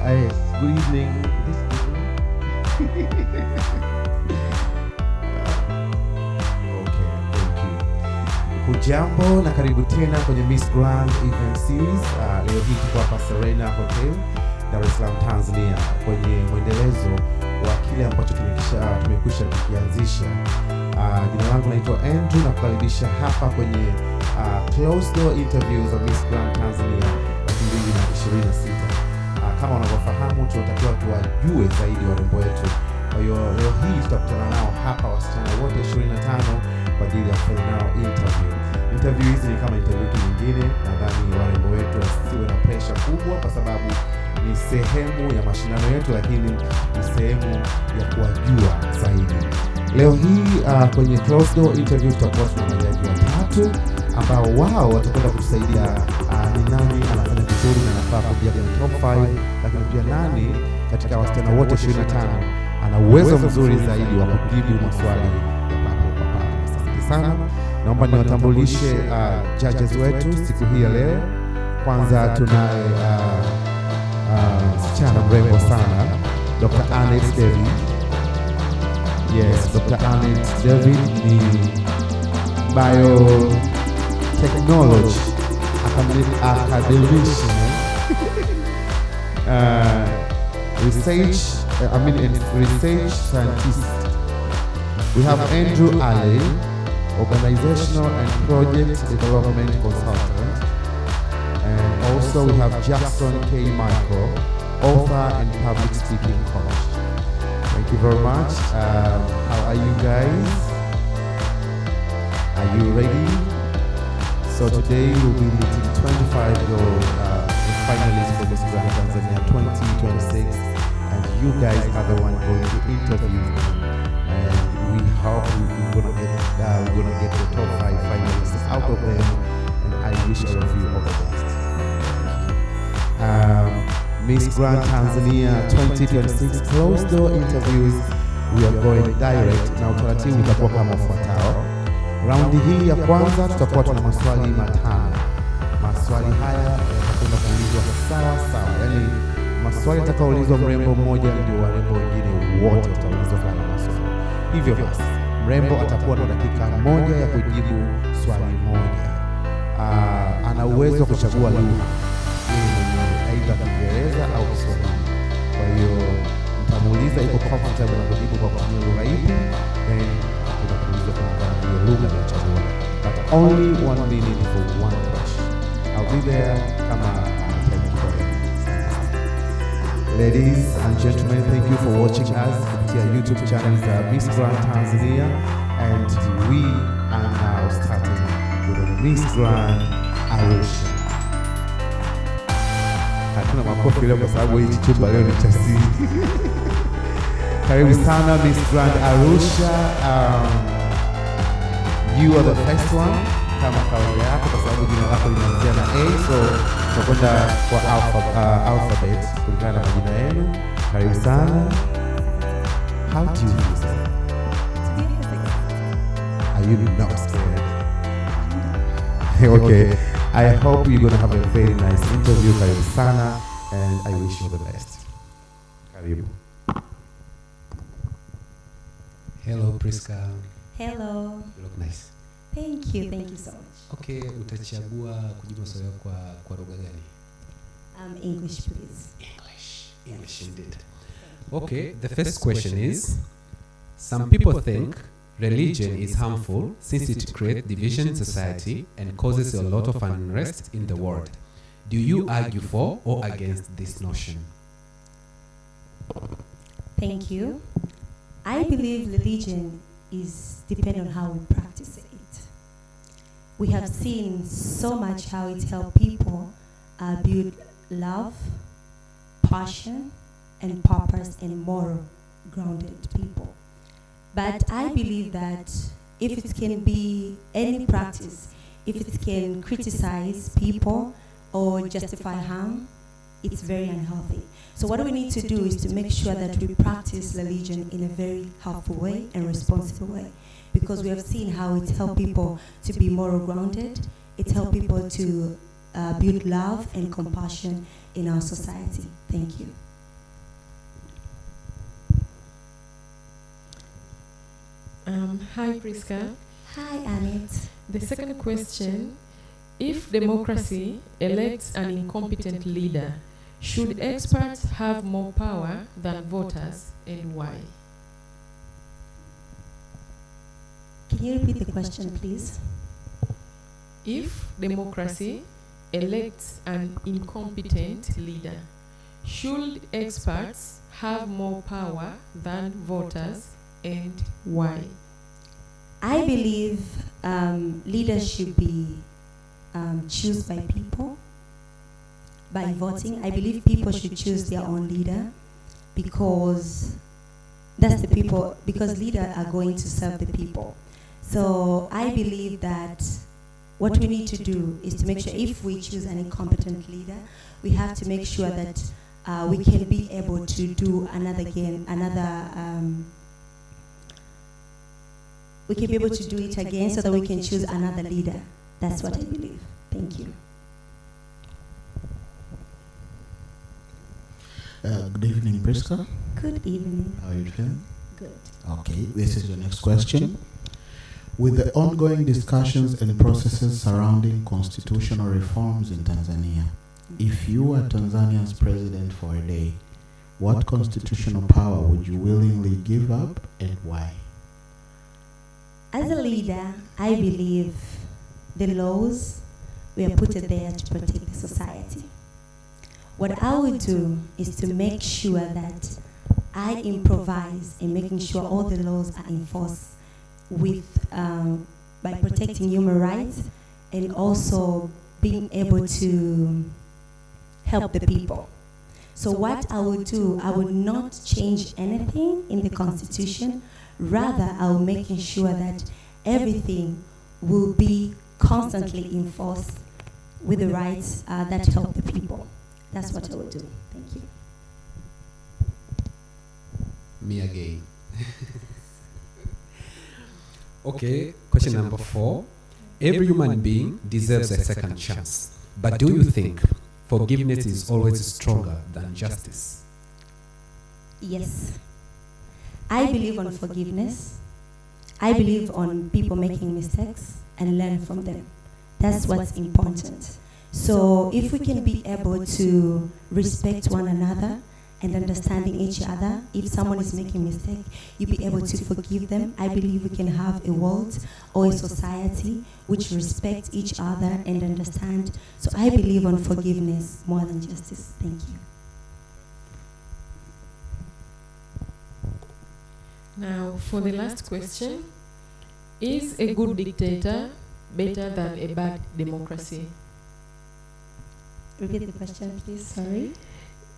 Good evening. Okay, thank you. Hujambo na karibu tena kwenye Miss Grand Event Series. Leo hii tuko hapa Serena Hotel, Dar es Salaam, Tanzania, kwenye mwendelezo wa kile ambacho tumekwisha kukianzisha. Jina langu naitwa Andrew na kukaribisha hapa kwenye closed door interviews of Miss Grand Tanzania 2026. Kama unavyofahamu, tunatakiwa tuwajue zaidi warembo wetu. Kwa hiyo leo hii tutakutana nao hapa wasichana wote 25 kwa ajili ya kufanya nao interview. Interview hizi ni kama interview nyingine. Nadhani warembo wetu wasiwe na pressure kubwa, kwa sababu ni sehemu ya mashindano yetu, lakini ni sehemu ya kuwajua zaidi. Leo hii kwenye closed door interview tutakuwa tuna majaji watatu ambao wao watakwenda kutusaidia ni nani anafanya vizuri na anafaa kuja kwenye top 5, lakini pia nani katika wasichana wote 25 ana uwezo mzuri zaidi wa kujibu maswali ya papo kwa papo. Asante sana. Naomba niwatambulishe judges wetu siku hii ya leo. Kwanza tunaye msichana mrembo sana, Dr. Annette David. Yes, Dr. Annette David ni biotechnology academician, research scientist. We have Andrew Ali, organizational and project development consultant, and also we have Jackson K. Michael, author and public speaking coach. Thank you very much. How are you guys? Are you ready? So today we'll be meeting 25 finalists for Miss Grand Tanzania 2026, and you guys are the one going to interview them. And we hope we're gonna get the top 5 finalists out of them. And I wish all of you all the best. Miss Grand Tanzania 2026 closed door interviews, we are going direct. Na utaratibu utakuwa kama ufuatao. Raundi hii ya kwanza tutakuwa tuna maswali matano. Maswali haya yatakwenda kuulizwa sawa sawa. Yaani maswali yatakayoulizwa mrembo mmoja ndio warembo wengine wote wataulizwa haya maswali. Hivyo basi, mrembo atakuwa na dakika moja ya kujibu swali moja. Ana uwezo wa kuchagua lugha, aidha Kiingereza au Kiswahili. Kwa hiyo mtamuuliza iko comfortable na kujibu kwa kutumia lugha ipi, then tunakuuliza kwa lugha aliyochagua. But only 1 minute for one question. I'll be there kama time for it. Ladies and gentlemen, thank you for watching us kupitia YouTube channel za Miss Grand Tanzania, and we are now starting with the Miss Grand Arusha. Hatuna makofi leo kwa sababu hii chumba leo ni cha siri. Karibu sana Miss Grand Arusha. You are the first one, kama kawaida yako, kwa sababu jina lako linaanzia na A, so tutakwenda kwa alphabet kulingana na majina yenu. Karibu sana. How do you feel? Are you not scared? Okay. I hope you're going to have a very nice interview. Karibu sana, and I wish you the best. Karibu. Hello, Priska. Hello. You look nice. Thank you so much. Okay, utachagua kujibu swali kwa lugha gani? English, please. English indeed. Okay, the first question is, some people think religion is harmful since it creates division in society and causes a lot of unrest in the world. Do you argue for or against this notion? Thank you. I believe religion is dependent on how we practice it. We have seen so much how it helps people build love, passion, and purpose and moral grounded people. But I believe that if it can be any practice, if it can criticize people or justify harm, it's very unhealthy. So what we need to do is to make sure that we practice religion in a very helpful way and responsible way, because we have seen how it helps people to be moral grounded, it helps people to build love and compassion in our society. Thank you. Hi, Priska. Hi, Annette. The second question, if democracy elects an incompetent leader, should experts have more power than voters, and why? Can you repeat the question, please? If democracy elects an incompetent leader, should experts have more power than voters, and why? I believe leaders should be chosen by people, by voting. I believe people should choose their own leader because that's the people, because leaders are going to serve the people. So I believe that what we need to do is to make sure if we choose an incompetent leader, we have to make sure that we can be able to do we can be able to do it again so that we can choose another leader. That's what I believe. Thank you. Good evening, Priska. Good evening. How are you doing? Good. Okay, this is the next question. With the ongoing discussions and processes surrounding constitutional reforms in Tanzania, if you were Tanzania's president for a day, what constitutional power would you willingly give up and why? As a leader, I believe the laws were put there to protect the society. What I would do is to make sure that I improvise in making sure all the laws are enforced with by protecting human rights and also being able to help the people. So what I would do, I would not change anything in the Constitution. Rather, I will making sure that everything will be constantly enforced with the rights that help the people. That's what I would do. Thank you. Me again. Okay, question number 4. Every human being deserves a second chance. But do you think forgiveness is always stronger than justice? Yes. I believe on forgiveness. I believe on people making mistakes and learn from them. That's what's important. So if we can be able to respect one another and understanding each other, if someone is making a mistake, you be able to forgive them. I believe we can have a world or a society which respects each other and understand. So I believe on forgiveness more than justice. Thank you. Now, for the last question, is a good dictator better than a bad democracy? Repeat the question, please. Sorry.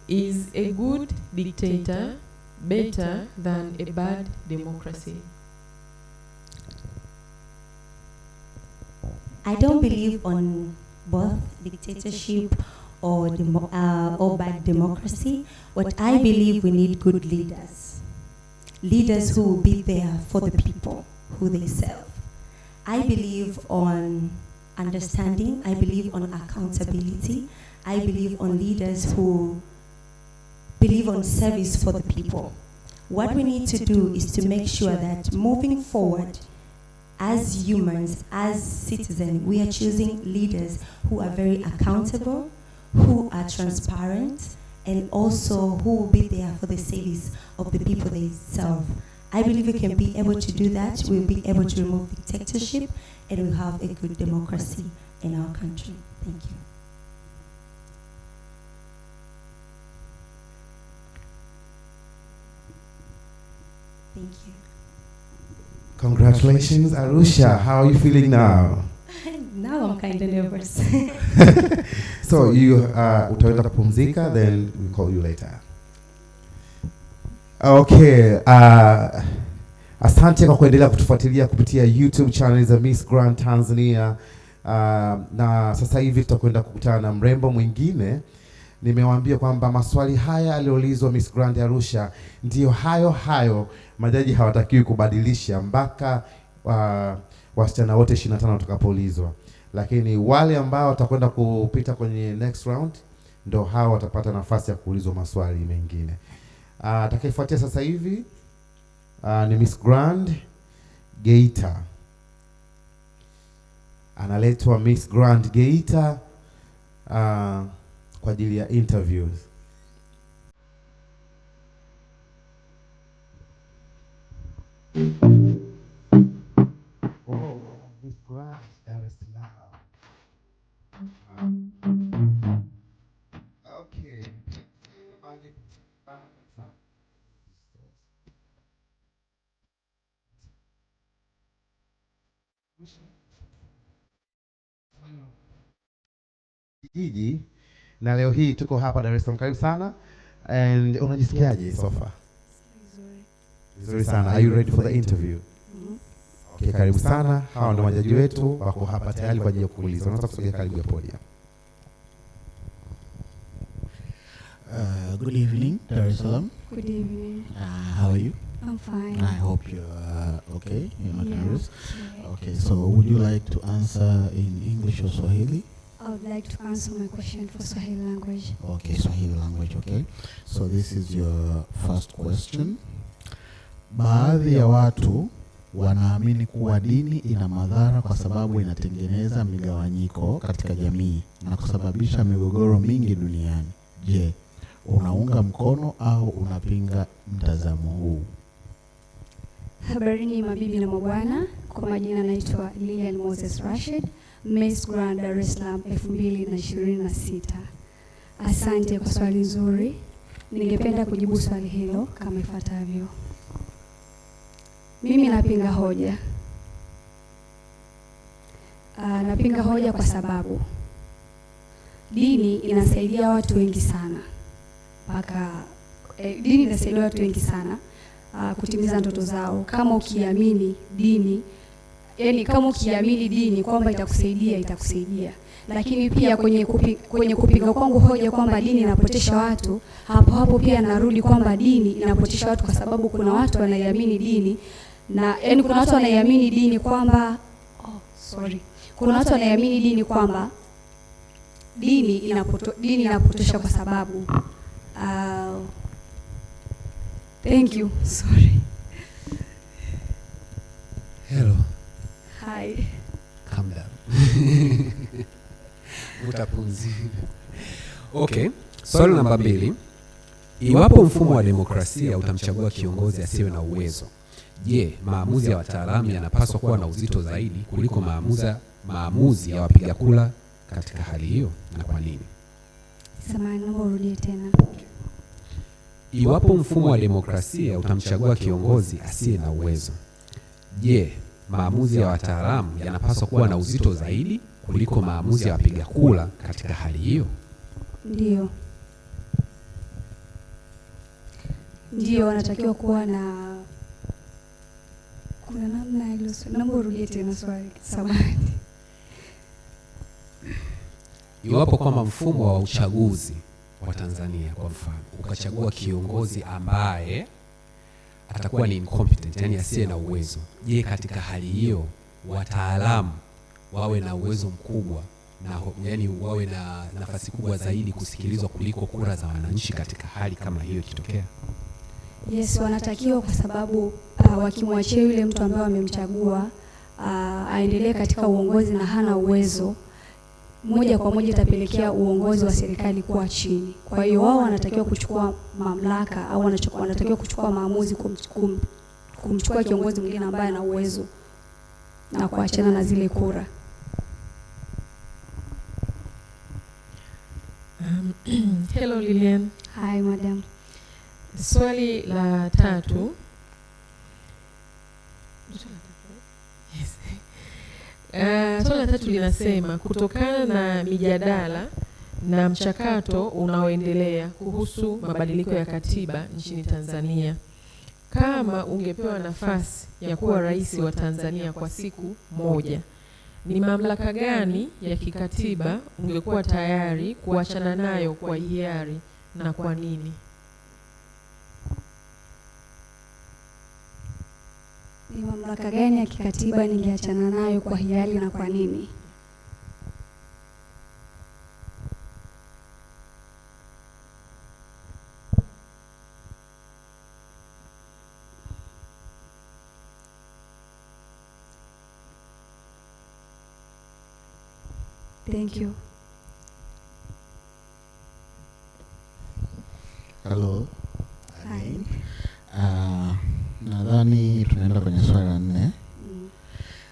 Is a good dictator better than a bad democracy? I don't believe on both dictatorship or bad democracy. What I believe, we need good leaders. Leaders who will be there for the people who they serve. I believe on understanding. I believe on accountability. I believe on leaders who believe on service for the people. What we need to do is to make sure that moving forward, as humans, as citizens, we are choosing leaders who are very accountable, who are transparent, and also who will be there for the service of the people they serve. I believe we can be able to do that. We'll be able to remove dictatorship, and we'll have a good democracy in our country. Thank you. Thank you. Congratulations, Arusha. How are you feeling now? Now I'm kind of nervous. So you utaweza kupumzika, then we'll call you later. Okay, asante kwa kuendelea kutufuatilia kupitia YouTube channel za Miss Grand Tanzania. Na sasa hivi tutakwenda kukutana na mrembo mwingine. Nimewaambia kwamba maswali haya aliyoulizwa Miss Grand Arusha ndio hayo majaji hawatakiwi kubadilisha mpaka wasichana wote 25 watakapoulizwa. Lakini wale ambao watakwenda kupita kwenye next round ndio hao watapata nafasi ya kuulizwa maswali mengine. Atakayefuatia sasa hivi ni Miss Grand Geita. Analetwa Miss Grand Geita kwa ajili ya interviews. Miss Grand Dar es Salaam. Okay. Kijiji na leo hii tuko hapa Dar es Salaam. Karibu sana. And unajisikiaje so far? Vizuri sana. Are you ready for the interview? Okay, karibu sana. Hawa ndio majaji wetu wako hapa tayari kwa ajili ya kuuliza. Unaweza kusogea karibu ya podium. Good evening, Dar es Salaam. Good evening. How are you? I'm fine. I hope you're okay. You're not nervous. Okay, so would you like to answer in English or Swahili? I would like to answer my question for Swahili language. Okay, Swahili language, okay. So this is your first question. Baadhi ya watu wanaamini kuwa dini ina madhara kwa sababu inatengeneza migawanyiko katika jamii na kusababisha migogoro mingi duniani. Je, unaunga mkono au unapinga mtazamo huu? Habarini mabibi na mabwana, kwa majina naitwa Lilian Moses Rashid, Miss Grand Dar es Salaam 2026. Asante kwa swali nzuri. Ningependa kujibu swali hilo kama ifuatavyo. Mimi napinga hoja. Napinga hoja kwa sababu dini inasaidia watu wengi sana. Dini inasaidia watu wengi sana kutimiza ndoto zao. Kama ukiamini dini, yani kama ukiamini dini kwamba itakusaidia. Lakini pia kwenye kupinga kwangu hoja kwamba dini inapotesha watu, hapo pia narudi kwamba dini inapotesha watu kwa sababu kuna watu wanaiamini dini na yani kuna watu wanaiamini dini kwamba kuna watu wanaiamini dini kwamba dini inapotosha kwa sababu thank you. Sorry. Hello. Hi. Calm down. Utapunzi. Okay. Swali namba 2. Iwapo mfumo wa demokrasia utamchagua kiongozi asiwe na uwezo, je, maamuzi ya wataalamu yanapaswa kuwa na uzito zaidi kuliko maamuzi ya wapiga kura katika hali hiyo, na kwa nini? Samahani, naomba urudie tena. Iwapo mfumo wa demokrasia utamchagua kiongozi asiye na uwezo, je, maamuzi ya wataalamu yanapaswa kuwa na uzito zaidi kuliko maamuzi ya wapiga kura katika hali hiyo? Ndio, wanatakiwa kuwa na kuna namna hilo. Naomba urudie tena swali. Samahani. Iwapo kama mfumo wa uchaguzi wa Tanzania kwa mfano ukachagua kiongozi ambaye atakuwa ni incompetent, yani asiye na uwezo, je, katika hali hiyo wataalamu wawe na uwezo mkubwa na yani wawe na nafasi kubwa zaidi kusikilizwa kuliko kura za wananchi katika hali kama hiyo ikitokea? Yes, wanatakiwa kwa sababu wakimwachia yule mtu ambaye wamemchagua aendelee katika uongozi na hana uwezo, moja kwa moja itapelekea uongozi wa serikali kuwa chini. Kwa hiyo wao wanatakiwa kuchukua mamlaka au wanatakiwa kuchukua maamuzi kumchukua kiongozi mwingine ambaye ana uwezo na kuachana na zile kura. Hello Lilian. Hi madam. Swali la 3. Swali la 3 linasema, kutokana na mijadala na mchakato unaoendelea kuhusu mabadiliko ya katiba nchini Tanzania, kama ungepewa nafasi ya kuwa rais wa Tanzania kwa siku moja, ni mamlaka gani ya kikatiba ungekuwa tayari kuachana nayo kwa hiari na kwa nini? Ni mamlaka gani ya kikatiba ningeachana nayo kwa hiari na kwa nini? Thank you. Hello. Hi. Nadhani tunaenda kwenye swali la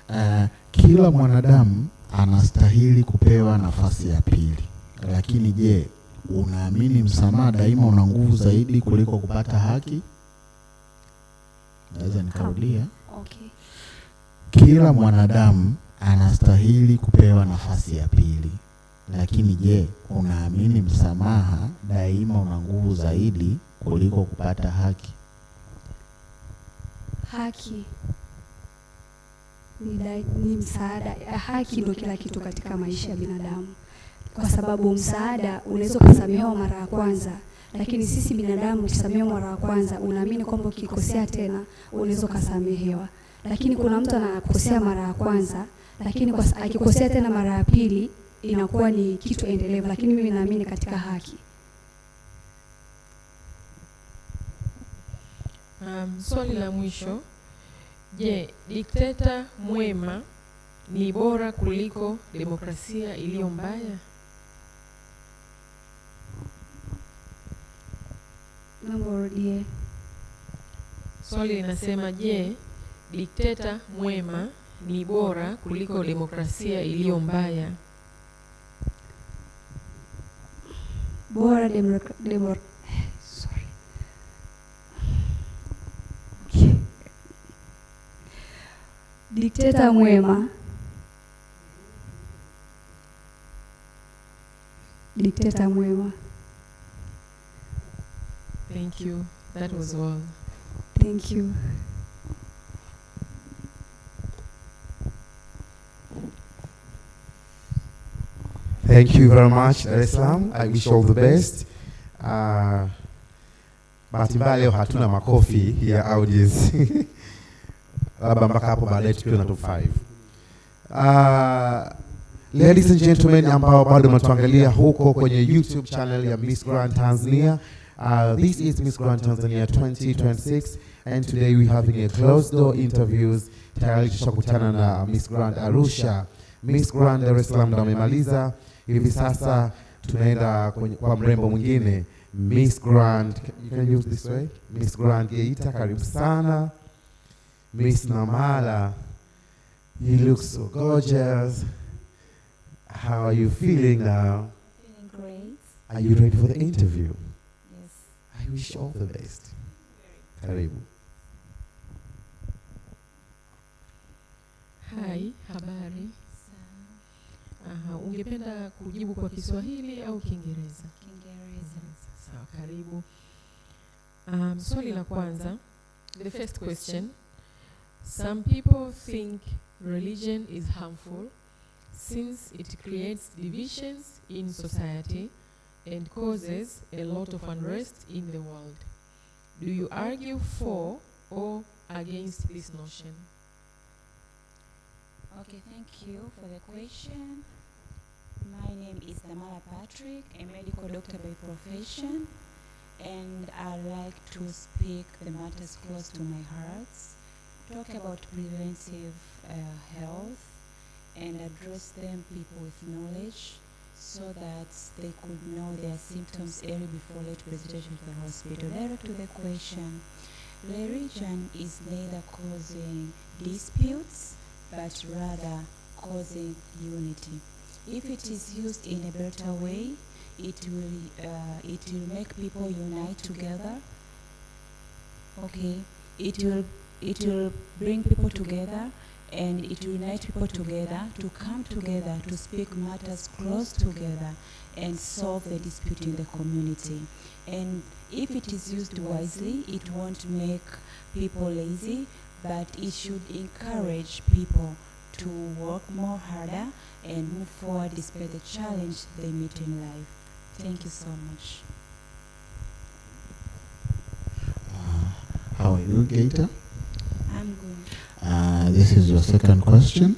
4. Kila mwanadamu anastahili kupewa nafasi ya pili. Lakini je, unaamini msamaha daima una nguvu zaidi kuliko kupata haki? Naweza nikarudia. Okay. Kila mwanadamu anastahili kupewa nafasi ya pili. Lakini je, unaamini msamaha daima una nguvu zaidi kuliko kupata haki? Haki ni msaada. Haki ndio kila kitu katika maisha ya binadamu, kwa sababu msaada unaweza kusamehewa mara ya kwanza, lakini sisi binadamu tukisamehewa mara ya kwanza, unaamini kwamba ukikosea tena unaweza kusamehewa. Lakini kuna mtu anakosea mara ya kwanza, lakini akikosea tena mara ya pili inakuwa ni kitu endelevu. Lakini mimi naamini katika haki. Swali la mwisho. Je, dikteta mwema ni bora kuliko demokrasia iliyo mbaya? Naomba urudie. Swali linasema, je, dikteta mwema ni bora kuliko demokrasia iliyo mbaya? Bora dikteta mwema. Dikteta mwema. Thank you. That was all. Thank you. Thank you very much, Dar es Salaam. I wish all the best. Bahati mbaya leo hatuna makofi ya audience. Labda mpaka hapo baadaye tukiwa na top 5. Ladies and gentlemen ambao bado mnatuangalia huko kwenye YouTube channel ya Miss Grand Tanzania. This is Miss Grand Tanzania 2026 and today we having a closed door interviews. Tayari tushakutana na Miss Grand Arusha. Miss Grand Dar es Salaam ndo amemaliza. Hivi sasa tunaenda kwa mrembo mwingine, Miss Grand, you can use this way, Miss Grand Geita, karibu sana. Miss Namala, you look so gorgeous. How are you feeling now? Feeling great. Are you ready for the interview? Yes. I wish all the best. Karibu. Hi, habari. Ungependa kujibu kwa Kiswahili au Kiingereza? Kiingereza. Sawa, karibu. Swali la kwanza. The first question. Some people think religion is harmful since it creates divisions in society and causes a lot of unrest in the world. Do you argue for or against this notion? Okay, thank you for the question. My name is Namala Patrick, a medical doctor by profession, and I'd like to speak the matters close to my heart, talk about preventive health, and address them people with knowledge so that they could know their symptoms early before late presentation to the hospital. Direct to the question, religion is neither causing disputes but rather causing unity. If it is used in a better way, it will make people unite together. Okay, it will bring people together, and it will unite people together to come together to speak matters close together and solve the dispute in the community. And if it is used wisely, it won't make people lazy, but it should encourage people to work more harder and move forward despite the challenge they meet in life. Thank you so much. How are you, Geita? I'm good. This is your second question.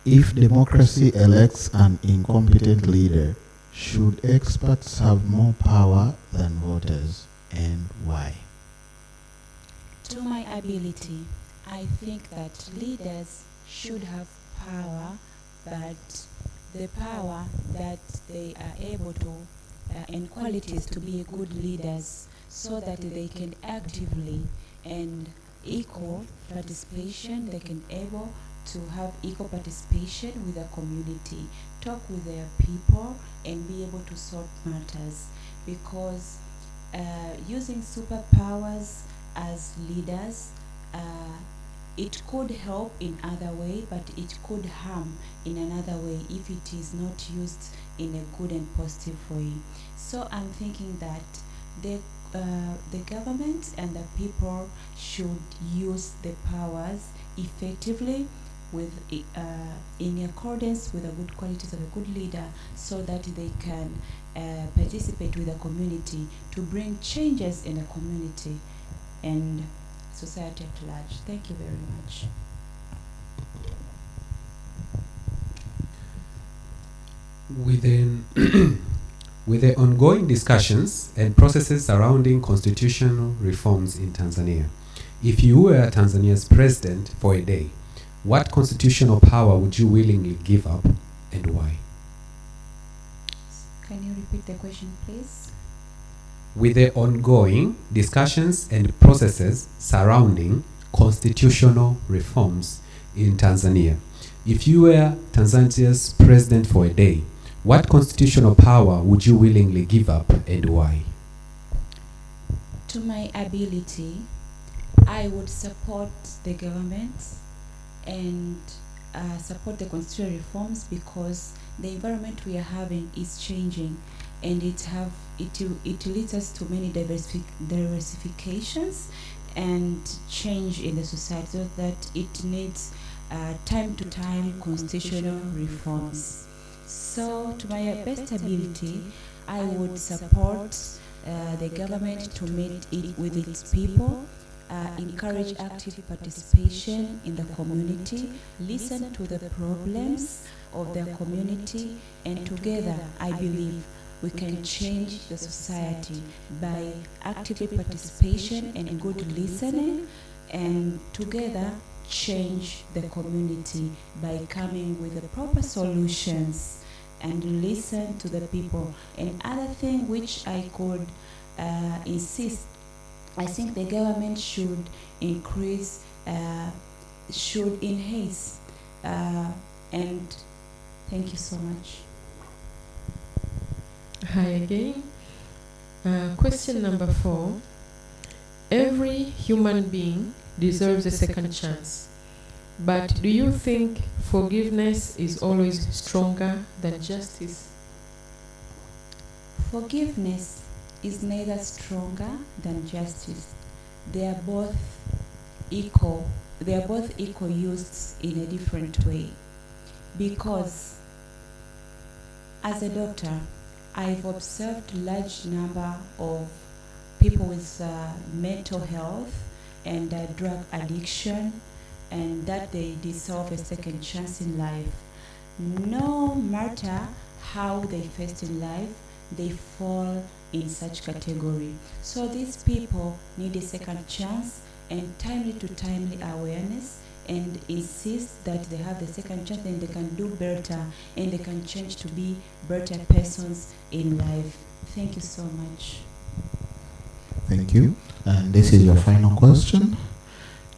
If democracy elects an incompetent leader, should experts have more power than voters, and why? To my ability, I think that leaders should have power, but the power that they are able to and qualities to be good leaders, so that they can actively and equal participation, they can able to have equal participation with the community, talk with their people, and be able to solve matters. Because using superpowers as leaders, it could help in other way, but it could harm in another way if it is not used in a good and positive way. So I'm thinking that the government and the people should use the powers effectively with in accordance with the good qualities of a good leader, so that they can participate with the community to bring changes in the community and society at large. Thank you very much. Within with the ongoing discussions and processes surrounding constitutional reforms in Tanzania, if you were Tanzania's president for a day, what constitutional power would you willingly give up and why? Can you repeat the question, please? With the ongoing discussions and processes surrounding constitutional reforms in Tanzania, if you were Tanzania's president for a day, what constitutional power would you willingly give up and why? To my ability, I would support the government and support the constitutional reforms, because the environment we are having is changing, and it leads us to many diversifications and change in the society, so that it needs time to time constitutional reforms. So to my best ability, I would support the government to meet it with its people, encourage active participation in the community, listen to the problems of their community, and together I believe we can change the society by active participation and good listening, and together change the community by coming with the proper solutions and listen to the people. And other thing which I could insist, I think the government should increase, should enhance, and thank you so much. Hi again. Question number 4. Every human being deserves a second chance. But do you think forgiveness is always stronger than justice? Forgiveness is neither stronger than justice. They are both equal. They are both equal used in a different way. Because as a doctor, I've observed large number of people with mental health and drug addiction, and that they deserve a second chance in life. No matter how they faced in life, they fall in such category. So these people need a second chance and timely to timely awareness, and insist that they have the second chance and they can do better and they can change to be better persons in life. Thank you so much. Thank you. And this is your final question.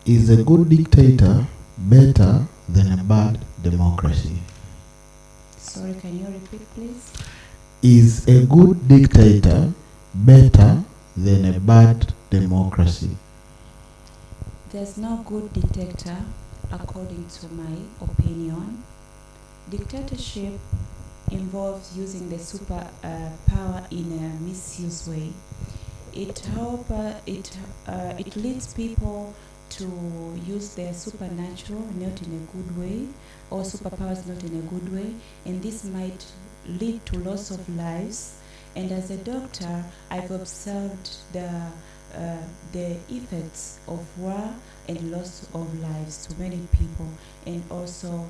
Is a good dictator better than a bad democracy? Sorry, can you repeat, please? Is a good dictator better than a bad democracy? There's no good dictator, according to my opinion. Dictatorship involves using the super power in a misuse way. It leads people to use their supernatural not in a good way, or superpowers not in a good way, and this might lead to loss of lives. And as a doctor, I've observed the effects of war and loss of lives to many people, and also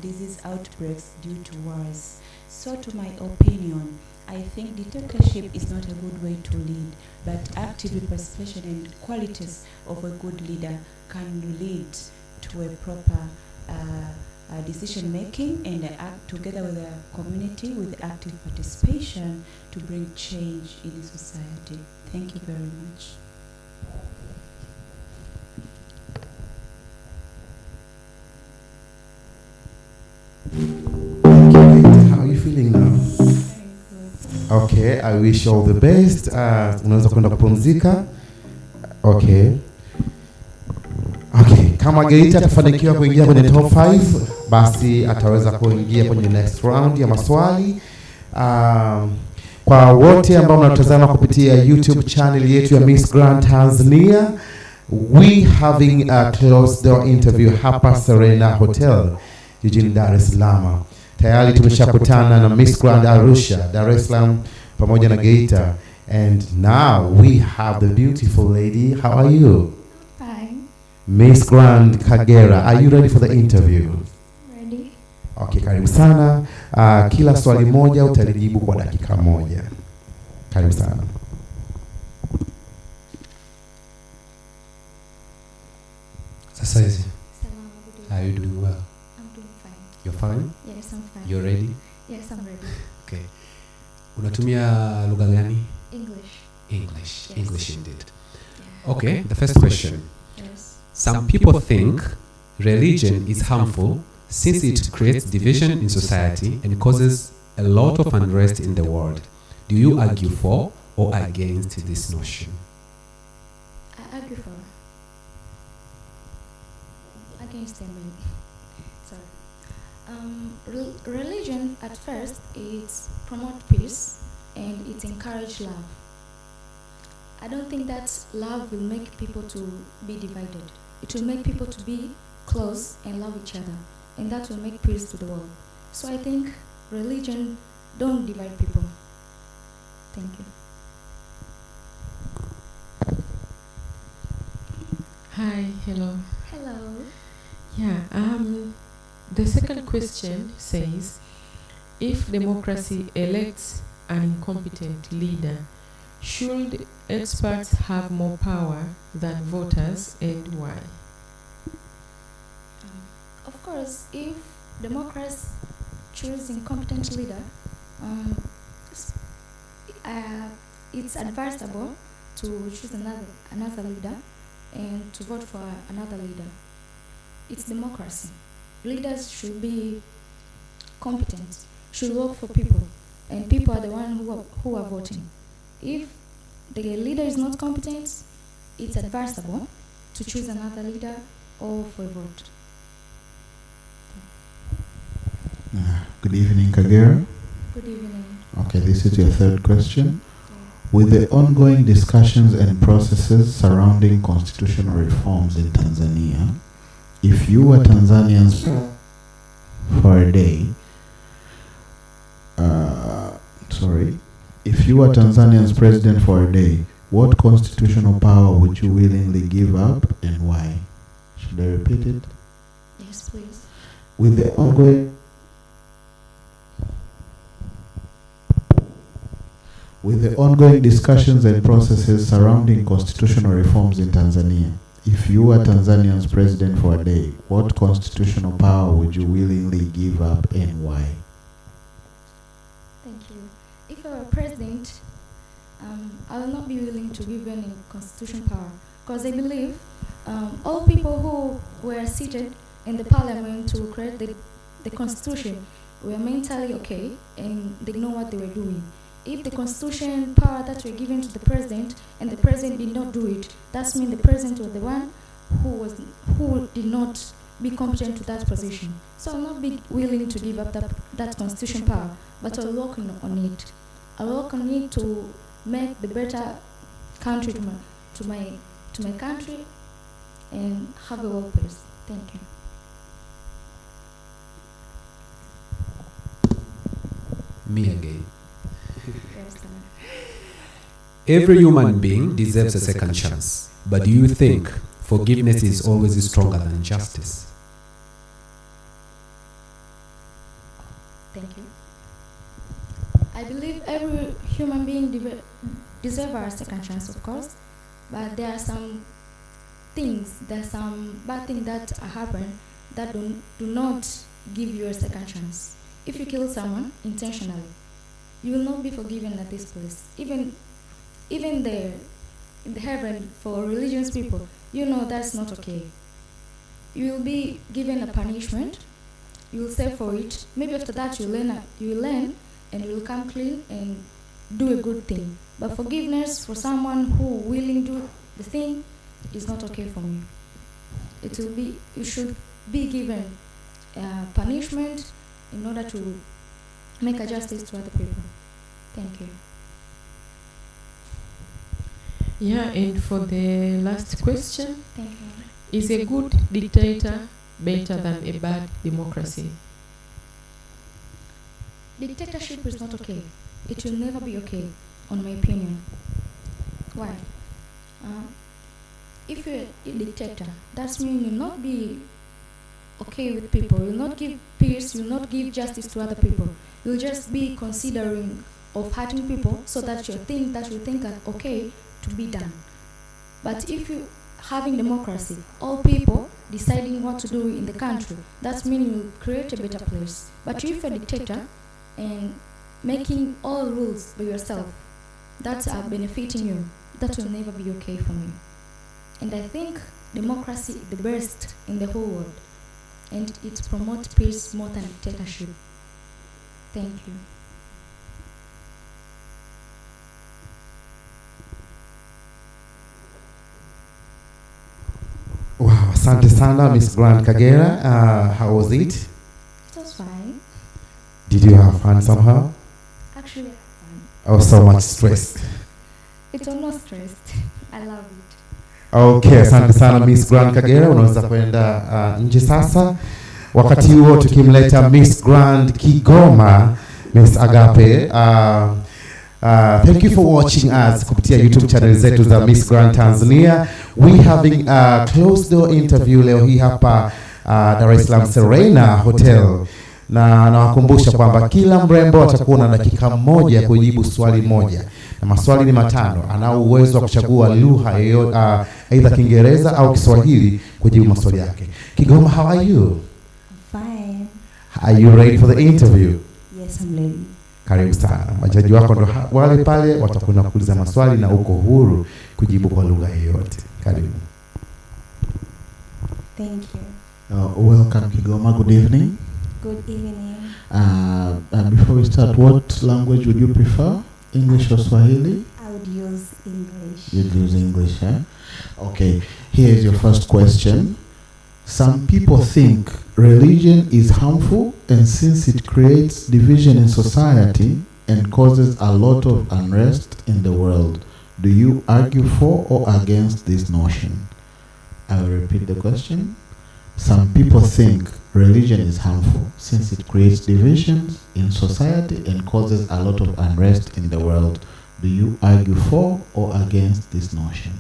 disease outbreaks due to wars. So to my opinion, I think dictatorship is not a good way to lead, but active participation and qualities of a good leader can lead to a proper decision making, and act together with the community with active participation to bring change in the society. Thank you very much. How are you feeling now? Okay, I wish you all the best. Unaweza kwenda kupumzika. Okay. Okay, kama Geita atafanikiwa kuingia kwenye top 5, basi ataweza kuingia kwenye next round ya maswali. Kwa wote ambao mnatazama kupitia YouTube channel yetu ya Miss Grand Tanzania, we having a closed door interview hapa Serena Hotel jijini Dar es Salaam. Tayari tumeshakutana na Miss Grand Arusha, Dar es Salaam pamoja na Geita, and now we have the beautiful lady. How are you? Fine. Miss Grand Kagera, are you ready for the interview? Ready? Okay, karibu sana. Kila swali moja utalijibu kwa dakika moja. Karibu sana. Sasa hizi, Salam, good are you doing well? I'm doing fine. You're fine? Yes, I'm fine. You're ready? Yes, I'm ready. Okay. Unatumia lugha gani? English. English. Yes. English indeed. Yeah. Okay, the first question. Yes. Some people think religion is harmful since it creates division in society and causes a lot of unrest in the world. Do you argue for or against this notion? I argue for. Against them. Sorry. Religion at first it promote peace and it encourage love. I don't think that love will make people to be divided. It will make people to be close and love each other, and that will make peace to the world. So I think religion don't divide people. Thank you. Hi, hello. Hello. Yeah, the second question says, if democracy elects an incompetent leader, should experts have more power than voters, and why? Of course, if democrats choose incompetent leader, it's advisable to choose another leader and to vote for another leader. It's democracy. Leaders should be competent, should work for people, and people are the ones who are voting. If the leader is not competent, it's advisable to choose another leader or for a vote. Good evening, Kagera. Good evening. Okay, this is your third question. With the ongoing discussions and processes surrounding constitutional reforms in Tanzania, if you were Tanzanians for a day, if you were Tanzania's president for a day, what constitutional power would you willingly give up and why? Should I repeat it? Yes, please. With the ongoing discussions and processes surrounding constitutional reforms in Tanzania, if you were Tanzania's president for a day, what constitutional power would you willingly give up and why? Thank you. If I were president, I will not be willing to give any constitutional power, because I believe all people who were seated in the parliament to create the constitution were mentally okay and they know what they were doing. If the constitution power that were given to the president and the president did not do it, that means the president was the one who did not be competent to that position. So I'll not be willing to give up that constitution power, but I'll work on it. I'll work on it to make the better country to my country and have a workplace. Thank you. Me again. Every human being deserves a second chance, but do you think forgiveness is always stronger than justice? Thank you. I believe every human being deserves a second chance, of course, but there are some bad things that happen that do not give you a second chance. If you kill someone intentionally, you will not be forgiven at this place. Even in the heaven for religious people, you know that's not okay. You will be given a punishment. You will save for it. Maybe after that you will learn, and you will come clean and do a good thing. But forgiveness for someone who willing do the thing is not okay for me. You should be given punishment in order to make a justice to other people. Thank you. Yeah, and for the last question, Thank you. is a good dictator better than a bad democracy? Dictatorship is not okay. It will never be okay, on my opinion. Why? If you're a dictator, that means you'll not be okay with people. You'll not give peace. You'll not give justice to other people. You'll just be considering of hurting people so that you think are okay to be done. But if you having democracy, all people deciding what to do in the country, that means you will create a better place. But if you're a dictator and making all rules by yourself that are benefiting you, that will never be okay for me. And I think democracy is the best in the whole world, and it promotes peace more than dictatorship. Thank you. Wow, asante sana Miss Grant Kagera. How was it? It was fine. Did you have fun somehow? Actually, fine. Or so much stress? It was not stressed. I love it. Okay, asante sana Miss Grant Kagera. Unaweza kwenda nje sasa. Wakati huo tukimleta Miss Grant Kigoma, Miss Agape. Thank you for watching us kupitia YouTube channel zetu za Miss Grant Tanzania. We having a closed door interview leo hii hapa Dar es Salaam Serena Hotel. Na nawakumbusha kwamba kila mrembo atakuwa na dakika moja ya kujibu swali moja. Na maswali ni matano. Ana uwezo wa kuchagua lugha yoyote, aidha Kiingereza au Kiswahili kujibu maswali yake. Kigoma, how are you? Fine. Are you ready for the interview? Yes, I'm ready. Karibu sana. Wajaji wako ndo wale pale watakwenda kuuliza maswali na uko huru kujibu kwa lugha yoyote. Karibu. Thank you. Welcome Kigoma, good evening. Good evening. Before we start, what language would you prefer? English or Swahili? I would use English. You'd use English, eh? Okay, here's your first question. Some people think religion is harmful, and since it creates division in society and causes a lot of unrest in the world, do you argue for or against this notion? I will repeat the question. Some people think religion is harmful since it creates divisions in society and causes a lot of unrest in the world. Do you argue for or against this notion?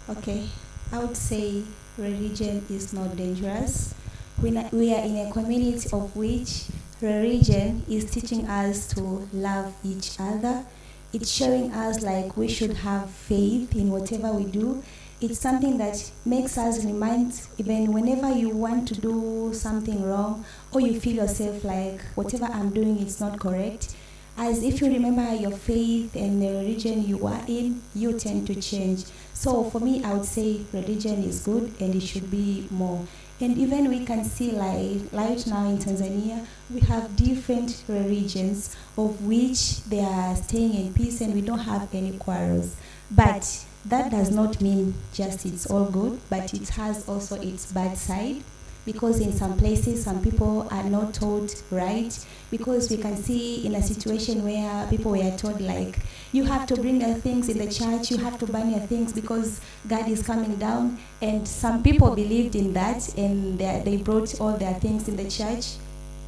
Okay, I would say religion is not dangerous. We are in a community of which religion is teaching us to love each other. It's showing us like we should have faith in whatever we do. It's something that makes us remind, even whenever you want to do something wrong or you feel yourself like whatever I'm doing is not correct, as if you remember your faith and the religion you are in, you tend to change. So for me, I would say religion is good and it should be more. And even we can see like right now in Tanzania, we have different religions of which they are staying in peace and we don't have any quarrels. But that does not mean just it's all good, but it has also its bad side. Because in some places, some people are not told right. Because we can see in a situation where people were told like, you have to bring your things in the church, you have to burn your things because God is coming down. And some people believed in that and they brought all their things in the church.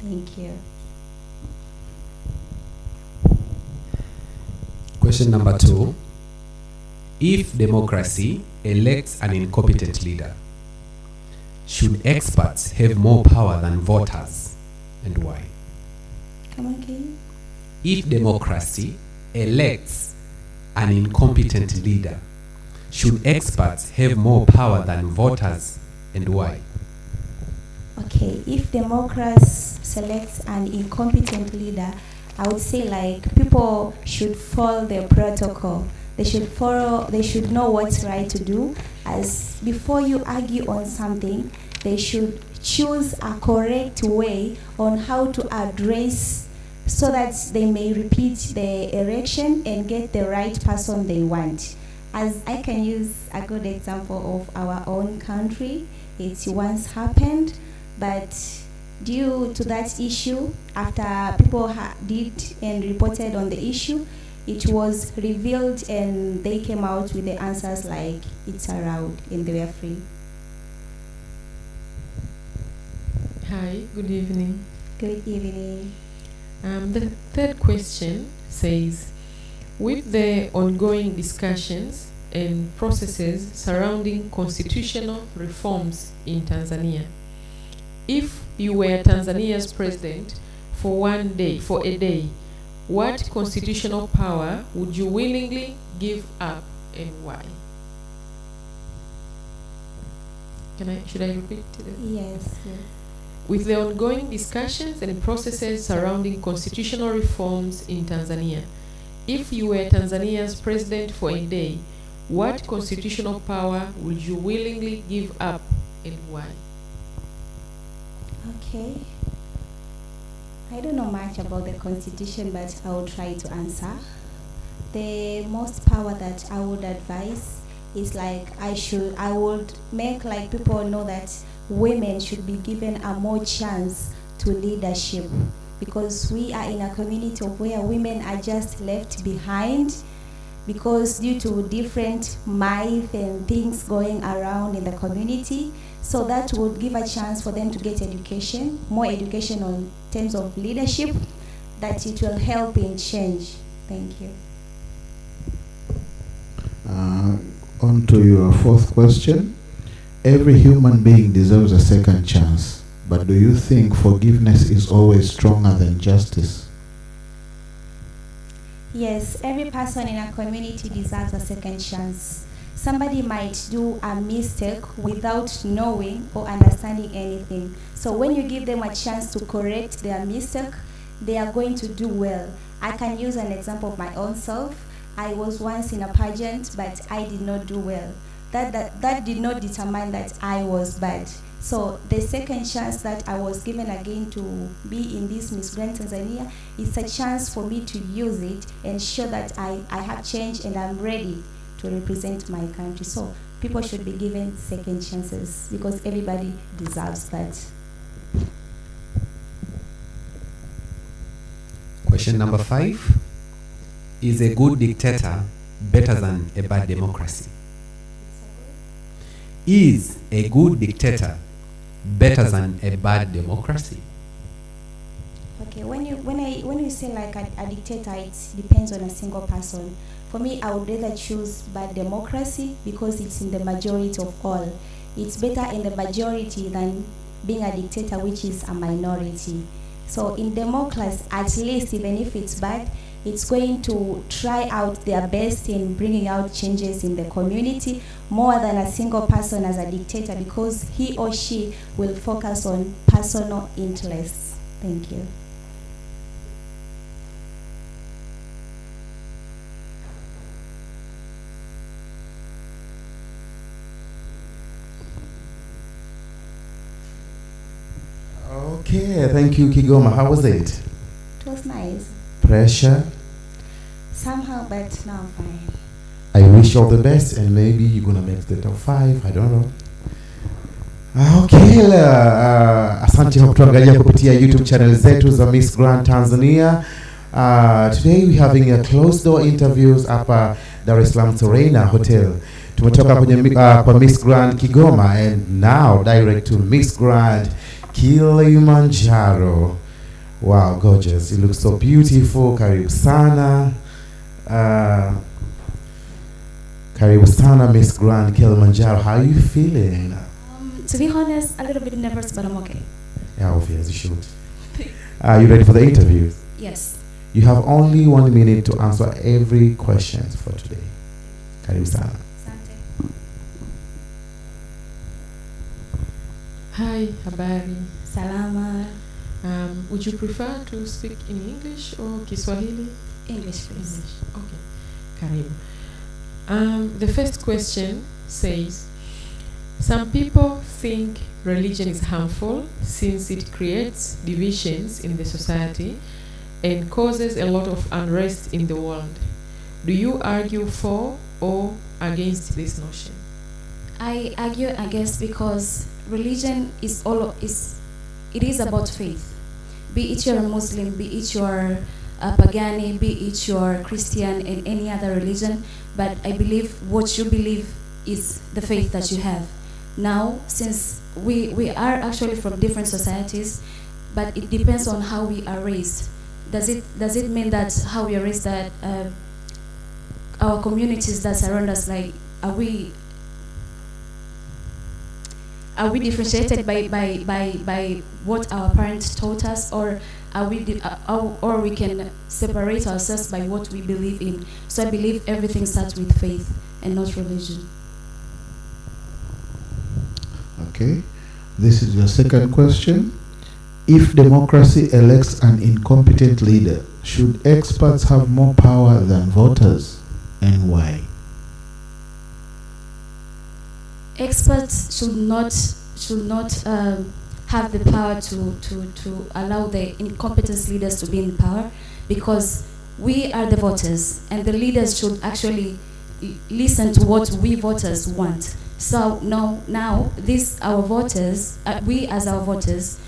Thank you. Question number 2. If democracy elects an incompetent leader, should experts have more power than voters, and why? Come again. If democracy elects an incompetent leader, should experts have more power than voters, and why? Okay. Okay, if democracy selects an incompetent leader, I would say like people should follow the protocol. They should know what's right to do. As before you argue on something, they should choose a correct way on how to address so that they may repeat the election and get the right person they want. As I can use a good example of our own country, it once happened, but due to that issue, after people did and reported on the issue, it was revealed and they came out with the answers like it's allowed and they were free. Hi, good evening. Good evening. The third question says, with the ongoing discussions and processes surrounding constitutional reforms in Tanzania, if you were Tanzania's president for a day, what constitutional power would you willingly give up and why? Should I repeat it? Yes. With the ongoing discussions and processes surrounding constitutional reforms in Tanzania, if you were Tanzania's president for a day, what constitutional power would you willingly give up and why? Okay. I don't know much about the constitution, but I will try to answer. The most power that I would advise is like I would make like people know that women should be given a more chance to leadership, because we are in a community of where women are just left behind because due to different myths and things going around in the community. So that would give a chance for them to get education, more education on terms of leadership, that it will help in change. Thank you. On to your fourth question. Every human being deserves a second chance, but do you think forgiveness is always stronger than justice? Yes, every person in a community deserves a second chance. Somebody might do a mistake without knowing or understanding anything. So when you give them a chance to correct their mistake, they are going to do well. I can use an example of my own self. I was once in a pageant, but I did not do well. That did not determine that I was bad. So the second chance that I was given again to be in this Miss Grand Tanzania is a chance for me to use it and show that I have changed and I'm ready to represent my country. So people should be given second chances because everybody deserves that. Question number 5. Is a good dictator better than a bad democracy? Is a good dictator better than a bad democracy? Okay, when you say like a dictator, it depends on a single person. For me, I would rather choose bad democracy because it's in the majority of all. It's better in the majority than being a dictator, which is a minority. So in democracy, at least even if it's bad, it's going to try out their best in bringing out changes in the community more than a single person as a dictator, because he or she will focus on personal interests. Thank you. Okay, thank you, Kigoma. How was it? It was nice. Pressure? Somehow, but now I'm fine. I wish you all the best, and maybe you're gonna make the top 5. I don't know. Okay, asante kwa kutuangalia kupitia YouTube channel zetu za Miss Grand Tanzania. Today we having a closed door interviews hapa Dar es Salaam Serena Hotel. Tumetoka kwenye kwa Miss Grand Kigoma and now direct to Miss Grand Kilimanjaro. Wow, gorgeous. You look so beautiful. Karibu sana. Karibu sana, Miss Grand Kilimanjaro. How are you feeling? To be honest, a little bit nervous, but I'm okay. Yeah, obviously, you should. Are you ready for the interview? Yes. You have only 1 minute to answer every question for today. Karibu sana. Hi, habari. Salama. Would you prefer to speak in English or Kiswahili? English, please. English. Okay. Karibu. The first question says, some people think religion is harmful since it creates divisions in the society and causes a lot of unrest in the world. Do you argue for or against this notion? I argue against because religion is about faith. Be it you're a Muslim, be it you're a Pagani, be it you're Christian and any other religion, but I believe what you believe is the faith that you have. Now, since we are actually from different societies, but it depends on how we are raised. Does it mean that how we are raised that our communities that surround us, like, are we differentiated by what our parents taught us, or are we or we can separate ourselves by what we believe in? So I believe everything starts with faith and not religion. Okay, this is your second question. If democracy elects an incompetent leader, should experts have more power than voters, and why? Experts should not have the power to allow the incompetent leaders to be in power, because we are the voters and the leaders should actually listen to what we voters want. So now these our voters, we as our voters,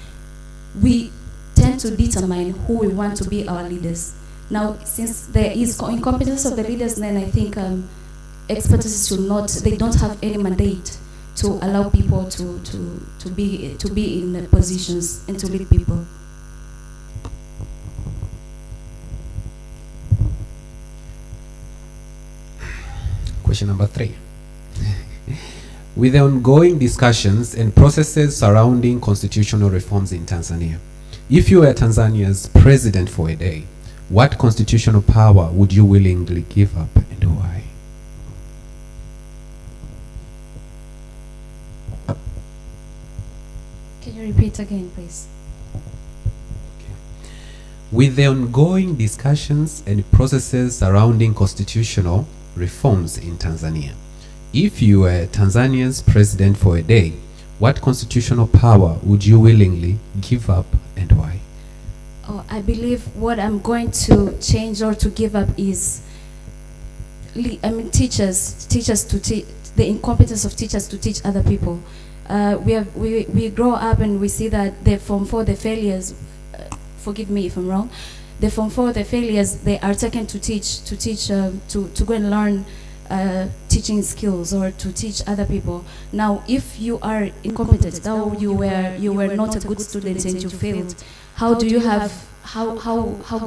we tend to determine who we want to be our leaders. Now, since there is incompetence of the leaders, then I think experts should not, they don't have any mandate to allow people to be in positions and to lead people. Question number 3. With the ongoing discussions and processes surrounding constitutional reforms in Tanzania, if you were Tanzania's president for a day, what constitutional power would you willingly give up and why? Can you repeat again, please? With the ongoing discussions and processes surrounding constitutional reforms in Tanzania, if you were Tanzania's president for a day, what constitutional power would you willingly give up and why? Oh, I believe what I'm going to change or to give up is, teachers to teach, the incompetence of teachers to teach other people. We grow up and we see that the Form 4, the failures, forgive me if I'm wrong, the Form 4, the failures, they are taken to go and learn teaching skills or to teach other people. Now, if you are incompetent, now you were not a good student and you failed, how do you have, how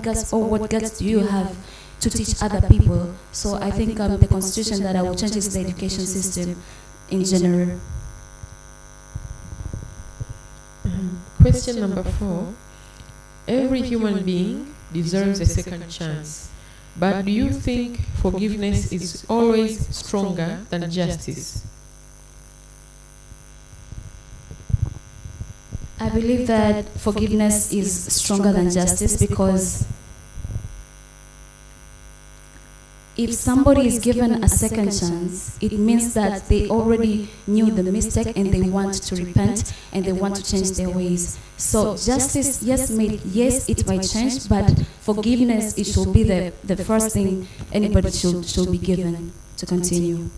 guts, or what guts do you have to teach other people? So I think the constitution that I will change is the education system in general. Question number 4. Every human being deserves a second chance. But do you think forgiveness is always stronger than justice? I believe that forgiveness is stronger than justice, because if somebody is given a second chance, it means that they already knew the mistake and they want to repent and they want to change their ways. So justice, yes, it might change, but forgiveness, it should be the first thing anybody should be given to continue.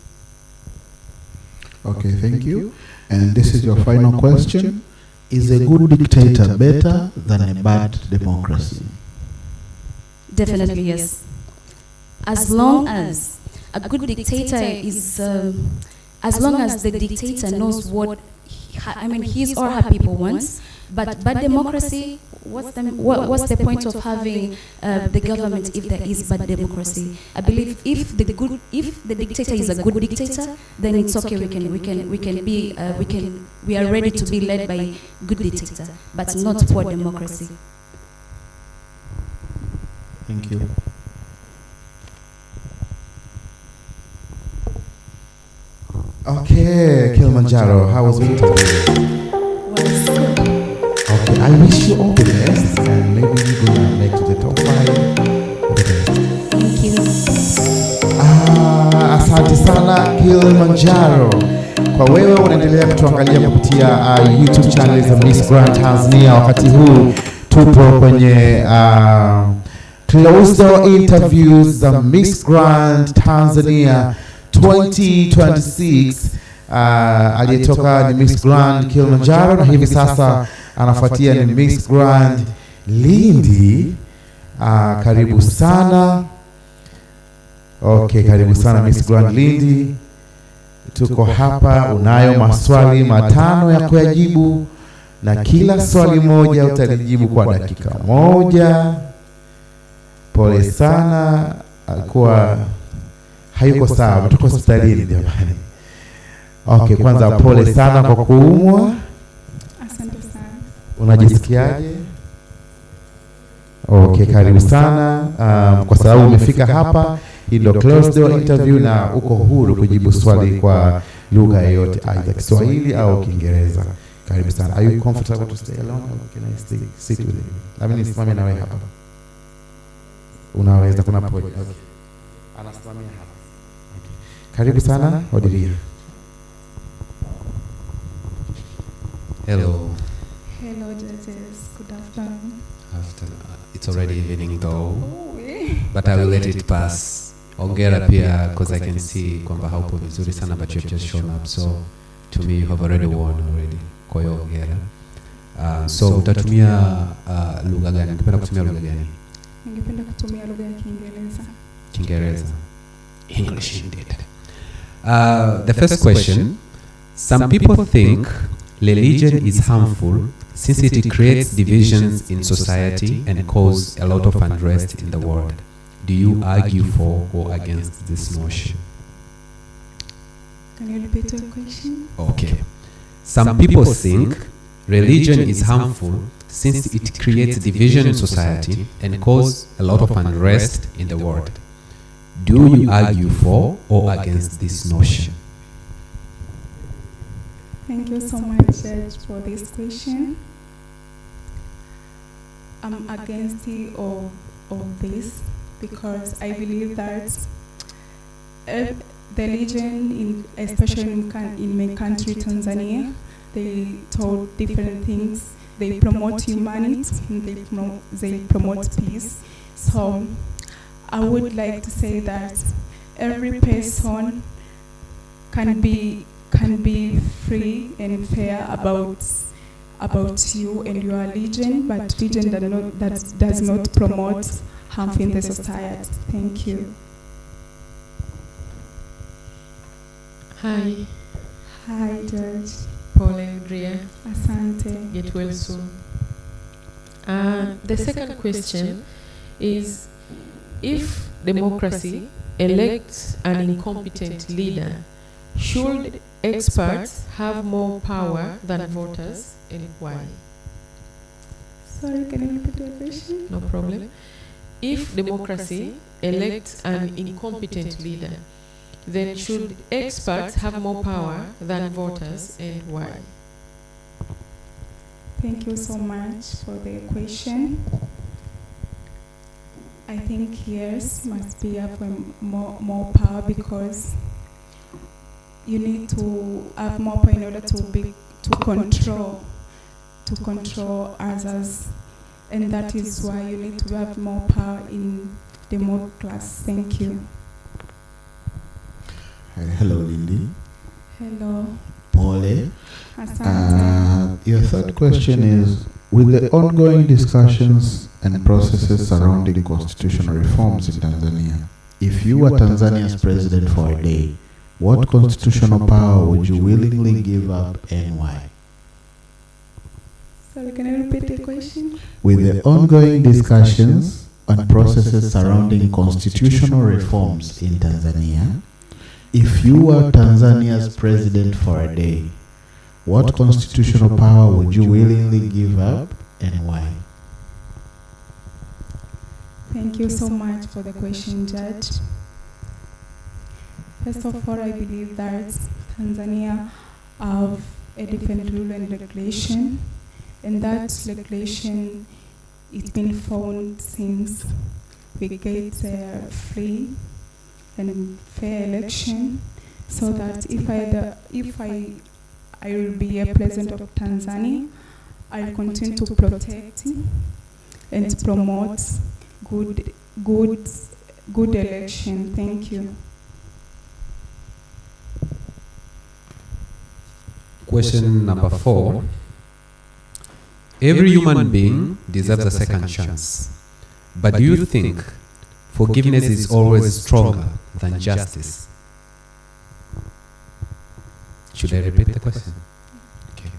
Okay, thank you. And this is your final question. Is a good dictator better than a bad democracy? Definitely yes. As long as a good dictator is, as long as the dictator knows what his or her people wants, but bad democracy, what's the point of having the government if there is bad democracy? I believe if the dictator is a good dictator, then it's okay. We are ready to be led by good dictator, but not poor democracy. Thank you. Okay, Kilimanjaro, how was it? wish you all the best, and maybe you're gonna make to the top 5. All the best. Thank you. Asante sana Kilimanjaro. Kwa wewe unaendelea kutuangalia kupitia YouTube channel za Miss Grand Tanzania. Wakati huu tupo kwenye closed door interviews za Miss Grand Tanzania 2026. Aliyetoka ni Miss Grand Kilimanjaro na hivi sasa anafuatia ni Miss Grand Lindi. Karibu sana. Okay, karibu sana Miss Grand Lindi. Tuko hapa, unayo maswali 5 ya kuyajibu na kila swali moja utalijibu kwa dakika 1. Pole sana, alikuwa hayuko sawa, tuko hospitalini jamani. Okay, kwanza pole sana kwa kuumwa. Asante sana. Unajisikiaje? Okay, karibu sana. Kwa sababu umefika hapa, hii ndio closed door interview na uko huru kujibu swali kwa lugha yoyote, aidha Kiswahili au Kiingereza. Karibu sana. Are you comfortable to stay alone or can I sit with you? Mimi nisimame na wewe hapa. Unaweza, kuna pole. Okay. Anasimamia hapa. Okay. Karibu sana, Odiria. Hello. Hello, judges. Good afternoon. It's already evening though, but I will let it pass. Ongera pia, because I can see kwamba haupo vizuri sana, but you've just shown up, so to me you have already won already. Kwa hiyo ongera. So utatumia lugha gani? Ungependa kutumia lugha gani? Ningependa kutumia lugha ya Kiingereza. Kiingereza. English indeed. The first question, some people think religion is harmful since it creates divisions in society and causes a lot of unrest in the world. Do you argue for or against this notion? Can you repeat your question? Okay. Some people think religion is harmful since it creates division in society and causes a lot of unrest in the world. Do you argue for or against this notion? Thank you so much, Judge, for this question. I'm against of this because I believe that the religion, especially in my country, Tanzania, they taught different things. They promote humanity and they promote peace. So I would like to say that every person can be free and fair about you and your religion, but religion that does not promote harm in the society. Thank you. Hi. Hi, Judge. Pole, Dria. Asante. Get well soon. The second question is, if democracy elects an incompetent leader, should experts have more power than voters, and why? Sorry, can you repeat your question? No problem. If democracy elects an incompetent leader, then should experts have more power than voters, and why? Thank you so much for the question. I think yes, must be have more power because you need to have more power in order to control others, and that is why you need to have more power in democracy. Thank you. Hello, Lindy. Hello. Pole. Asante. Your third question is, with the ongoing discussions and processes surrounding constitutional reforms in Tanzania, if you were Tanzania's president for a day, what constitutional power would you willingly give up and why? Sorry, can you repeat the question? With the ongoing discussions and processes surrounding constitutional reforms in Tanzania, if you were Tanzania's president for a day, what constitutional power would you willingly give up and why? Thank you so much for the question, Judge. First of all, I believe that Tanzania have a different rule and regulation, and that regulation it's been found since we get a free and fair election, so that if I will be a president of Tanzania, I'll continue to protect and promote good election. Thank you. Question number 4. Every human being deserves a second chance. But do you think forgiveness is always stronger than justice? Should I repeat the question? Okay.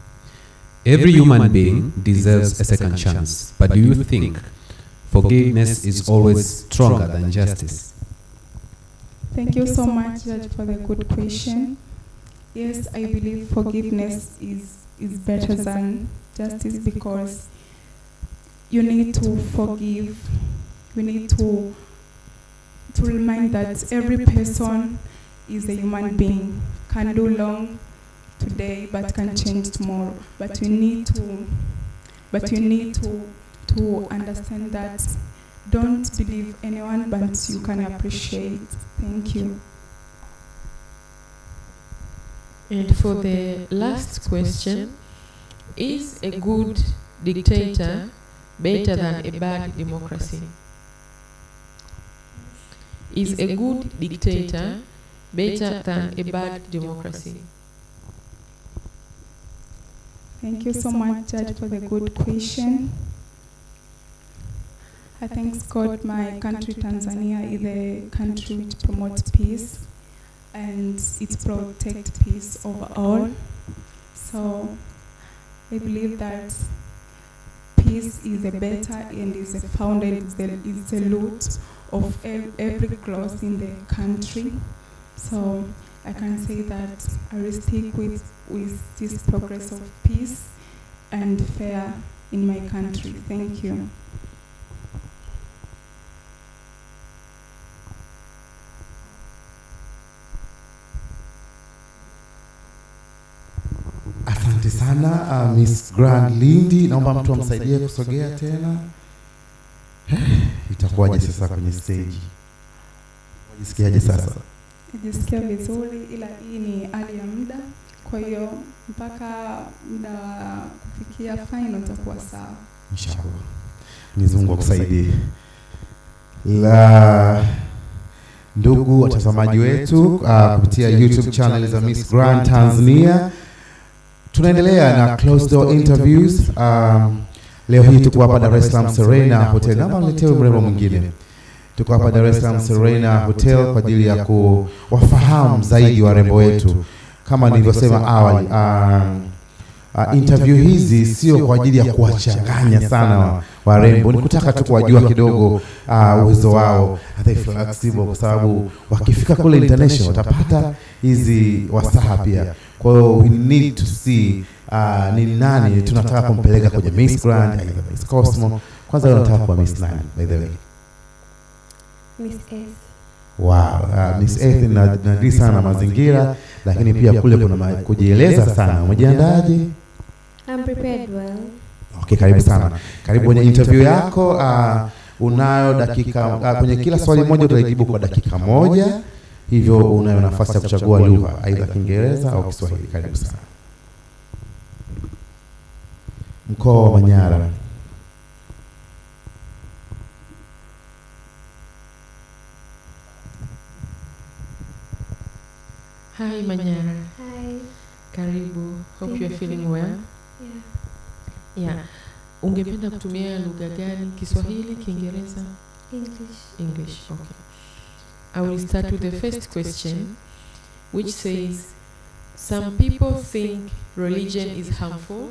Every human being deserves a second chance. But do you think forgiveness is always stronger than justice? Thank you so much, Judge, for the good question. Yes, I believe forgiveness is better than justice, because you need to forgive. We need to remind that every person is a human being, can do wrong today but can change tomorrow. But you need to understand that don't believe anyone, but you can appreciate. Thank you. And for the last question, is a good dictator better than a bad democracy? Is a good dictator better than a bad democracy? Thank you so much, Judge, for the good question. I thank God my country, Tanzania, is a country which promotes peace and it protects peace overall. So I believe that peace is a better and is a founded, is the root of every growth in the country. So I can say that I will stick with this progress of peace and fair in my country. Thank you. Asante sana Miss Grand Lindi, naomba mtu amsaidie kusogea tena. Itakuwaje sasa kwenye stage? Unajisikiaje sasa? Najisikia vizuri, ila hii ni hali ya muda, kwa hiyo mpaka muda kufikia final itakuwa sawa. Inshallah. Mwenyezi Mungu akusaidie. La ndugu watazamaji wetu kupitia YouTube channel za Miss Grand Tanzania, tunaendelea na closed door interviews. Leo hii tuko hapa Dar es Salaam Serena Hotel. Naomba niletee mrembo mwingine. Tuko hapa Dar es Salaam Serena Hotel kwa ajili ya kuwafahamu zaidi warembo wetu. Kama nilivyosema awali, interview hizi sio kwa ajili ya kuwachanganya sana warembo, ni kutaka tu kuwajua kidogo uwezo wao, they flexible, kwa sababu wakifika kule international watapata hizi wasaha pia. Kwa hiyo we need to see ni nani tunataka kumpeleka kwenye Miss Grand, Miss Cosmo. Kwanza unataka kuwa Miss nani by the way? Miss S. Wow, Miss S nadri sana mazingira, lakini pia kule kuna kujieleza sana. Umejiandaje? I'm prepared well. Okay, karibu sana. Karibu kwenye interview yako. Unayo dakika, kwenye kila swali moja utajibu kwa dakika moja. Hivyo unayo nafasi ya kuchagua lugha, aidha Kiingereza au Kiswahili. Karibu sana. Mkoa wa Manyara. Hi Manyara. Hi. Karibu. Hope you are feeling well. Yeah. Ungependa kutumia lugha gani? Kiswahili, Kiingereza? English. Okay. I will start with the first question, which says, some people think religion is harmful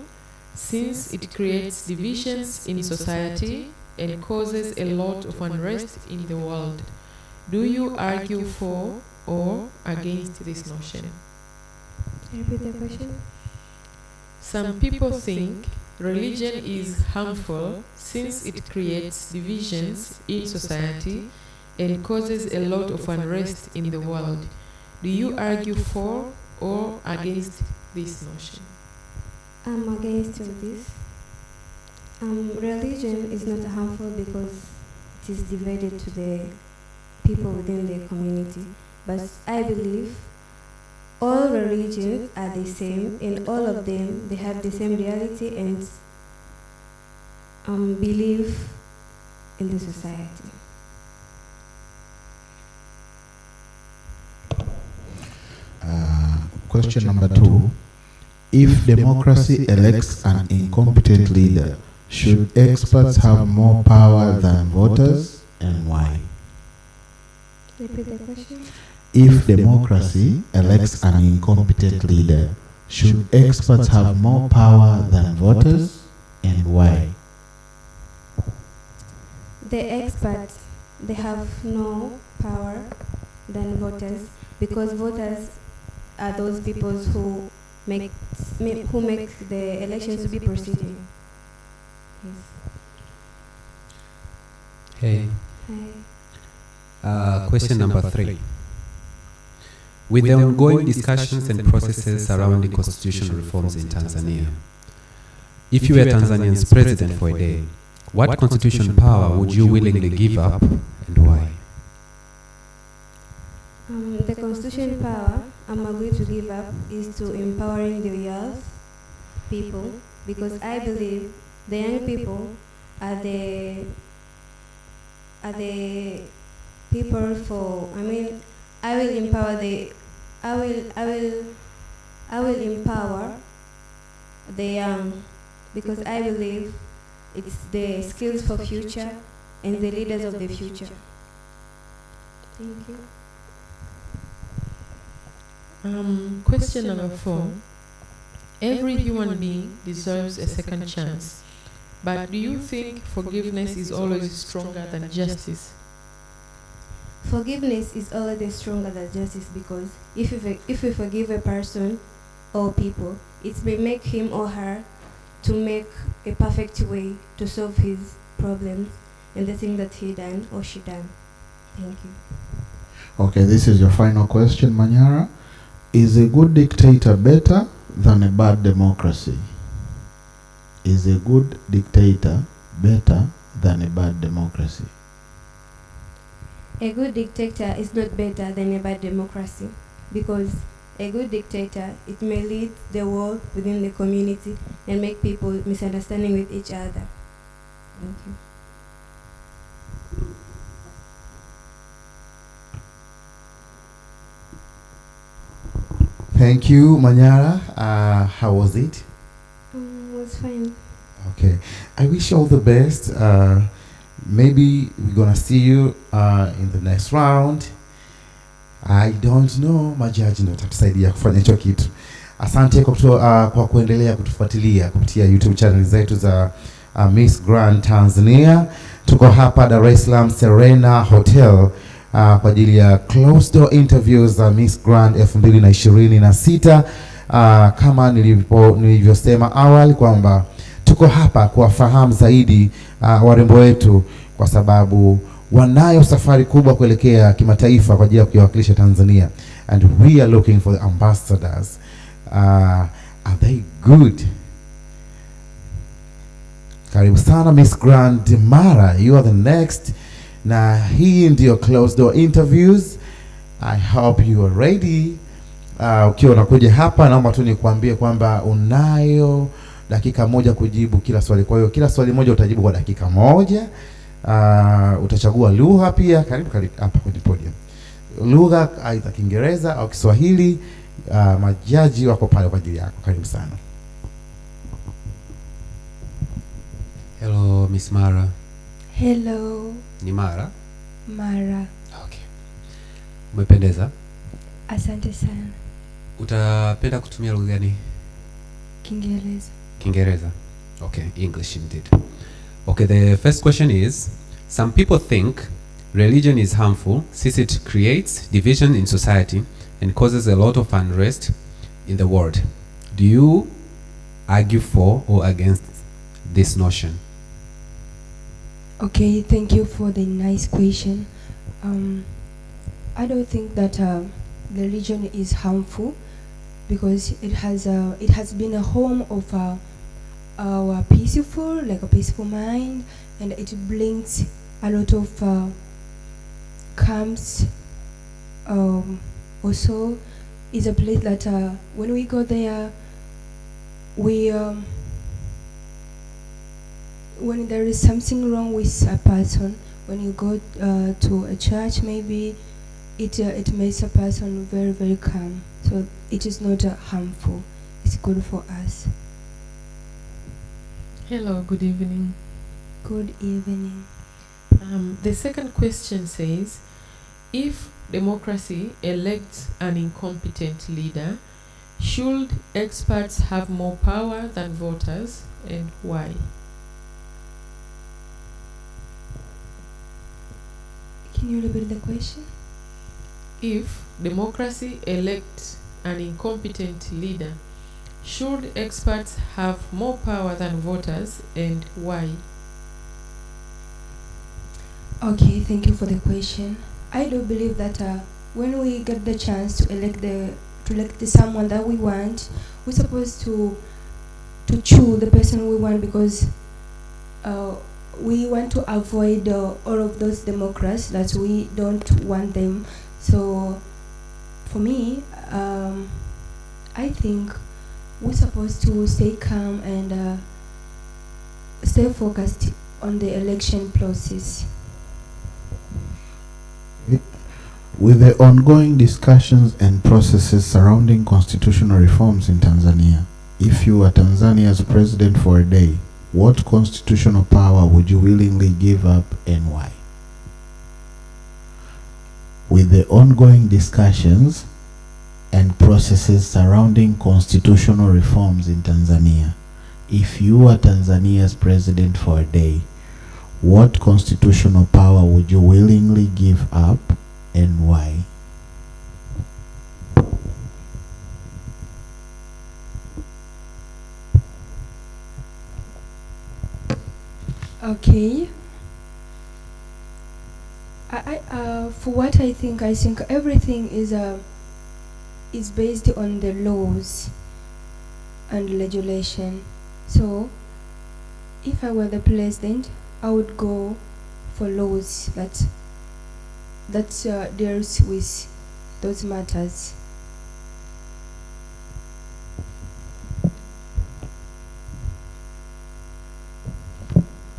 since it creates divisions in society and causes a lot of unrest in the world. Do you argue for or against this notion? Repeat the question. Some people think religion is harmful since it creates divisions in society and causes a lot of unrest in the world. Do you argue for or against this notion? I'm against this. Religion is not harmful because it is divided to the people within the community. But I believe all religions are the same, and all of them, they have the same reality and belief in the society. Question number 2. If democracy elects an incompetent leader, should experts have more power than voters, and why? Repeat the question. If democracy elects an incompetent leader, should experts have more power than voters, and why? The experts, they have no power than voters, because voters are those people who make the elections to be proceeding. Yes. Hey. Hi. Question number 3. With the ongoing discussions and processes surrounding constitutional reforms in Tanzania, if you were Tanzania's president for a day, what constitutional power would you willingly give up and why? The constitutional power I'm going to give up is to empowering the youth people, because I believe the young people are the people for. I will empower the young, because I believe it's the skills for future and the leaders of the future. Thank you. Question number 4. Every human being deserves a second chance, but do you think forgiveness is always stronger than justice? Forgiveness is always stronger than justice, because if we forgive a person or people, it may make him or her to make a perfect way to solve his problems and the thing that he done or she done. Thank you. Okay, this is your final question, Manyara. Is a good dictator better than a bad democracy? Is a good dictator better than a bad democracy? A good dictator is not better than a bad democracy, because a good dictator, it may lead the war within the community and make people misunderstanding with each other. Thank you. Thank you, Manyara. How was it? It was fine. Okay. I wish you all the best. Maybe we're gonna see you in the next round. I don't know. Majaji ndio tatusaidia kufanya hicho kitu. Asante kwa kuendelea kutufuatilia kupitia YouTube channel zetu za Miss Grand Tanzania. Tuko hapa Dar es Salaam Serena Hotel kwa ajili ya closed door interviews za Miss Grand 2026. Kama nilivyosema awali kwamba tuko hapa kuwafahamu zaidi warembo wetu, kwa sababu wanayo safari kubwa kuelekea kimataifa kwa ajili ya kuwakilisha Tanzania, and we are looking for the ambassadors. Are they good? Karibu sana Miss Grand Mara, you are the next. Na hii ndio closed door interviews. I hope you are ready. Ukiwa unakuja hapa, naomba tu nikuambie kwamba unayo dakika moja kujibu kila swali. Kwa hiyo kila swali moja utajibu kwa dakika moja. Utachagua lugha pia. Karibu hapa kwenye podium. Lugha aidha Kiingereza au Kiswahili. Majaji wako pale kwa ajili yako. Karibu sana. Hello, Miss Mara. Hello. Ni Mara? Mara. Okay. Umependeza. Asante sana. Utapenda kutumia lugha gani? Kiingereza. Kiingereza. Okay, English indeed. Okay, the first question is, some people think religion is harmful since it creates division in society and causes a lot of unrest in the world. Do you argue for or against this notion? Okay, thank you for the nice question. I don't think that religion is harmful, because it has been a home of are peaceful, like a peaceful mind, and it brings a lot of calms. Also, is a place that when we go there, we when there is something wrong with a person, when you go to a church, maybe it makes a person very, very calm. So it is not harmful. It's good for us. Hello, good evening. Good evening. The second question says, if democracy elects an incompetent leader, should experts have more power than voters, and why? Can you repeat the question? If democracy elects an incompetent leader, should experts have more power than voters, and why? Okay, thank you for the question. I do believe that when we get the chance to elect someone that we want, we're supposed to choose the person we want, because we want to avoid all of those Democrats that we don't want them. So for me, I think we're supposed to stay calm and stay focused on the election process. With the ongoing discussions and processes surrounding constitutional reforms in Tanzania, if you were Tanzania's president for a day, what constitutional power would you willingly give up and why? With the ongoing discussions and processes surrounding constitutional reforms in Tanzania, if you were Tanzania's president for a day, what constitutional power would you willingly give up and why? Okay. For what I think everything is based on the laws and legislation. So, if I were the president, I would go for laws that deals with those matters.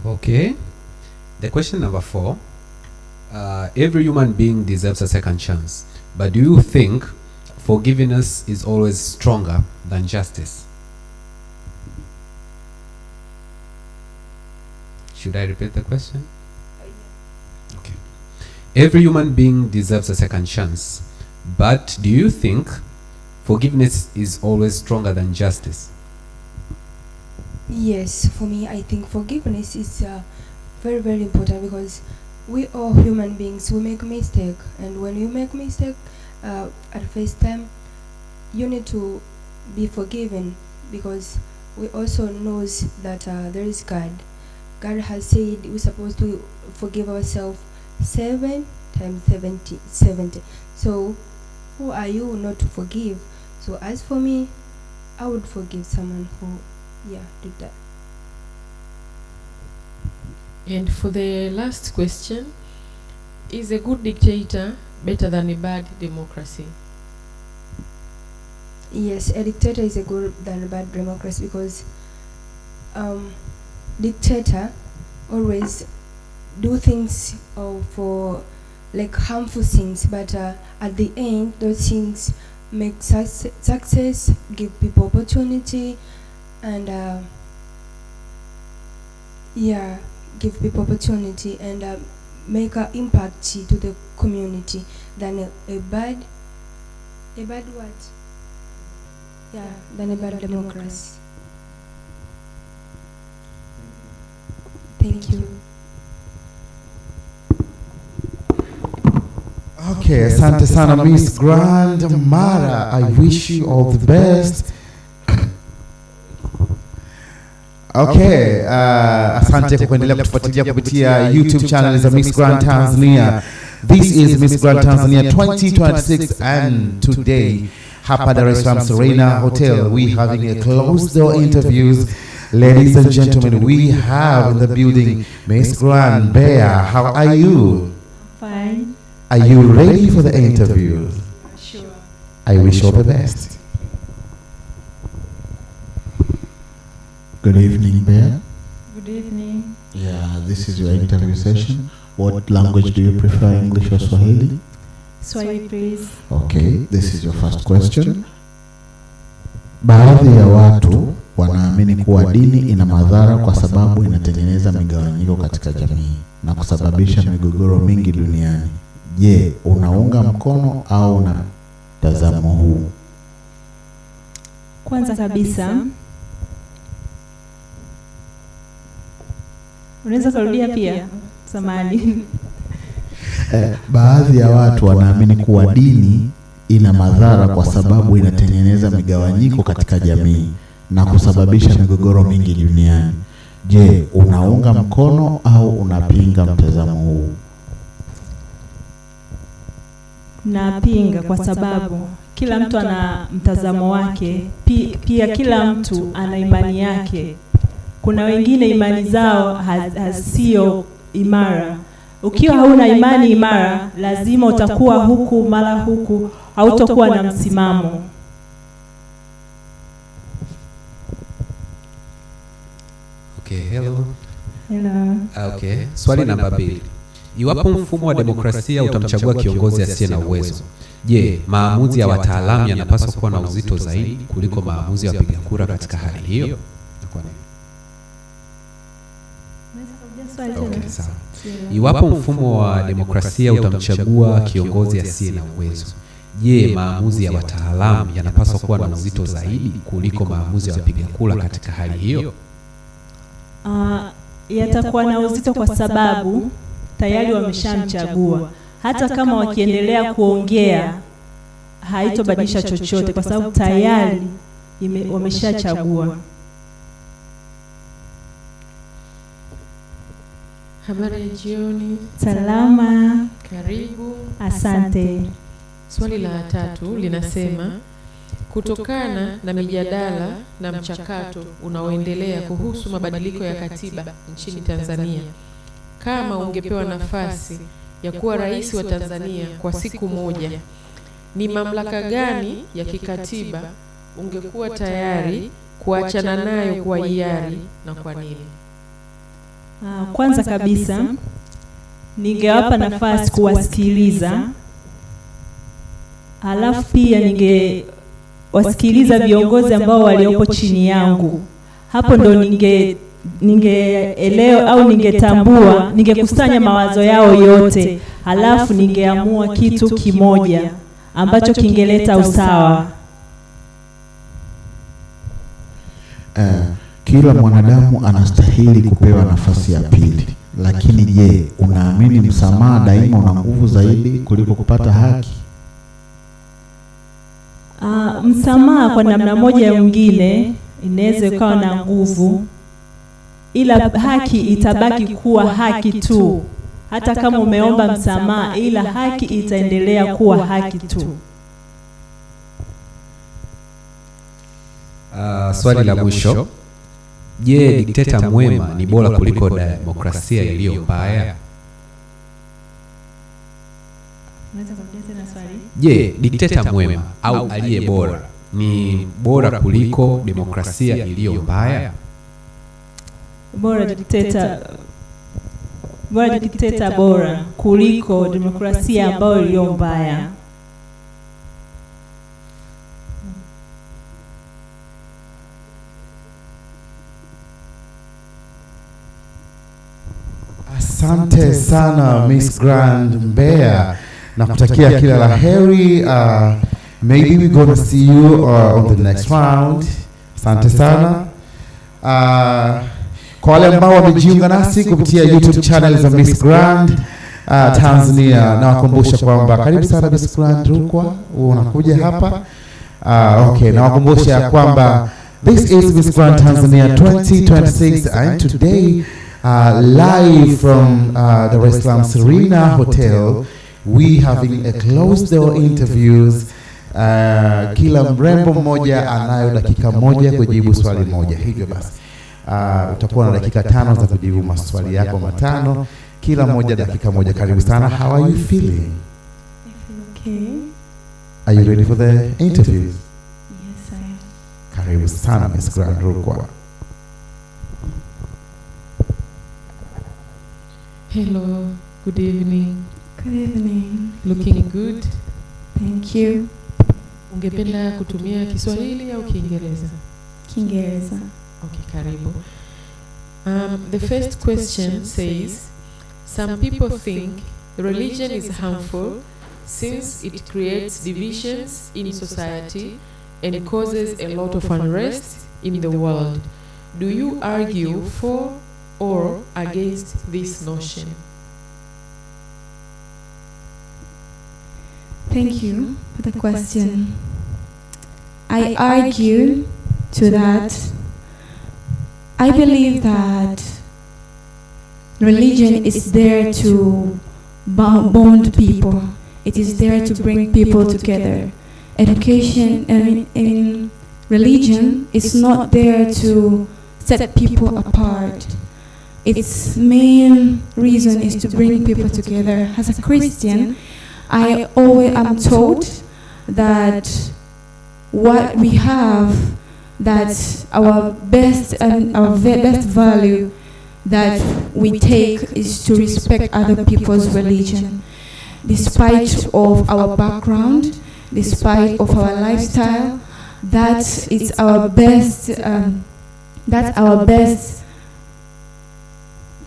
Okay. The question number 4. Every human being deserves a second chance. But do you think forgiveness is always stronger than justice? Should I repeat the question? Okay. Every human being deserves a second chance. But do you think forgiveness is always stronger than justice? Yes, for me, I think forgiveness is very, very important, because we are human beings. We make mistake, and when you make mistake at first time, you need to be forgiven, because we also knows that there is God. God has said we're supposed to forgive ourselves 7 times 70. So who are you not to forgive? So as for me, I would forgive someone who did that. And for the last question, is a good dictator better than a bad democracy? Yes, a dictator is a good than a bad democracy, because dictator always do things for like harmful things, but at the end those things make success, give people opportunity, and give people opportunity and make an impact to the community than a bad what? Than a bad democracy. Thank you. Okay, asante sana Miss Grand Mara. I wish you all the best. Okay, asante kwa kuendelea kutufuatilia kupitia YouTube channel za Miss Grand Tanzania. This is Miss Grand Tanzania 2026, and today hapa Dar es Salaam Serena Hotel we having a closed door interviews Ladies and gentlemen, we have in the building Miss Grand Bear. How are you? Fine. Are you ready for the interview? Sure. I wish you all the best. Good evening, Bear. Good evening. Yeah, this is your interview session. What language do you prefer, English or Swahili? Swahili, please. Okay, this is your first question. Baadhi ya watu wanaamini kuwa dini ina madhara kwa sababu inatengeneza migawanyiko katika jamii na kusababisha migogoro mingi duniani. Je, unaunga mkono au una mtazamo huu? Kwanza kabisa, unaweza kurudia pia? Samahani. Baadhi ya watu wanaamini kuwa dini ina madhara kwa sababu inatengeneza migawanyiko katika jamii na kusababisha migogoro mingi duniani. Je, unaunga mkono au unapinga mtazamo huu? Napinga kwa sababu kila mtu ana mtazamo wake, pia kila mtu ana imani yake. Kuna wengine imani zao sio imara. Ukiwa hauna imani imara, lazima utakuwa huku mara huku, hautakuwa na msimamo. Okay, hello. Hello. Okay, swali namba 2. Iwapo mfumo wa demokrasia utamchagua kiongozi asiye na uwezo, je, maamuzi ya wataalamu yanapaswa kuwa na uzito zaidi kuliko maamuzi ya wapiga kura katika hali hiyo? Okay, sawa. Iwapo mfumo wa demokrasia utamchagua kiongozi asiye na uwezo, je, maamuzi ya wataalamu yanapaswa kuwa na uzito zaidi kuliko maamuzi ya wapiga kura katika hali hiyo? Yatakuwa na uzito kwa sababu tayari wameshamchagua. Hata kama wakiendelea kuongea haitobadilisha chochote kwa sababu tayari wameshachagua. Habari ya jioni. Salama. Karibu. Asante. Swali la 3 linasema, kutokana na mijadala na mchakato unaoendelea kuhusu mabadiliko ya katiba nchini Tanzania, kama ungepewa nafasi ya kuwa rais wa Tanzania kwa siku moja, ni mamlaka gani ya kikatiba ungekuwa tayari kuachana nayo kwa hiari na kwa nini? Kwanza kabisa, ningewapa nafasi kuwasikiliza. Alafu pia ningewasikiliza viongozi ambao waliopo chini yangu. Hapo ndo ningeelewa au ningetambua, ningekusanya mawazo yao yote. Alafu ningeamua kitu kimoja ambacho kingeleta usawa. Kila mwanadamu anastahili kupewa nafasi ya pili. Lakini je, unaamini msamaha daima una nguvu zaidi kuliko kupata haki? Msamaha kwa namna moja ya mwingine inaweza ikawa na nguvu, ila haki itabaki kuwa haki tu. Hata kama umeomba msamaha, ila haki itaendelea kuwa haki tu. Swali la mwisho. Je, dikteta mwema ni bora kuliko demokrasia iliyo mbaya? Je, dikteta mwema au aliye bora ni bora kuliko demokrasia iliyo mbaya? Bora dikteta bora kuliko demokrasia ambayo iliyo mbaya. Asante sana Miss Grand Bear. Nakutakia kila la heri. Maybe we're going to see you on the next round. Asante sana. Kwa wale ambao wamejiunga nasi kupitia YouTube channel za Miss Grand Tanzania, na wakumbusha kwamba karibu sana Miss Grand Rukwa, unakuja hapa. Okay, na wakumbusha kwamba this is Miss Grand Tanzania 2026 and today live from the Dar es Salaam Serena Hotel, we having a closed door interviews. Kila mrembo mmoja anayo dakika moja kujibu swali moja. Hivyo basi Utakuwa na dakika 5 za kujibu maswali yako matano, kila moja dakika moja. Karibu sana. How are you feeling? Okay. Are you ready for the interviews? Yes, I am. Karibu sana Miss Grand Rukwa. Hello, good evening. Good evening. Looking good. Thank you. Ungependa kutumia Kiswahili au Kiingereza? Kiingereza. Okay, karibu. The first question says, some people think religion is harmful since it creates divisions in society and causes a lot of unrest in the world. Do you argue for or against this notion? Thank you for the question. I argue to that. I believe that religion is there to bond people. It is there to bring people together. Education, in religion is not there to set people apart. Its main reason is to bring people together. As a Christian, I always am told that what we have, that our best and our best value that we take is to respect other people's religion, despite of our background, despite of our lifestyle. That is our best. That's our best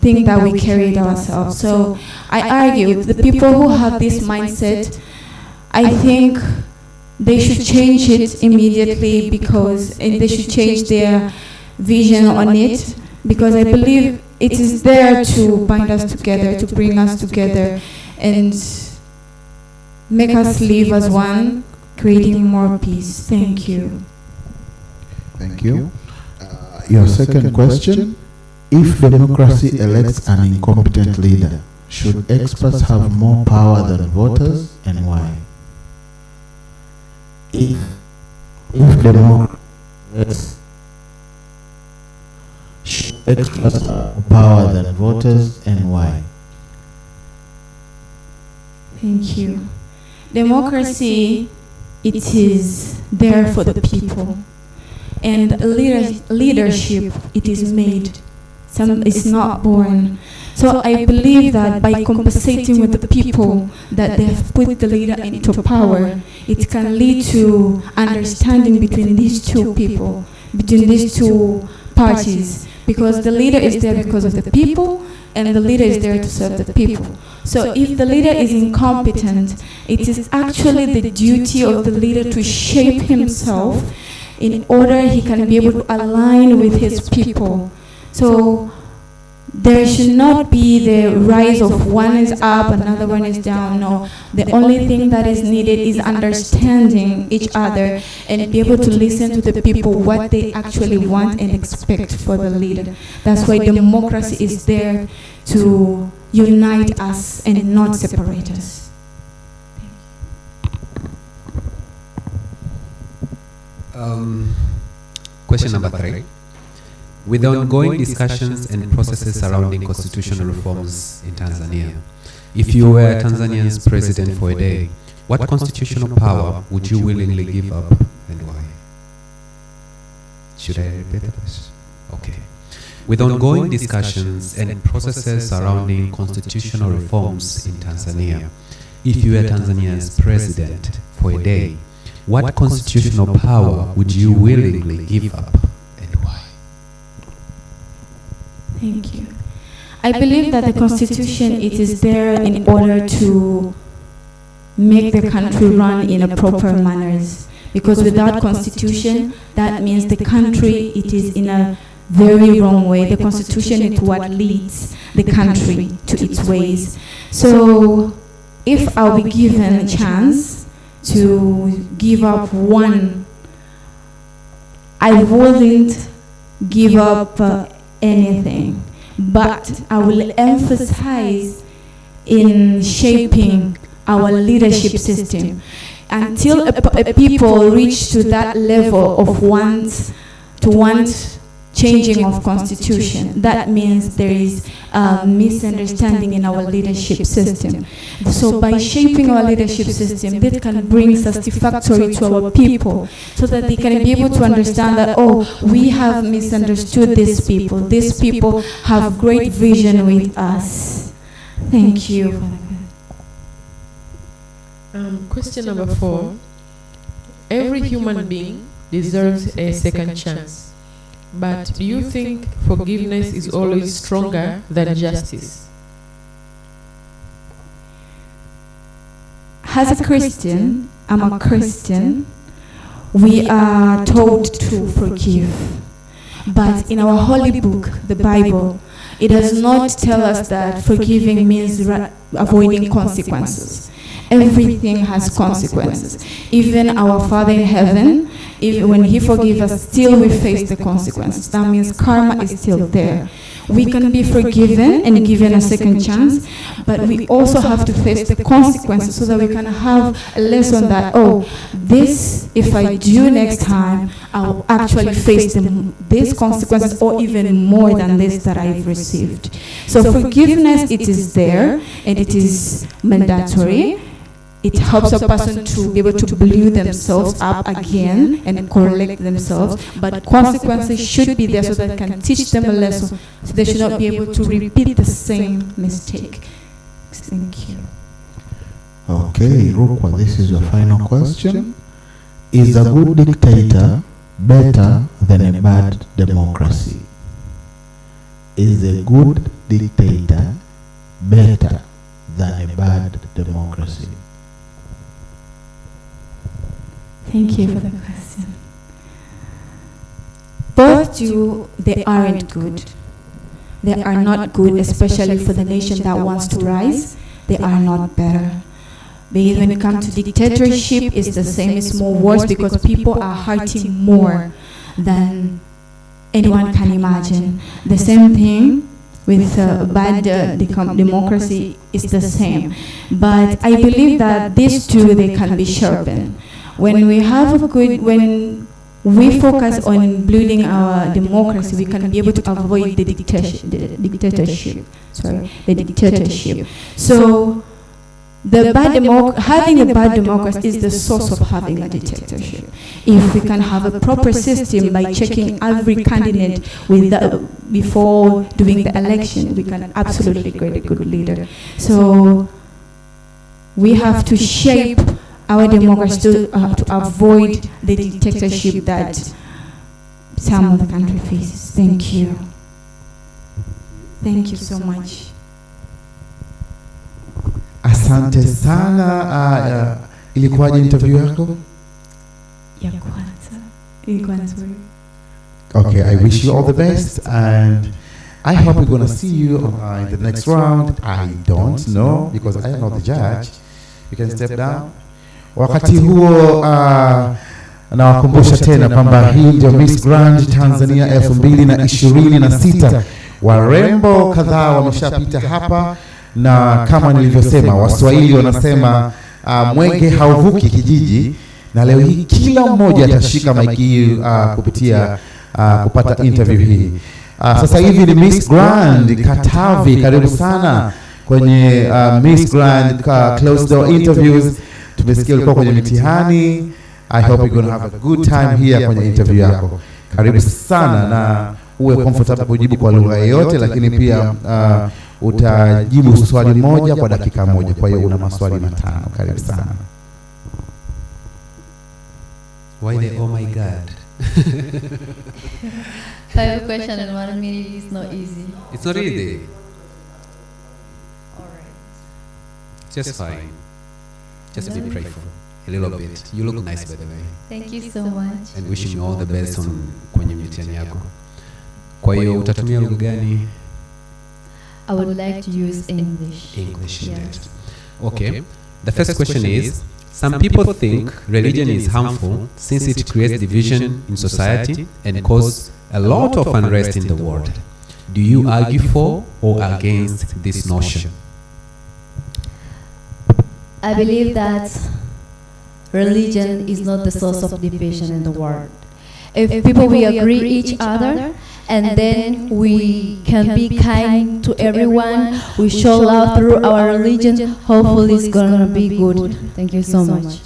thing that we carried ourselves. So I argue the people who have this mindset, I think they should change it immediately, because and they should change their vision on it, because I believe it is there to bind us together, to bring us together and make us live as one, creating more peace. Thank you. Thank you. Your second question: if democracy elects an incompetent leader, should experts have more power than voters, and why? If democracy, should experts have more power than voters, and why? Thank you. Democracy, it is there for the people, and leadership, it is made. It's not born. So I believe that by compensating with the people that they have put the leader into power, it can lead to understanding between these two people, between these two parties, because the leader is there because of the people, and the leader is there to serve the people. So if the leader is incompetent, it is actually the duty of the leader to shape himself in order he can be able to align with his people. So there should not be the rise of one is up, another one is down. No, the only thing that is needed is understanding each other and be able to listen to the people, what they actually want and expect for the leader. That's why democracy is there to unite us and not separate us. Question number 3. With the ongoing discussions and processes surrounding constitutional reforms in Tanzania, if you were Tanzania's president for a day, what constitutional power would you willingly give up, and why? Should I repeat the question? Okay. With ongoing discussions and processes surrounding constitutional reforms in Tanzania, if you were Tanzania's president for a day, what constitutional power would you willingly give up, and why? Thank you. I believe that the Constitution, it is there in order to make the country run in a proper manners. Because without Constitution, that means the country, it is in a very wrong way. The Constitution is what leads the country to its ways. So if I'll be given a chance to give up one, I wouldn't give up anything, but I will emphasize in shaping our leadership system until a people reach to that level of want changing of constitution. That means there is misunderstanding in our leadership system. So by shaping our leadership system, that can bring satisfactory to our people, so that they can be able to understand that, oh, we have misunderstood these people. These people have great vision with us. Thank you. Question number 4. Every human being deserves a second chance. But do you think forgiveness is always stronger than justice? As a Christian, I'm a Christian, we are told to forgive. But in our holy book, the Bible, it does not tell us that forgiving means avoiding consequences. Everything has consequences. Even our Father in heaven, even when He forgives us, still we face the consequences. That means karma is still there. We can be forgiven and given a second chance, but we also have to face the consequences so that we can have a lesson that, oh, this, if I do next time, I'll actually face these consequences or even more than this that I've received. So forgiveness, it is there and it is mandatory. It helps a person to be able to build themselves up again and correct themselves. But consequences should be there so that it can teach them a lesson, so they should not be able to repeat the same mistake. Thank you. Okay, Rukwa, this is your final question. Is a good dictator better than a bad democracy? Is a good dictator better than a bad democracy? Thank you for the question. Both they aren't good. They are not good, especially for the nation that wants to rise. They are not better. Because when it comes to dictatorship, it's the same, it's more worse because people are hurting more than anyone can imagine. The same thing with bad democracy is the same. But I believe that these two, they can be sharpened. When we have when we focus on building our democracy, we can be able to avoid the dictatorship. So having a bad democracy is the source of having a dictatorship. If we can have a proper system by checking every candidate before doing the election, we can absolutely get a good leader. So we have to shape our democracy to avoid the dictatorship that some of the country faces. Thank you. Thank you so much. Asante sana. Ilikuwaje interview yako? Ya kwanza. Ilikuwa nzuri. Okay, I wish you all the best, and I hope we're going to see you in the next round. I don't know because I am not the judge. You can step down. Wakati huo nawakumbusha tena kwamba hii ndio Miss Grand Tanzania 2026. Warembo kadhaa wameshapita hapa, na kama nilivyosema, Waswahili wanasema mwenge hauvuki kijiji, na leo hii kila mmoja atashika maiki hii kupitia kupata interview hii. Sasa hivi ni Miss Grand Katavi. Karibu sana kwenye Miss Grand closed door interviews. Tumesikia ulikuwa kwenye mitihani. I hope you're going to have a good time here kwenye interview yako. Karibu sana, na uwe comfortable kujibu kwa lugha yoyote, lakini pia utajibu swali moja kwa dakika moja. Kwa hiyo una maswali 5. Karibu sana. Why the oh my God? 5 questions in 1 minute is not easy. It's not easy. Just fine. Just be prayerful a little bit. You look nice, by the way. Thank you so much. And wishing you all the best on kwenye mitihani yako. Kwa hiyo utatumia lugha gani? I would like to use English. English, yes. Indeed. Okay. The first question is, some people think religion is harmful since it creates division in society and causes a lot of unrest in the world. Do you argue for or against this notion? I believe that religion is not the source of division in the world. If people will agree each other and then we can be kind to everyone. We show love through our religion. Hopefully it's gonna be good. Thank you so much.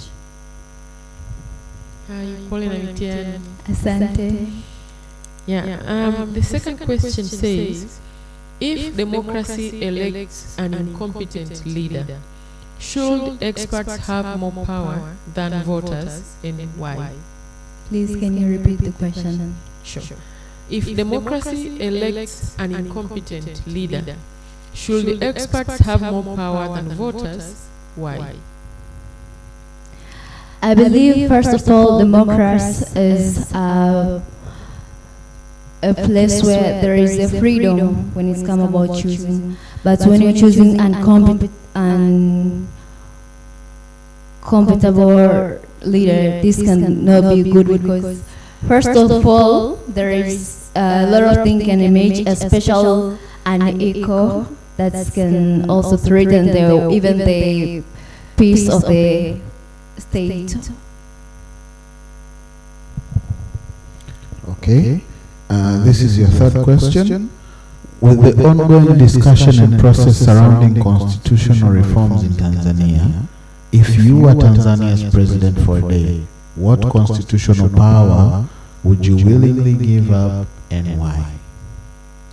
Asante. The second question says, if democracy elects an incompetent leader, should experts have more power than voters, and why? Please, can you repeat the question? Sure. If democracy elects an incompetent leader, should the experts have more power than voters? Why? I believe, first of all, democracy is a place where there is a freedom when it's come about choosing. But when you're choosing uncompatible leader, this cannot be good because, first of all, there is a lot of things can image, especially an echo that can also threaten even the peace of the state. Okay. This is your third question. With the ongoing discussion and process surrounding constitutional reforms in Tanzania, if you were Tanzania's president for a day, what constitutional power would you willingly give up and why?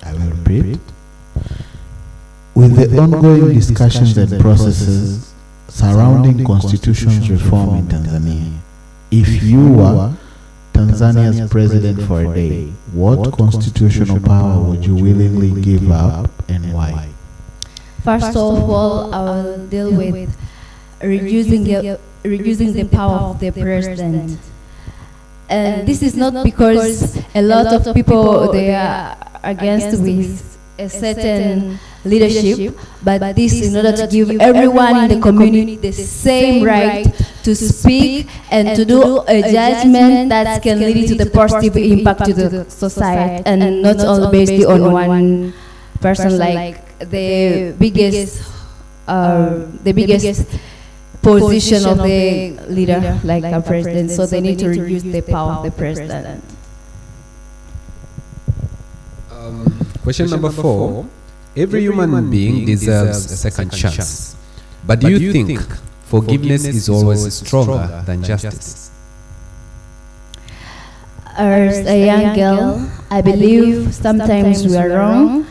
I will repeat. With the ongoing discussions and processes surrounding constitutional reform in Tanzania, if you were Tanzania's president for a day, what constitutional power would you willingly give up and why? First of all, I will deal with reducing the power of the president. And this is not because a lot of people they are against with a certain leadership, but this in order to give everyone in the community the same right to speak and to do a judgment that can lead to the positive impact to the society, and not only based on one person, like the biggest position of the leader, like a president. So they need to reduce the power of the president. Question number 4. Every human being deserves a second chance. But do you think forgiveness is always stronger than justice? As a young girl, I believe sometimes we are wrong,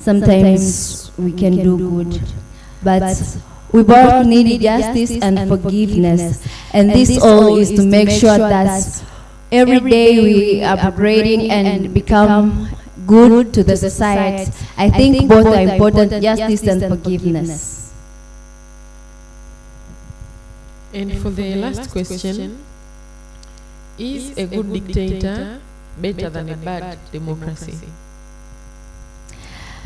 sometimes we can do good. But we both need justice and forgiveness. And this all is to make sure that every day we are upgrading and become good to the society. I think both are important, justice and forgiveness. And for the last question, is a good dictator better than a bad democracy?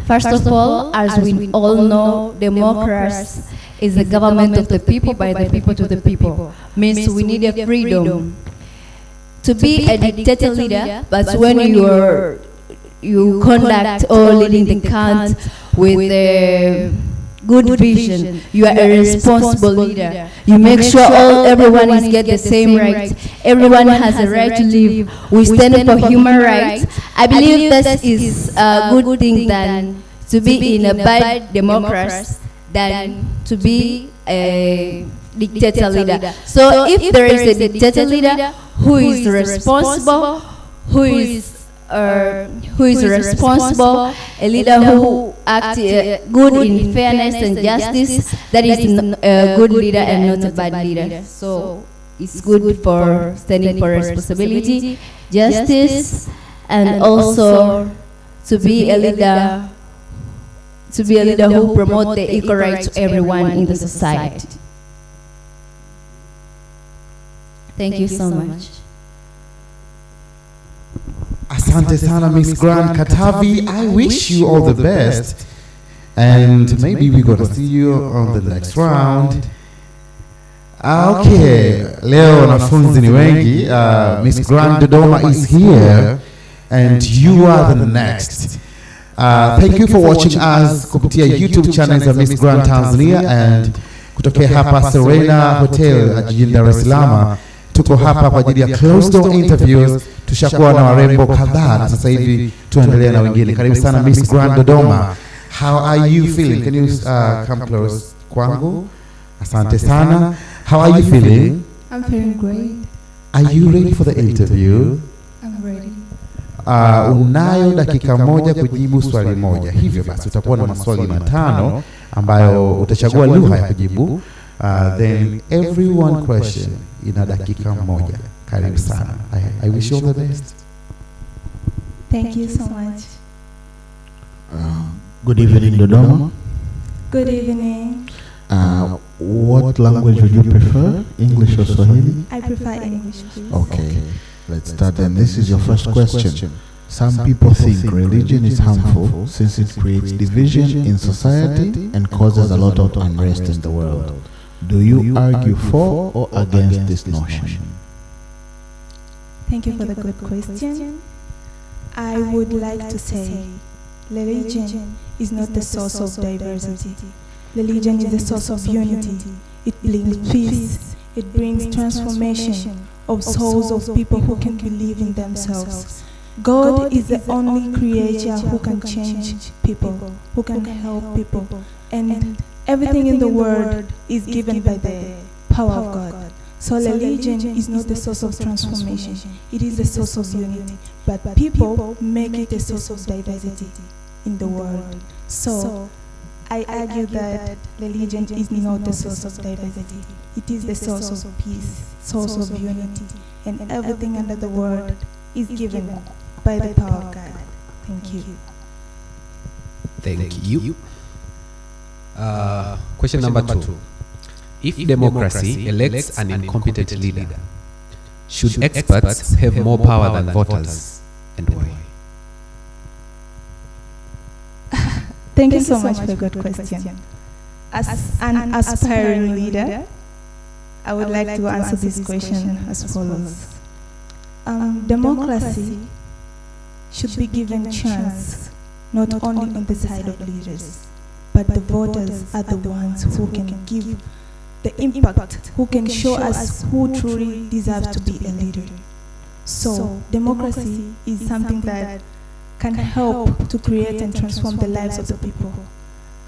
First of all, as we all know, democracy is the government of the people, by the people, to the people. Means we need a freedom. To be a dictator leader, but when you conduct or leading the country with a good vision, you are a responsible leader. You make sure everyone is get the same rights. Everyone has a right to live. We stand for human rights. I believe that is a good thing than to be in a bad democracy than to be a dictator leader. So if there is a dictator leader who is responsible, who is responsible, a leader who acts good in fairness and justice, that is a good leader and not a bad leader. So it's good for standing for responsibility, justice, and also to be a leader who promotes the equal rights to everyone in the society. Thank you so much. Asante sana, Miss Grant Katavi. I wish you all the best, and maybe we're going to see you on the next round. Okay, leo wanafunzi ni wengi. Miss Grant Dodoma is here, and you are the next. Thank you for watching us kupitia YouTube channel za Miss Grant Tanzania and kutokea hapa Serena Hotel jijini Dar es Salaam. tuko hapa kwa ajili ya closed door interviews. Tushakuwa na warembo kadhaa na sasa hivi tuendelea na wengine. Karibu sana Miss Grand Dodoma. How are you feeling? Can you come close kwangu? Asante sana. How are you feeling? I'm feeling great. Are you ready for the interview? I'm ready. Unayo dakika moja kujibu swali moja. Hivyo basi utakuwa na maswali matano ambayo utachagua lugha ya kujibu. Then every one question ina dakika moja. Karibu sana. I wish you all the best. Thank you so much. Good evening, Dodoma. Good evening. What language would you prefer, English or Swahili? I prefer English, please. Okay, let's start then. This is your first question. Some people think religion is harmful since it creates division in society and causes a lot of unrest in the world. Do you argue for or against this notion? Thank you for the good question. I would like to say religion is not the source of diversity. Religion is the source of unity. It brings peace. It brings transformation of souls of people who can believe in themselves. God is the only creator who can change people, who can help people. And everything in the world is given by the power of God. So religion is not the source of transformation. It is the source of unity. But people make it a source of diversity in the world. So I argue that religion is not the source of diversity. It is the source of peace, source of unity, and everything under the world is given by the power of God. Thank you. Thank you. Question number 2. If democracy elects an incompetent leader, should experts have more power than voters, and why? Thank you so much for a good question. As an aspiring leader, I would like to answer this question as follows. Democracy should be given chance, not only on the side of leaders, but the voters are the ones who can give the impact, who can show us who truly deserves to be a leader. So democracy is something that can help to create and transform the lives of the people.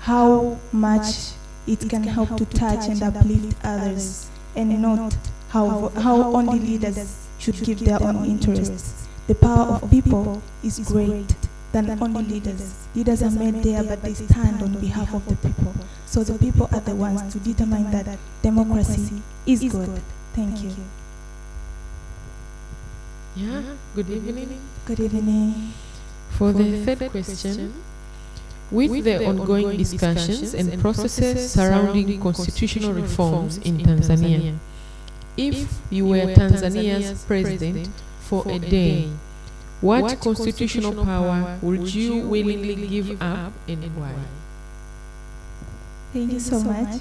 How much it can help to touch and uplift others, and not how only leaders should give their own interests. The power of people is great than only leaders. Leaders are made there, but they stand on behalf of the people. So the people are the ones to determine that democracy is good. Thank you. Yeah, good evening. Good evening. For the third question, with the ongoing discussions and processes surrounding constitutional reforms in Tanzania, if you were Tanzania's president for a day, what constitutional power would you willingly give up and why? Thank you so much.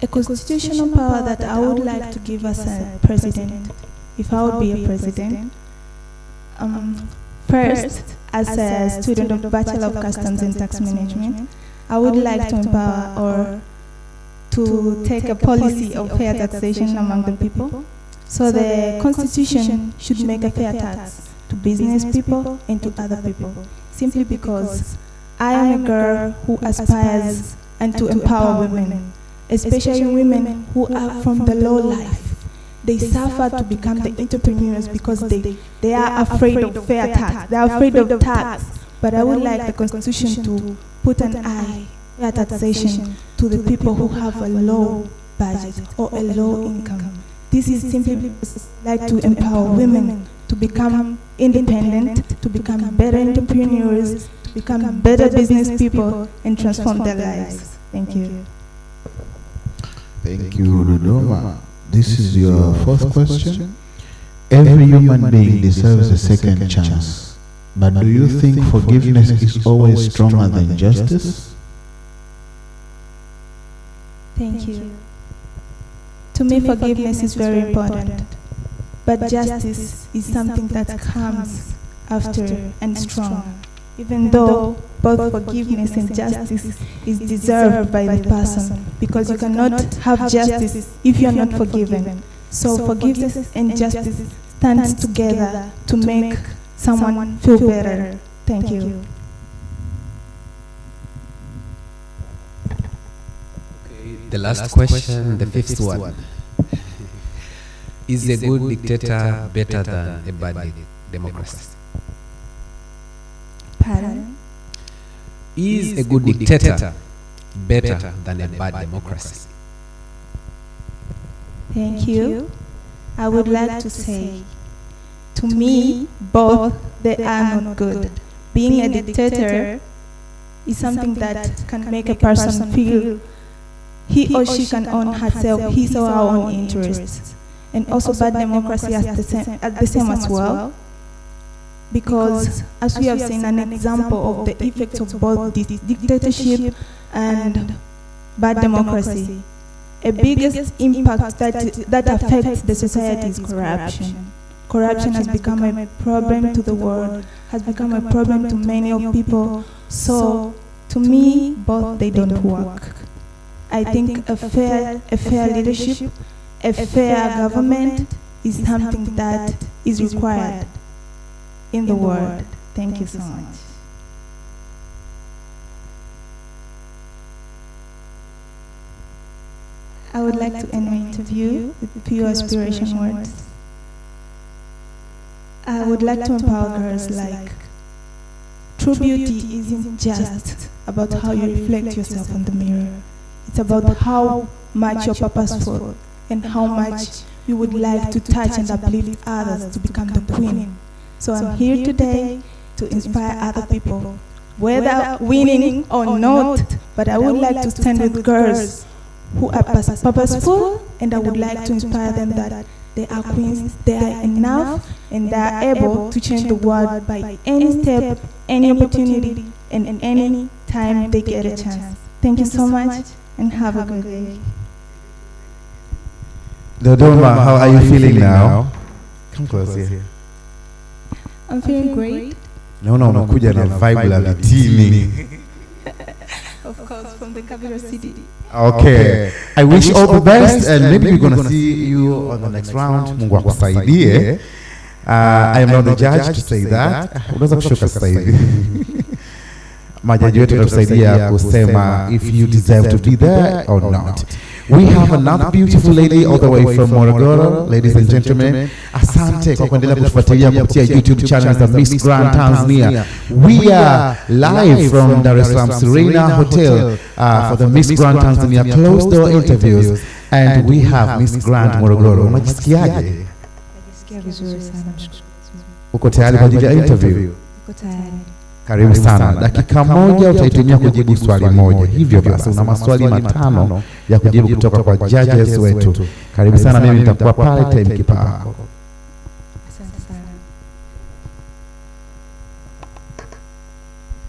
A constitutional power that I would like to give as a president, if I would be a president, first, as a student of Bachelor of Customs and Tax Management, I would like to empower or to take a policy of fair taxation among the people. So the Constitution should make a fair tax to business people and to other people, simply because I am a girl who aspires and to empower women, especially women who are from the low life. They suffer to become the entrepreneurs because they are afraid of fair tax. They are afraid of tax. But I would like the Constitution to put an eye at taxation to the people who have a low budget or a low income. This is simply like to empower women to become independent, to become better entrepreneurs, to become better business people, and transform their lives. Thank you. Thank you, Dodoma. This is your fourth question. Every human being deserves a second chance. But do you think forgiveness is always stronger than justice? Thank you. To me, forgiveness is very important. But justice is something that comes after and strong. Even though both forgiveness and justice is deserved by the person, because you cannot have justice if you are not forgiven. So forgiveness and justice stands together to make someone feel better. Thank you. The last question, the fifth one. Is a good dictator better than a bad democracy? Pardon? Is a good dictator better than a bad democracy? Thank you. I would like to say, to me, both they are not good. Being a dictator is something that can make a person feel he or she can own herself, his or her own interests. And also bad democracy at the same as well. Because as we have seen an example of the effects of both dictatorship and bad democracy, a biggest impact that affects the society is corruption. Corruption has become a problem to the world, has become a problem to many of people. So to me, both they don't work. I think a fair leadership, a fair government is something that is required in the world. Thank you so much. I would like to end my interview with few aspiration words. I would like to empower girls like true beauty isn't just about how you reflect yourself in the mirror. It's about how much you're purposeful and how much you would like to touch and uplift others to become the queen. So I'm here today to inspire other people, whether winning or not, but I would like to stand with girls who are purposeful, and I would like to inspire them that they are queens, they are enough, and they are able to change the world by any step, any opportunity, and any time they get a chance. Thank you so much, and have a good day. Dodoma, how are you feeling now? Come close here. I'm feeling great. Naona unakuja na vibe la vitini. Of course, from the capital city. Okay. I wish all the best, and maybe we're going to see you on the next round. Mungu akusaidie. I am not the judge to say that. Unaweza kushuka sasa hivi. Majaji wetu watatusaidia kusema if you deserve to be there or not. We have another beautiful lady all the way from Morogoro. Ladies and gentlemen, asante kwa kuendelea kutufuatilia kupitia YouTube channel za Miss Grand Tanzania. We are live from Dar es Salaam Serena Hotel for the Miss Grand Tanzania closed door interviews, and we have Miss Grand Morogoro. Unajisikiaje? Najisikia vizuri sana. Uko tayari kwa ajili ya interview? Uko tayari. Karibu sana. Dakika moja utaitumia kujibu swali moja. Hivyo basi una maswali matano ya kujibu kutoka kwa judges wetu. Karibu sana, mimi nitakuwa pale time keeper wako. Asante sana.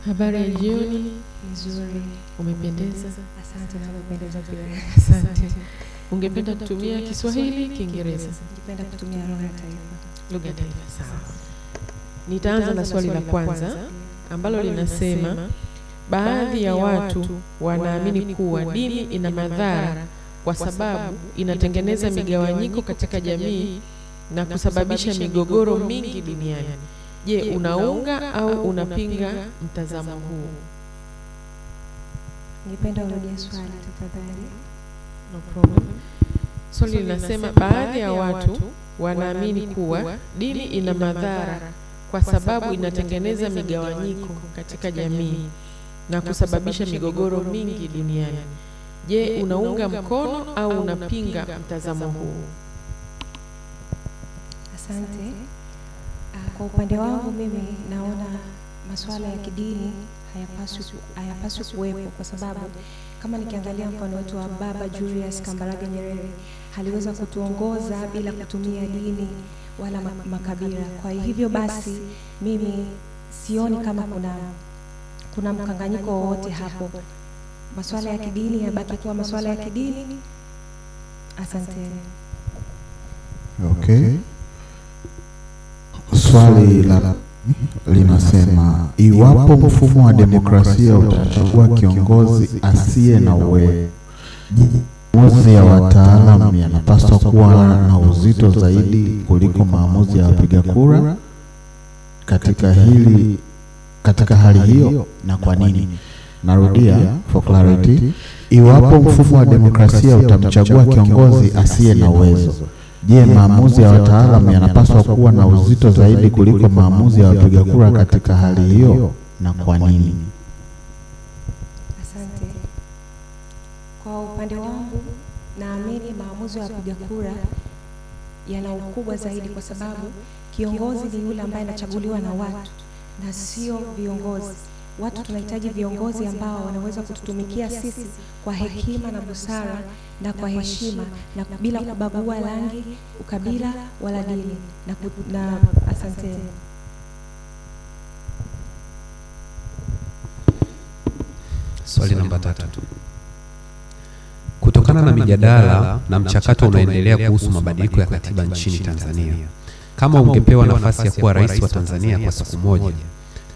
Habari ya jioni. Nzuri. Umependeza. Asante na umependeza pia. Asante. Ungependa kutumia Kiswahili, Kiingereza? Ningependa kutumia lugha ya taifa. Lugha ya taifa, sawa. Nitaanza na swali la kwanza ambalo linasema baadhi ya watu wanaamini kuwa dini ina madhara kwa sababu inatengeneza migawanyiko katika jamii na kusababisha migogoro mingi duniani. Je, unaunga au unapinga mtazamo huu? Ningependa urudie swali tafadhali. No problem. Swali linasema baadhi ya watu wanaamini kuwa dini ina madhara kwa sababu inatengeneza migawanyiko katika jamii na kusababisha migogoro mingi duniani. Je, unaunga mkono au unapinga mtazamo huu? Asante. Kwa upande wangu mimi naona masuala ya kidini hayapaswi kuwepo, kwa sababu kama nikiangalia mfano wetu wa Baba Julius Kambarage Nyerere, aliweza kutuongoza bila kutumia dini wala makabila. Kwa hivyo basi mimi sioni kama kuna mkanganyiko wowote hapo. Masuala ya kidini yabaki kuwa masuala ya kidini. Asante. Okay. Swali la linasema iwapo mfumo wa demokrasia utachagua kiongozi asiye na uwezo, maamuzi ya wataalamu yanapaswa yanapaswa kuwa na uzito zaidi kuliko maamuzi ya wapiga kura katika hali hiyo, na kwa nini? Narudia for clarity, iwapo mfumo wa demokrasia utamchagua kiongozi asiye na uwezo, je, maamuzi ya wataalamu yanapaswa kuwa na uzito zaidi kuliko maamuzi ya wapiga kura katika hali hiyo, na kwa nini? Asante. Kwa upande wangu, naamini maamuzi ya wapiga kura yana ukubwa zaidi, kwa sababu kiongozi ni yule ambaye anachaguliwa na watu na sio viongozi. Watu tunahitaji viongozi ambao wanaweza kututumikia sisi kwa hekima na busara na kwa heshima na bila kubagua rangi, ukabila wala dini. Na asanteni. Swali namba 3. Kutokana na mijadala na mchakato unaendelea kuhusu mabadiliko ya katiba nchini Tanzania, kama ungepewa nafasi ya kuwa rais wa Tanzania kwa siku moja,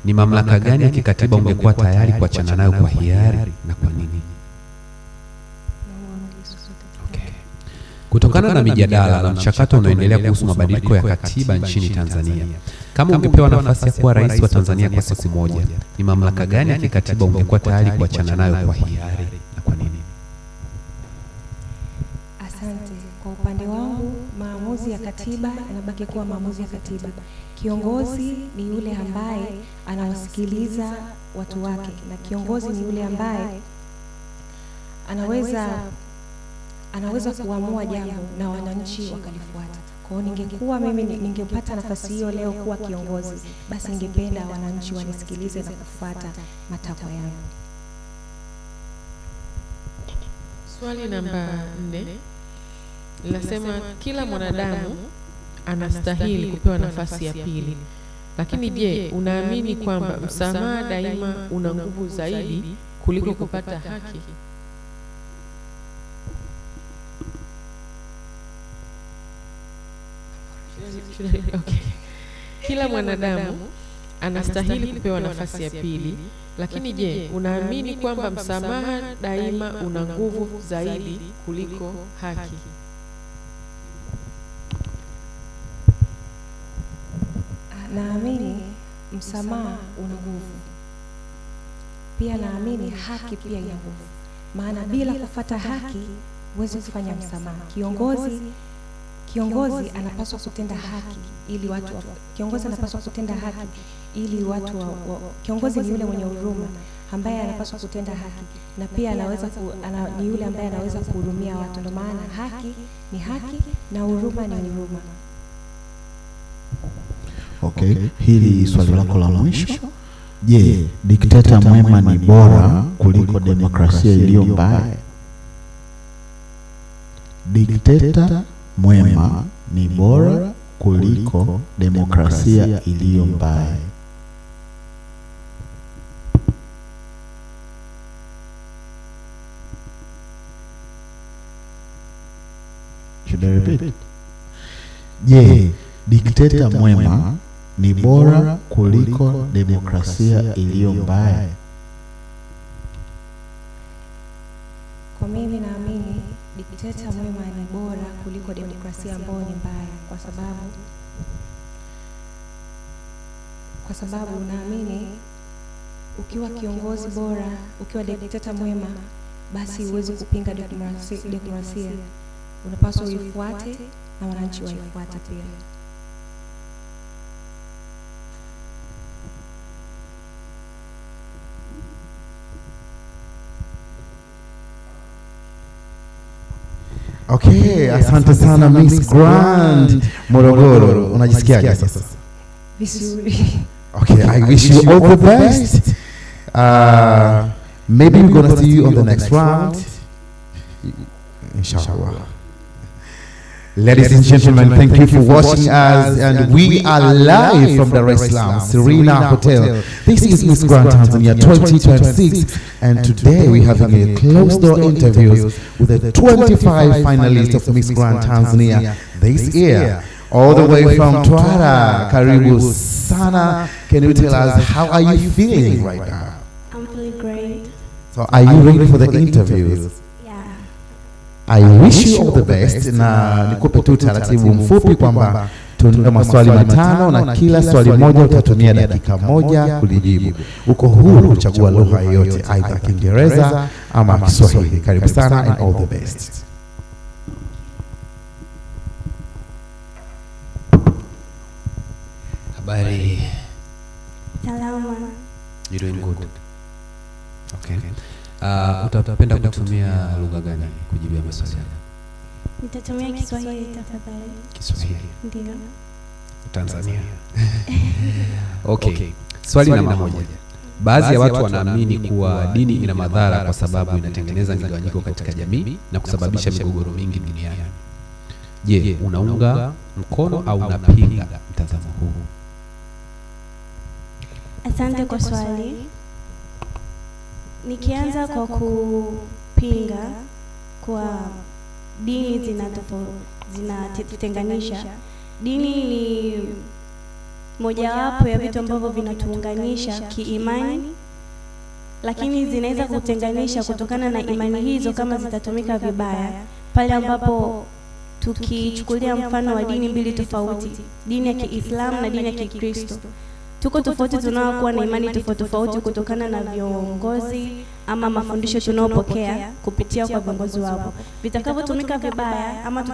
ni mamlaka gani ya kikatiba ungekuwa tayari kuachana nayo kwa hiari na kwa nini? Okay. Kutokana na mijadala na mchakato unaoendelea kuhusu mabadiliko ya katiba nchini Tanzania, kama ungepewa nafasi ya kuwa rais wa Tanzania kwa siku moja, ni mamlaka gani ya kikatiba ungekuwa tayari kuachana nayo kwa hiari na kwa nini? Asante. Kwa upande wangu, maamuzi ya katiba yanabaki kuwa maamuzi ya katiba. Kiongozi ni yule ambaye anawasikiliza watu wake, na kiongozi ni yule ambaye anaweza kuamua jambo na wananchi wakalifuata. Kwa hiyo ningekuwa mimi ningepata nafasi hiyo leo kuwa kiongozi, basi ningependa wananchi wanisikilize na kufuata matakwa yangu. Swali namba 4 linasema kila mwanadamu anastahili kupewa nafasi ya pili. Lakini je, unaamini kwamba msamaha daima una nguvu zaidi kuliko kupata haki? Okay. Kila mwanadamu anastahili kupewa nafasi ya pili. Lakini je, unaamini kwamba msamaha daima una nguvu zaidi kuliko haki? Naamini msamaha una nguvu. Pia naamini haki pia ina nguvu. Maana bila kufuata haki huwezi kufanya msamaha. Kiongozi anapaswa kutenda haki ili watu kiongozi anapaswa kutenda haki ili watu kiongozi ni yule mwenye huruma ambaye anapaswa kutenda haki, na pia ni yule ambaye anaweza kuhurumia watu. Ndio maana haki ni haki na huruma ni huruma. Okay, hili swali lako la mwisho. Je, dikteta mwema ni bora kuliko demokrasia iliyo mbaya? Dikteta mwema ni bora kuliko demokrasia iliyo mbaya. Should I repeat? Je, dikteta mwema ni bora kuliko demokrasia iliyo mbaya? Kwa mimi naamini dikteta mwema ni bora kuliko demokrasia ambayo ni mbaya, kwa sababu naamini ukiwa kiongozi bora, ukiwa dikteta mwema, basi huwezi kupinga demokrasia. Unapaswa uifuate na wananchi waifuate pia. Okay, asante sana Miss Grand Morogoro. Unajisikiaje sasa? Vizuri. Okay, I wish you all the best. Maybe we're going to see you on the next round. Inshallah. Ladies and gentlemen, thank you for watching us, and we are live from Dar es Salaam, Serena Hotel. This is Miss Grand Tanzania 2026, and today we're having a closed-door interview with the 25 finalists of Miss Grand Tanzania this year. All the way from Twara, Karibu Sana. Can you tell us, how are you feeling right now? I'm feeling great. So are you ready for the interviews? Yeah. I wish you all the best, na nikupe tu taratibu mfupi kwamba tuna maswali matano na kila swali moja utatumia dakika moja kulijibu. Uko huru kuchagua lugha yoyote, aidha Kiingereza ama Kiswahili. Karibu sana and all the best. Habari. Salama. You're doing good. Okay. Utapenda kutumia lugha gani kujibia maswali haya? Nitatumia Kiswahili tafadhali. Kiswahili. Ndio. Tanzania. Okay. Swali namba 1. Baadhi ya watu wanaamini kuwa dini ina madhara kwa sababu inatengeneza migawanyiko katika jamii na kusababisha migogoro mingi duniani. Je, unaunga mkono au unapinga mtazamo huu? Asante kwa swali. Nikianza kwa kupinga kwa dini zinatutenganisha. Dini ni mojawapo ya vitu ambavyo vinatuunganisha kiimani, lakini zinaweza kutenganisha kutokana na imani hizo kama zitatumika vibaya, pale ambapo tukichukulia mfano wa dini mbili tofauti, dini ya Kiislamu na dini ya Kikristo. Tuko tofauti, tunaokuwa na imani tofauti kutokana na viongozi ama mafundisho tunaopokea kupitia kwa viongozi wao. Vitakavyotumika vibaya ama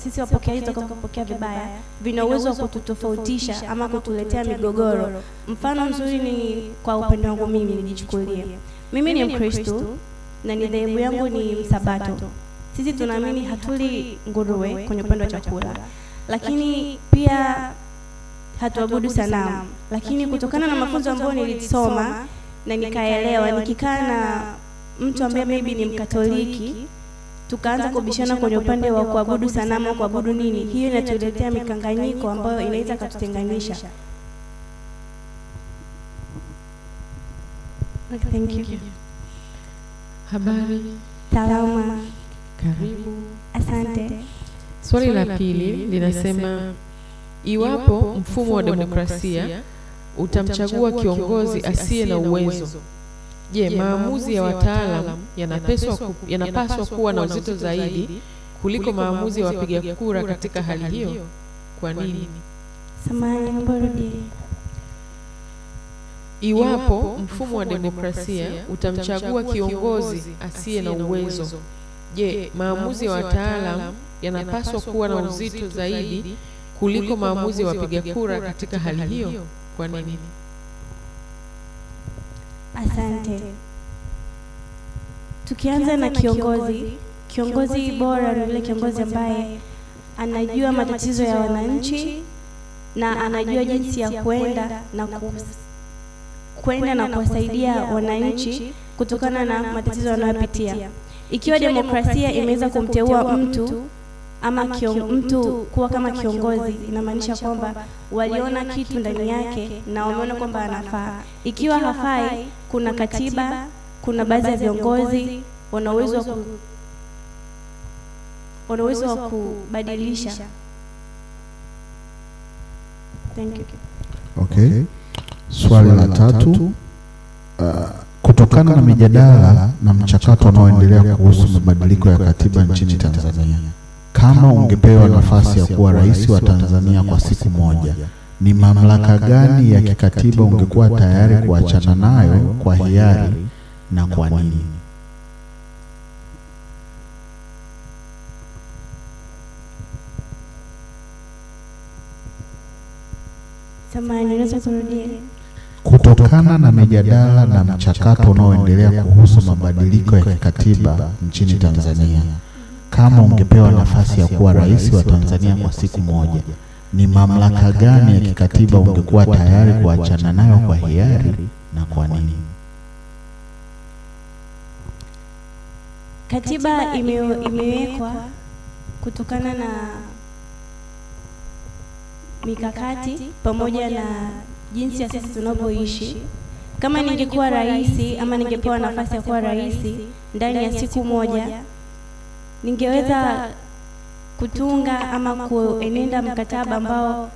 sisi wapokeaji tutakapopokea vibaya, vina uwezo wa kututofautisha ama kutuletea migogoro. Mfano mzuri ni kwa upande wangu mimi nijichukulie. Mimi ni Mkristo na dhehebu yangu ni Msabato. Sisi tunaamini hatuli nguruwe kwenye upande wa chakula. Lakini pia hatuabudu sanamu. Lakini kutokana na mafunzo ambayo nilisoma na nikaelewa, nikikaa na mtu ambaye maybe ni Mkatoliki, tukaanza kubishana kwenye upande wa kuabudu sanamu, kuabudu nini, hiyo inatuletea mikanganyiko ambayo inaweza kututenganisha. Thank you. Habari. Salama. Karibu. Asante. Swali la pili linasema, iwapo mfumo wa demokrasia utamchagua kiongozi asiye na uwezo, je, maamuzi ya wataalamu yanapaswa kuwa na uzito zaidi kuliko maamuzi ya wapiga kura katika hali hiyo? Kwa nini? Samahani, mborudi. Iwapo mfumo wa demokrasia utamchagua kiongozi asiye na uwezo, je, maamuzi ya wataalamu yanapaswa kuwa na uzito zaidi kuliko maamuzi ya wapiga kura katika hali hiyo? Kwa nini? Asante. Tukianza na kiongozi bora ni yule kiongozi ambaye anajua matatizo ya wananchi na anajua jinsi ya kwenda na kuwasaidia wananchi kutokana na matatizo wanayopitia. Ikiwa demokrasia imeweza kumteua mtu ama mtu kuwa kama kiongozi, inamaanisha kwamba waliona kitu ndani yake na wameona kwamba anafaa. Ikiwa hafai, kuna katiba, kuna baadhi ya viongozi wana uwezo wa kubadilisha. Thank you. Okay. Swali la 3. Kutokana na mijadala na mchakato unaoendelea kuhusu mabadiliko ya katiba nchini Tanzania, kama ungepewa nafasi ya kuwa rais wa Tanzania kwa siku moja, ni mamlaka gani ya kikatiba ungekuwa tayari kuachana nayo kwa hiari na kwa nini? Samahani, unaweza kurudia? Kutokana na mijadala na mchakato unaoendelea kuhusu mabadiliko ya kikatiba nchini Tanzania, kama ungepewa nafasi ya kuwa rais wa Tanzania kwa siku moja, ni mamlaka gani ya kikatiba ungekuwa tayari kuachana nayo kwa hiari na kwa nini? Katiba imewekwa kutokana na mikakati pamoja na jinsi ya sisi tunavyoishi. Kama ningekuwa rais ama ningepewa nafasi ya kuwa rais ndani ya siku moja, ningeweza kutunga ama kuenenda mkataba ambao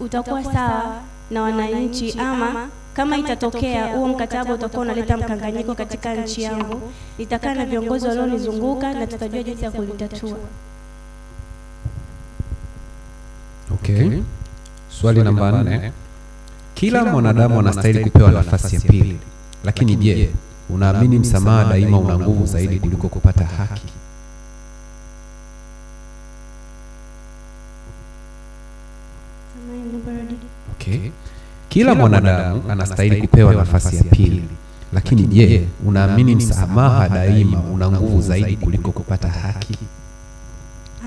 utakuwa sawa na wananchi ama Kama itatokea huo mkataba utakuwa unaleta mkanganyiko katika nchi yangu, nitakaa na viongozi walionizunguka na tutajua jinsi ya kulitatua. Okay. Swali namba 4. Kila mwanadamu anastahili kupewa nafasi ya pili. Lakini je, unaamini msamaha daima una nguvu zaidi kuliko kupata haki? Okay. Kila mwanadamu anastahili kupewa nafasi ya pili. Lakini je, unaamini msamaha daima una nguvu zaidi kuliko kupata haki?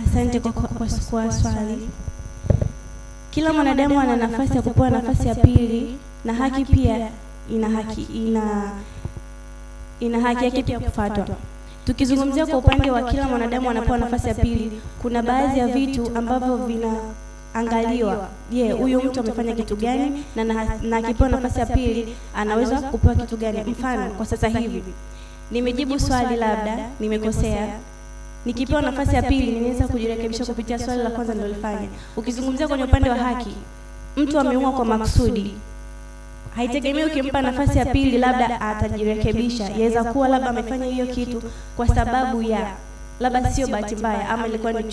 Asante kwa swali. Kila mwanadamu ana nafasi ya kupewa nafasi ya pili, na haki pia ina haki yake pia kufuatwa. Tukizungumzia kwa upande wa kila mwanadamu anapewa nafasi ya pili, kuna baadhi ya vitu ambavyo vinaangaliwa. Je, huyu mtu amefanya kitu gani, na akipewa nafasi ya pili anaweza kupewa kitu gani? Mfano, kwa sasa hivi nimejibu swali, labda nimekosea, nikipewa nafasi ya pili ninaweza kujirekebisha kupitia swali la kwanza nililofanya. Ukizungumzia kwenye upande wa haki, mtu ameua kwa makusudi, haitegemei ukimpa nafasi ya pili labda atajirekebisha. Yaweza kuwa labda amefanya hiyo kitu kwa sababu ya labda sio bahati mbaya, ama ilikuwa ni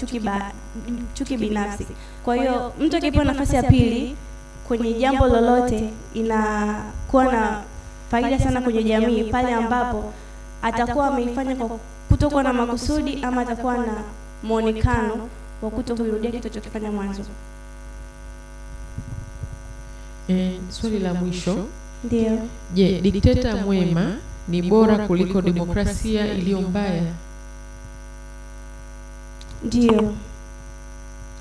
chuki binafsi. Kwa hiyo mtu akipewa nafasi ya pili kwenye jambo lolote inakuwa na faida sana kwenye jamii, pale ambapo atakuwa ameifanya kwa kutokuwa na makusudi, ama atakuwa na muonekano wa kutokurudia kitu alichofanya mwanzo. Swali la mwisho. Ndio. Je, dikteta mwema ni bora kuliko demokrasia iliyo mbaya? Ndio.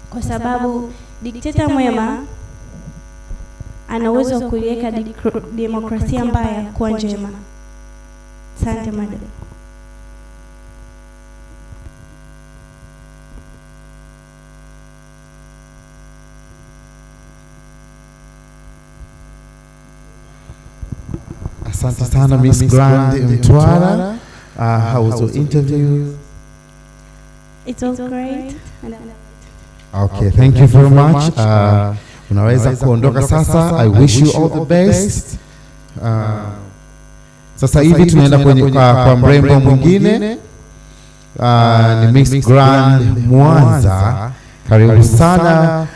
Kwa sababu dikteta mwema ana uwezo wa kuiweka demokrasia mbaya kuwa njema. Asante madam. Asante sana Miss Grand Mtwara. How was your interview? It was great. Okay, thank you very much. Unaweza kuondoka sasa. I wish you all the best. Sasa hivi tunaenda kwenye kwa mrembo mwingine. Ni Miss Grand Mwanza. Karibu sana.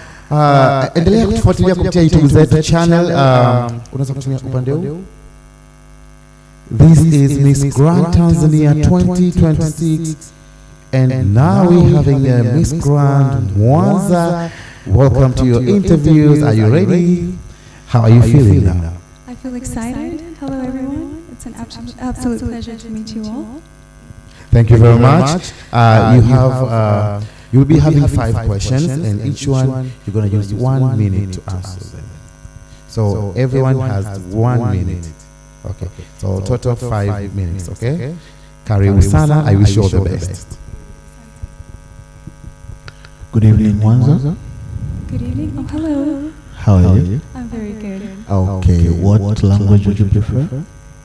Endelea kutufuatilia kupitia YouTube zetu channel. Unaweza kutumia upande huu. This is Miss Grand Tanzania 2026, and now we're having a Miss Grand Mwanza. Welcome to your interviews. Are you ready? How are you feeling now? I feel excited. Hello everyone. It's an absolute pleasure to meet you all. Thank you very much. You'll be having 5 questions, and each one you're going to use 1 minute to answer them. So everyone has 1 minute. Okay, so total 5 minutes, okay? Karibu sana, I wish you all the best. Good evening, Mwanza. Good evening. Oh, hello. How are you? I'm very good. Okay, what language would you prefer?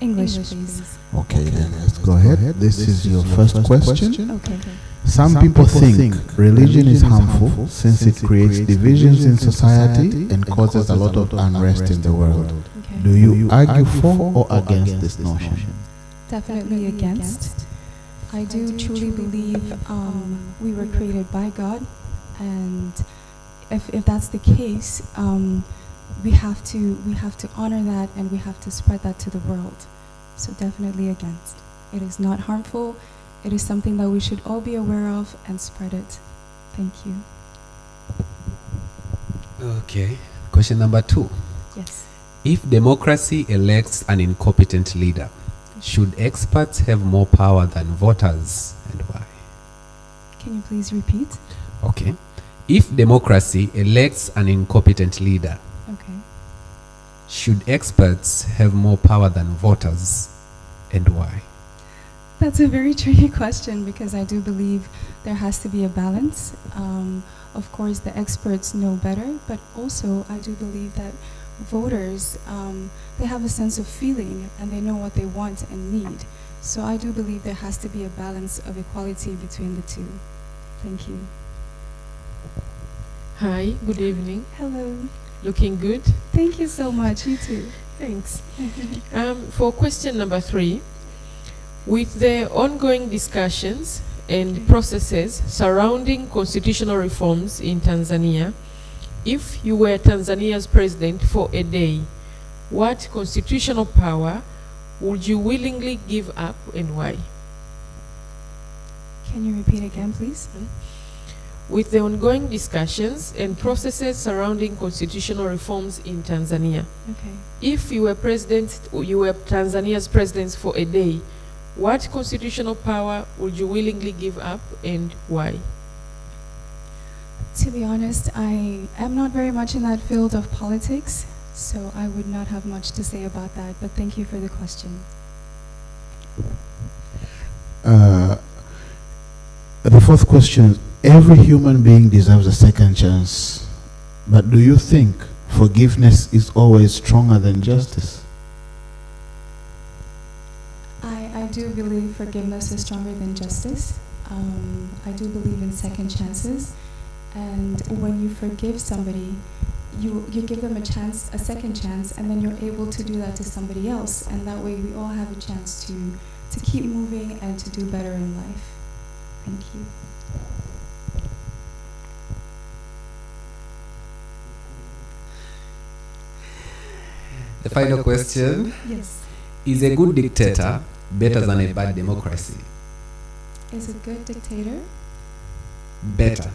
English, please. Okay, then let's go ahead. This is your first question. Okay. Some people think religion is harmful since it creates divisions in society and causes a lot of unrest in the world. Do you argue for or against this notion? Definitely against. I do truly believe we were created by God, and if that's the case, we have to honor that, and we have to spread that to the world. So definitely against. It is not harmful. It is something that we should all be aware of and spread it. Thank you. Okay. Question number 2. Yes. If democracy elects an incompetent leader, should experts have more power than voters, and why? Can you please repeat? Okay. If democracy elects an incompetent leader, Okay. should experts have more power than voters, and why? That's a very tricky question, because I do believe there has to be a balance. Of course, the experts know better, but also I do believe that voters, they have a sense of feeling, and they know what they want and need. So I do believe there has to be a balance of equality between the two. Thank you. Hi, good evening. Hello. Looking good. Thank you so much. You too. Thanks. For question number 3, with the ongoing discussions and processes surrounding constitutional reforms in Tanzania, if you were Tanzania's president for a day, what constitutional power would you willingly give up and why? Can you repeat again, please? With the ongoing discussions and processes surrounding constitutional reforms in Tanzania, Okay. if you were Tanzania's president for a day, what constitutional power would you willingly give up and why? To be honest, I am not very much in that field of politics, so I would not have much to say about that, but thank you for the question. The fourth question, every human being deserves a second chance, but do you think forgiveness is always stronger than justice? I do believe forgiveness is stronger than justice. I do believe in second chances, and when you forgive somebody, you give them a second chance, and then you're able to do that to somebody else, and that way we all have a chance to keep moving and to do better in life. Thank you. The final question. Yes. Is a good dictator better than a bad democracy? Is a good dictator Better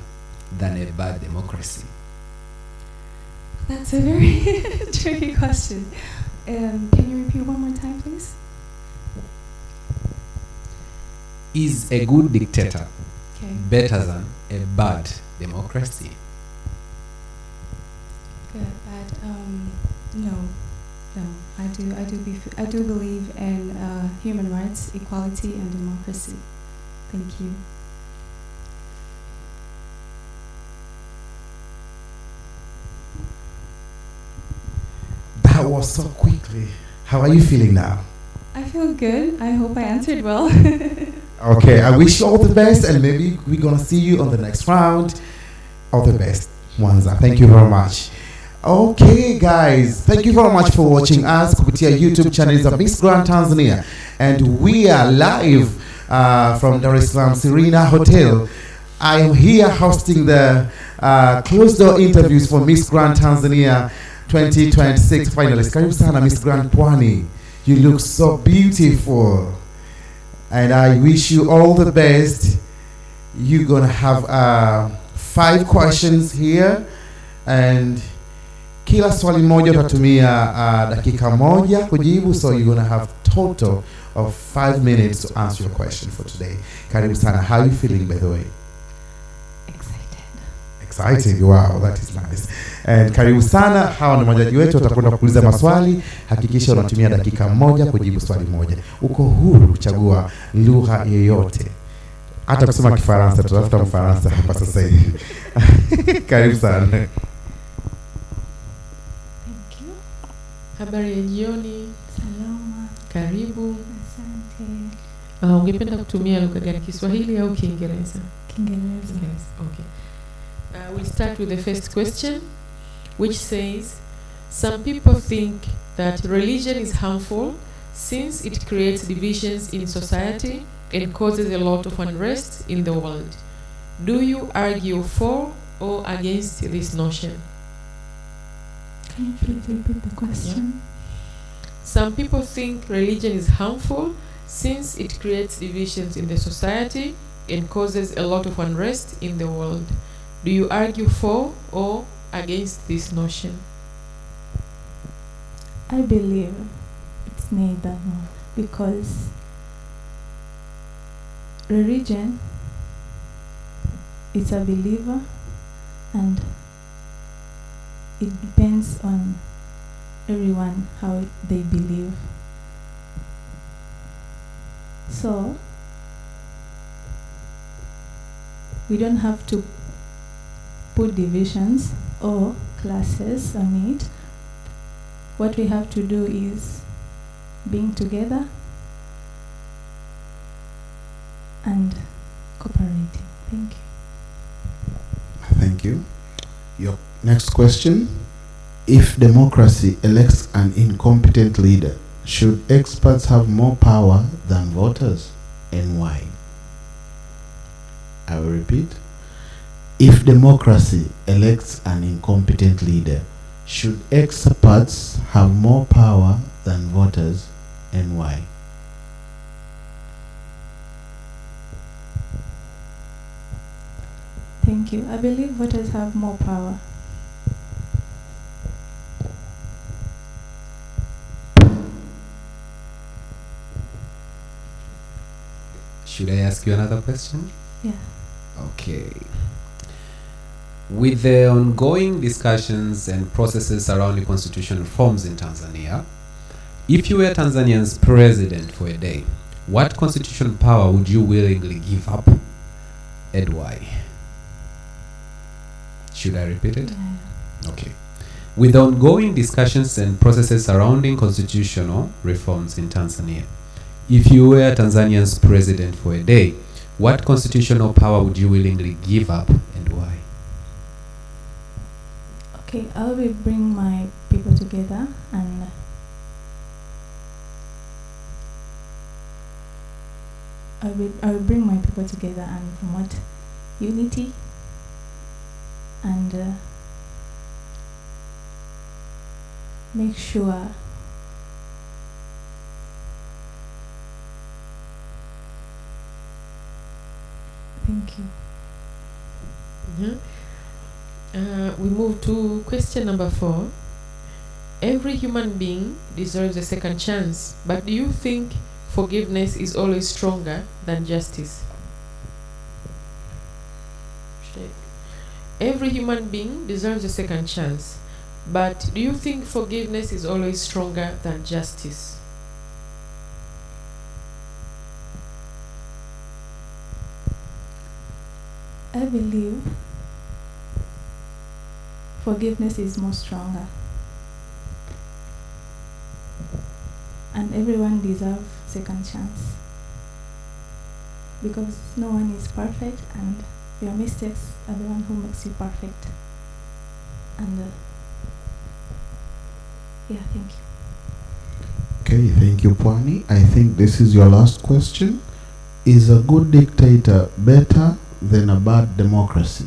than a bad democracy? That's a very tricky question. Can you repeat one more time, please? Is a good dictator Okay. better than a bad democracy? Good, bad. No. I do believe in human rights, equality, and democracy. Thank you. That was so quickly. How are you feeling now? I feel good. I hope I answered well. Okay, I wish you all the best, and maybe we're gonna see you on the next round. All the best, Mwanza. Thank you very much. Okay, guys, thank you very much for watching us kupitia YouTube channels of Miss Grand Tanzania, and we are live from Dar es Salaam Serena Hotel. I am here hosting the closed door interviews for Miss Grand Tanzania 2026 finalists. Karibu sana Miss Grand Pwani. You look so beautiful, and I wish you all the best. You're gonna have 5 questions here, and kila swali moja utatumia dakika moja kujibu, so you're gonna have total of 5 minutes to answer your question for today. Karibu sana. How are you feeling, by the way? Excited. Wow, that is nice. And karibu sana. Hawa ni majaji wetu, watakwenda kuuliza maswali. Hakikisha unatumia dakika moja kujibu swali moja. Uko huru kuchagua lugha yoyote, hata kusema Kifaransa. Tutafuta Mfaransa hapa sasa hivi. Karibu sana. Thank you. Habari ya jioni. Salama. Karibu. Asante. Ungependa kutumia lugha gani, Kiswahili au Kiingereza? Kiingereza. Yes, okay. We'll start with the first question, which says, some people think that religion is harmful since it creates divisions in society and causes a lot of unrest in the world. Do you argue for or against this notion? Can you please repeat the question? Some people think religion is harmful since it creates divisions in the society and causes a lot of unrest in the world. Do you argue for or against this notion? I believe it's neither, because religion is a believer, and it depends on everyone how they believe. So we don't have to put divisions or classes on it. What we have to do is being together and cooperating. Thank you. Thank you. Your next question. If democracy elects an incompetent leader, should experts have more power than voters, and why? I will repeat. If democracy elects an incompetent leader, should experts have more power than voters, and why? Thank you. I believe voters have more power. Should I ask you another question? Yeah. Okay. With the ongoing discussions and processes surrounding constitutional reforms in Tanzania, if you were Tanzania's president for a day, what constitutional power would you willingly give up, and why? Should I repeat it? Yeah. Okay. With the ongoing discussions and processes surrounding constitutional reforms in Tanzania, if you were Tanzania's president for a day, what constitutional power would you willingly give up, and why? Okay, I will bring my people together, and I will bring my people together and promote unity and make sure thank you. We move to question number 4. Every human being deserves a second chance, but do you think forgiveness is always stronger than justice? Every human being deserves a second chance, but do you think forgiveness is always stronger than justice? I believe forgiveness is more stronger, and everyone deserves second chance, because no one is perfect, and your mistakes are the one who makes you perfect. And yeah, thank you. Okay, thank you, Pwani. I think this is your last question. Is a good dictator better than a bad democracy?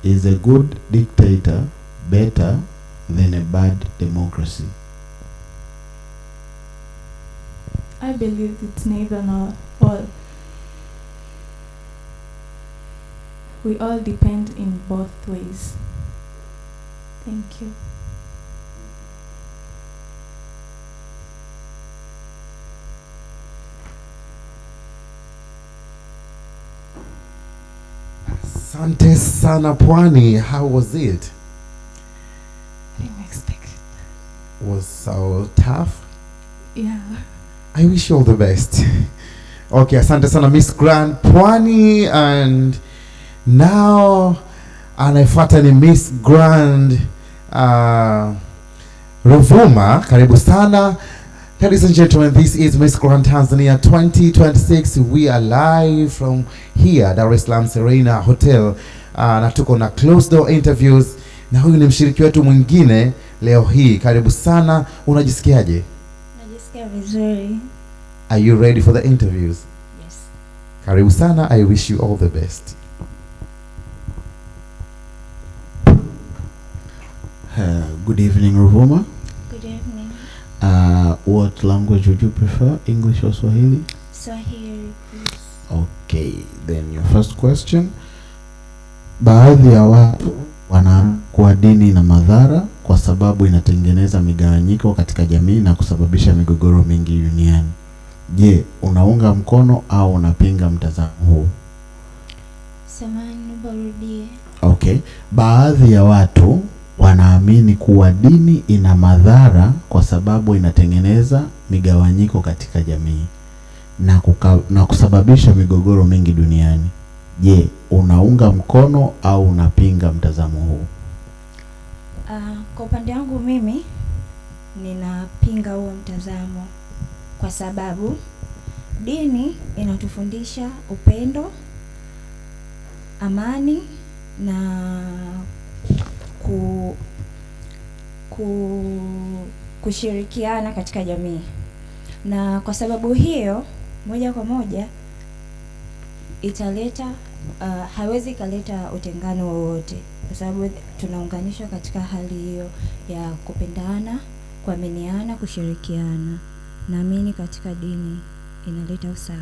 Is a good dictator better than a bad democracy? I believe it's neither nor all. We all depend in both ways. Thank you. Asante sana Pwani. How was it? I didn't expect. Was so tough? Yeah. I wish you all the best. Okay, asante sana Miss Grand Pwani, and now anayefuata ni Miss Grand Ruvuma. Karibu sana. Ladies and gentlemen, this is Miss Grand Tanzania 2026. We are live from here, Dar es Salaam Serena Hotel. Na tuko na closed door interviews, na huyu ni mshiriki wetu mwingine leo hii. Karibu sana. Unajisikiaje? Najisikia vizuri. Are you ready for the interviews? Yes. Karibu sana. I wish you all the best. Good evening, Ruvuma. Good evening. What language would you prefer, English or Swahili? Swahili, please. Okay, then your first question. Baadhi ya watu wanakuwa dini na madhara kwa sababu inatengeneza migawanyiko katika jamii na kusababisha migogoro mingi duniani. Je, unaunga mkono au unapinga mtazamo huu? Samahani, barudie. Okay, baadhi ya watu wanaamini kuwa dini ina madhara kwa sababu inatengeneza migawanyiko katika jamii na kusababisha migogoro mingi duniani. Je, unaunga mkono au unapinga mtazamo huu? Kwa upande wangu mimi ninapinga huo mtazamo, kwa sababu dini inatufundisha upendo, amani na kushirikiana katika jamii, na kwa sababu hiyo moja kwa moja italeta hawezi ikaleta utengano wowote, kwa sababu tunaunganishwa katika hali hiyo ya kupendana, kuaminiana, kushirikiana. Naamini katika dini inaleta usawa.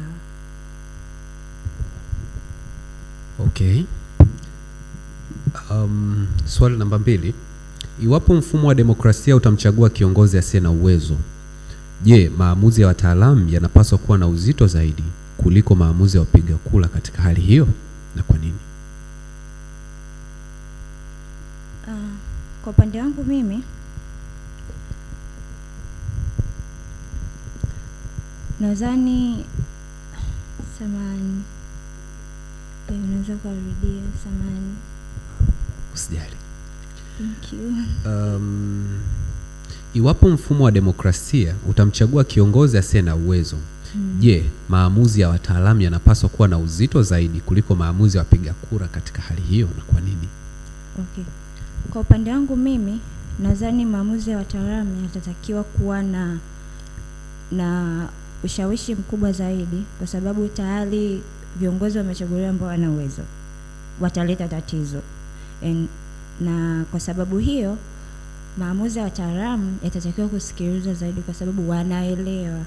Okay. Swali namba 2. Iwapo mfumo wa demokrasia utamchagua kiongozi asiye na uwezo, je, maamuzi ya wataalamu yanapaswa kuwa na uzito zaidi kuliko maamuzi ya wapiga kura katika hali hiyo, na kwa nini? Kwa upande wangu mimi nadhani samani unaweza kurudia samani. Usijali. Thank you. Iwapo mfumo wa demokrasia utamchagua kiongozi asiye na uwezo, je, maamuzi ya wataalamu yanapaswa kuwa na uzito zaidi kuliko maamuzi ya wapiga kura katika hali hiyo, na kwa nini? Okay. Kwa upande wangu mimi nadhani maamuzi ya wataalamu yatatakiwa kuwa na ushawishi mkubwa zaidi, kwa sababu tayari viongozi wamechaguliwa ambao wana uwezo, wataleta tatizo. Na kwa sababu hiyo maamuzi ya wataalamu yatatakiwa kusikilizwa zaidi, kwa sababu wanaelewa.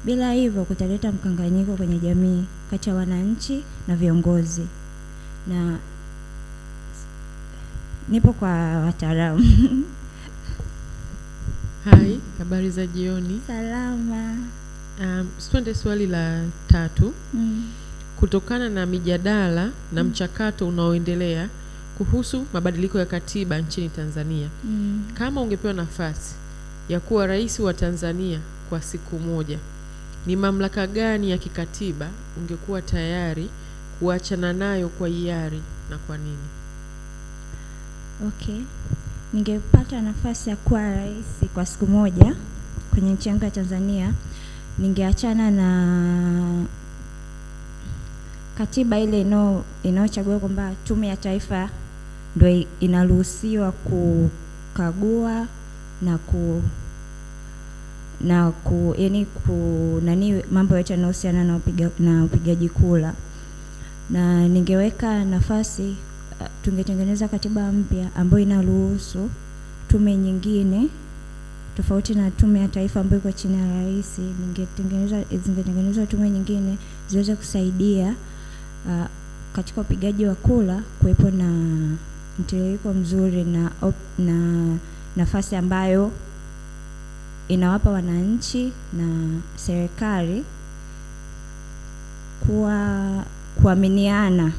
Bila hivyo kutaleta mkanganyiko kwenye jamii kati ya wananchi na viongozi. Na nipo kwa wataalamu. Hai, habari za jioni. Salama. Twende swali la 3. Kutokana na mijadala na mchakato unaoendelea kuhusu mabadiliko ya katiba nchini Tanzania, kama ungepewa nafasi ya kuwa rais wa Tanzania kwa siku moja, ni mamlaka gani ya kikatiba ungekuwa tayari kuachana nayo kwa hiari, na kwa nini? Okay. Ningepata nafasi ya kuwa rais kwa siku moja kwenye nchi yangu ya Tanzania, ningeachana na katiba ile inayochagua kwamba Tume ya Taifa ndio inaruhusiwa kukagua na mambo yote yanayohusiana na upigaji kura. Na ningeweka nafasi, tungetengeneza katiba mpya ambayo inaruhusu tume tofauti na Tume ya Taifa ambayo iko chini ya rais. Zingetengenezwa tume nyingine ziweze kusaidia katika upigaji wa kura, kuwepo na mtiririko mzuri na nafasi ambayo inawapa wananchi na serikali kuaminiana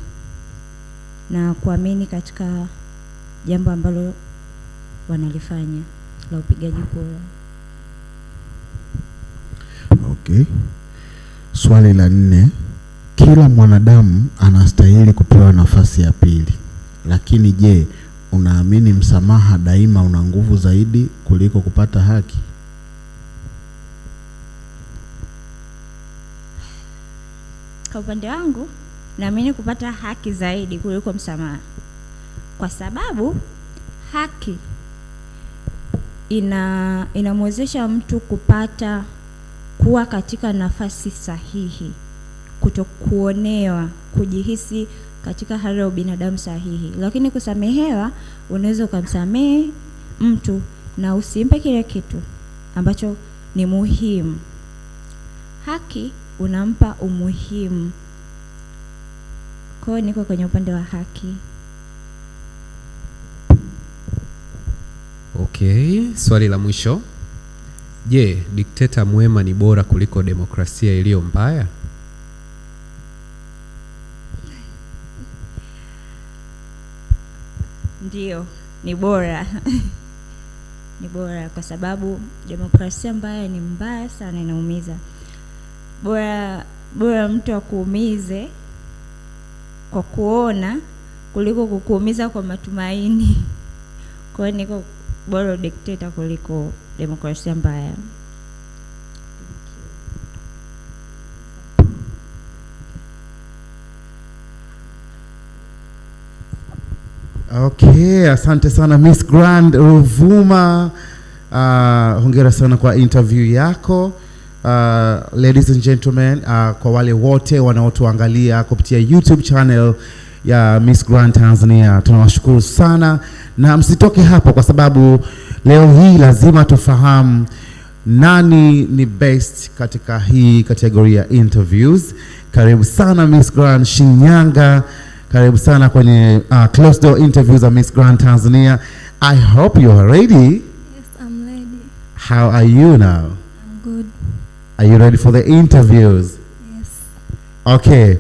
na kuamini katika jambo ambalo wanalifanya la upigaji kura. Okay. Swali la 4. Kila mwanadamu anastahili kupewa nafasi ya pili. Lakini je, unaamini msamaha daima una nguvu zaidi kuliko kupata haki? Kwa upande wangu naamini kupata haki zaidi kuliko msamaha, kwa sababu haki inamwezesha mtu kuwa katika nafasi sahihi, kutokuonewa, kujihisi katika hali ya ubinadamu sahihi. Lakini kusamehewa, unaweza ukamsamehe mtu na usimpe kile kitu ambacho ni muhimu. Haki unampa umuhimu. Kwa hiyo niko kwenye upande wa haki. Okay, swali la mwisho. Je, dikteta mwema ni bora kuliko demokrasia iliyo mbaya? Ndio, ni bora. Ni bora kwa sababu demokrasia mbaya ni mbaya sana, inaumiza. Bora mtu akuumize kwa kuona kuliko kukuumiza kwa matumaini. Kwa hiyo niko bora dikteta kuliko demokrasia mbaya. Okay, asante sana Miss Grand Ruvuma. Hongera sana kwa interview yako. Ladies and gentlemen, kwa wale wote wanaotuangalia kupitia YouTube channel ya Miss Grand Tanzania, tunawashukuru sana, na msitoke hapo kwa sababu leo hii lazima tufahamu nani ni best katika hii kategoria interviews. Karibu sana Miss Grand Shinyanga. Karibu sana kwenye closed door interviews za Miss Grand Tanzania. I hope you are ready. Yes, I'm ready. How are you now? I'm good. Are you ready for the interviews? Yes. Okay.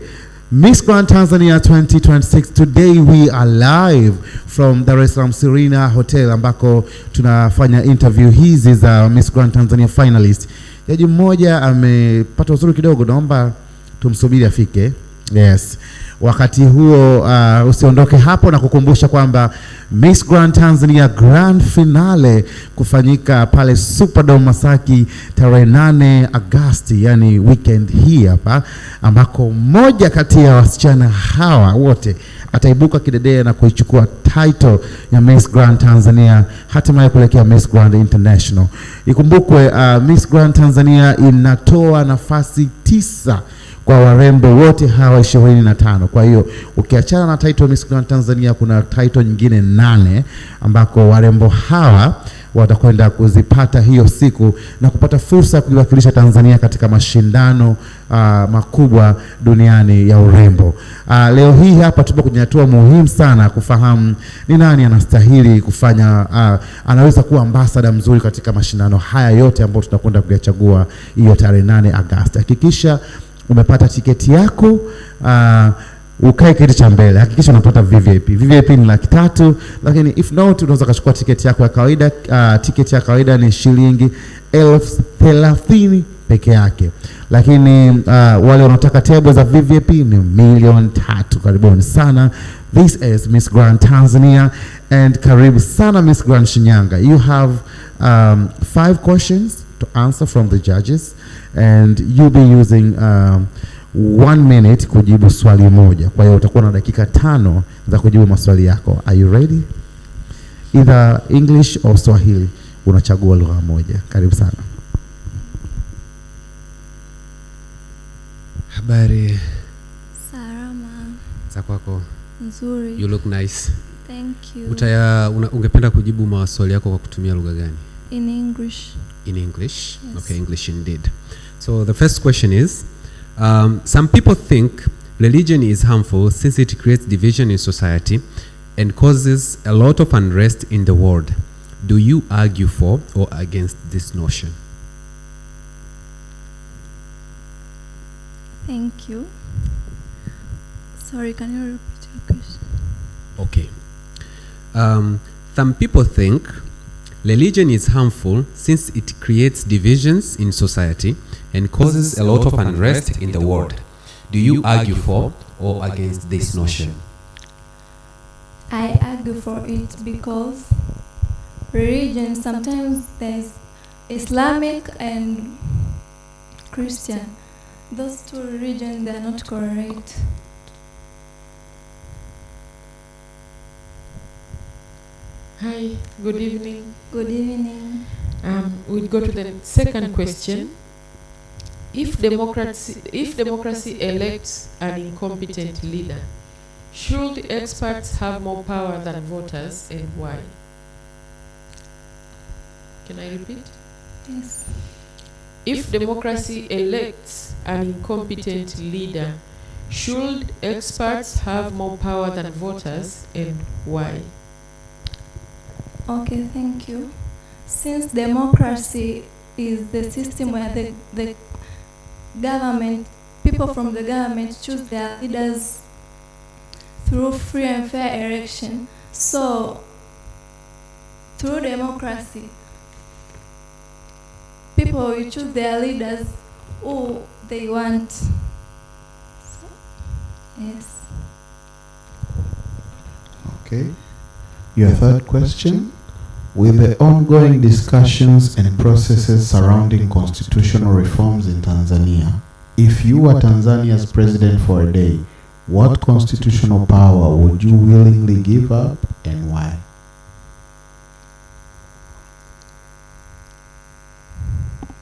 Miss Grand Tanzania 2026. Today we are live from Dar es Salaam Serena Hotel ambako tunafanya interview hizi za Miss Grand Tanzania finalist. Jaji mmoja amepata uzuri kidogo, naomba tumsubiri afike. Yes. Wakati huo usiondoke hapo na kukumbusha kwamba Miss Grand Tanzania Grand Finale kufanyika pale Superdome Masaki tarehe 8 Agosti, yani weekend hii hapa, ambako mmoja kati ya wasichana hawa wote ataibuka kidedea na kuichukua title ya Miss Grand Tanzania, hatimaye kuelekea Miss Grand International. Ikumbukwe Miss Grand Tanzania inatoa nafasi 9 kwa warembo wote hawa 25. Kwa hiyo ukiachana na title Miss Grand Tanzania, kuna title nyingine 8 ambako warembo hawa watakwenda kuzipata hiyo siku na kupata fursa ya kuiwakilisha Tanzania katika mashindano makubwa duniani ya urembo. Leo hii hapa tupo kwenye hatua muhimu sana kufahamu ni nani anastahili kufanya anaweza kuwa ambassador mzuri katika mashindano haya yote ambayo tutakwenda kuyachagua hiyo tarehe 8 Agosti. Hakikisha umepata tiketi yako, ukae kiti cha mbele. Hakikisha unapata VVIP. VVIP ni 300,000, lakini if not unaweza kuchukua tiketi yako ya kawaida. Tiketi ya kawaida ni shilingi 30,000 peke yake. Lakini wale wanaotaka table za VVIP ni 1,300,000. Karibuni sana. This is Miss Grand Tanzania and karibu sana Miss Grand Shinyanga. You have 5 questions to answer from the judges and you'll be using 1 minute kujibu swali moja. Kwa hiyo utakuwa na dakika 5 za kujibu maswali yako. Are you ready? Either English or Swahili. Unachagua lugha moja. Karibu sana. Habari. Salama. Za kwako? Nzuri. You look nice. Thank you. Ungependa kujibu maswali yako kwa kutumia lugha gani? In English. In English? Yes. Okay, English indeed. So the first question is, some people think religion is harmful since it creates division in society and causes a lot of unrest in the world. Do you argue for or against this notion? Thank you. Sorry, can you repeat your question? Okay. Some people think religion is harmful since it creates divisions in society and causes a lot of unrest in the world. Do you argue for or against this notion? I argue for it because religion, sometimes there's Islamic and Christian. Those 2 religions, they are not correct. Hi, good evening. Good evening. We'll go to the second question. If democracy elects an incompetent leader, should experts have more power than voters, and why? Can I repeat? Yes. If democracy elects an incompetent leader, should experts have more power than voters, and why? Okay, thank you. Since democracy is the system where the government, people from the government choose their leaders through free and fair election. So, through democracy, people will choose their leaders who they want. So, yes. Okay. Your third question. With the ongoing discussions and processes surrounding constitutional reforms in Tanzania, if you were Tanzania's president for a day, what constitutional power would you willingly give up and why?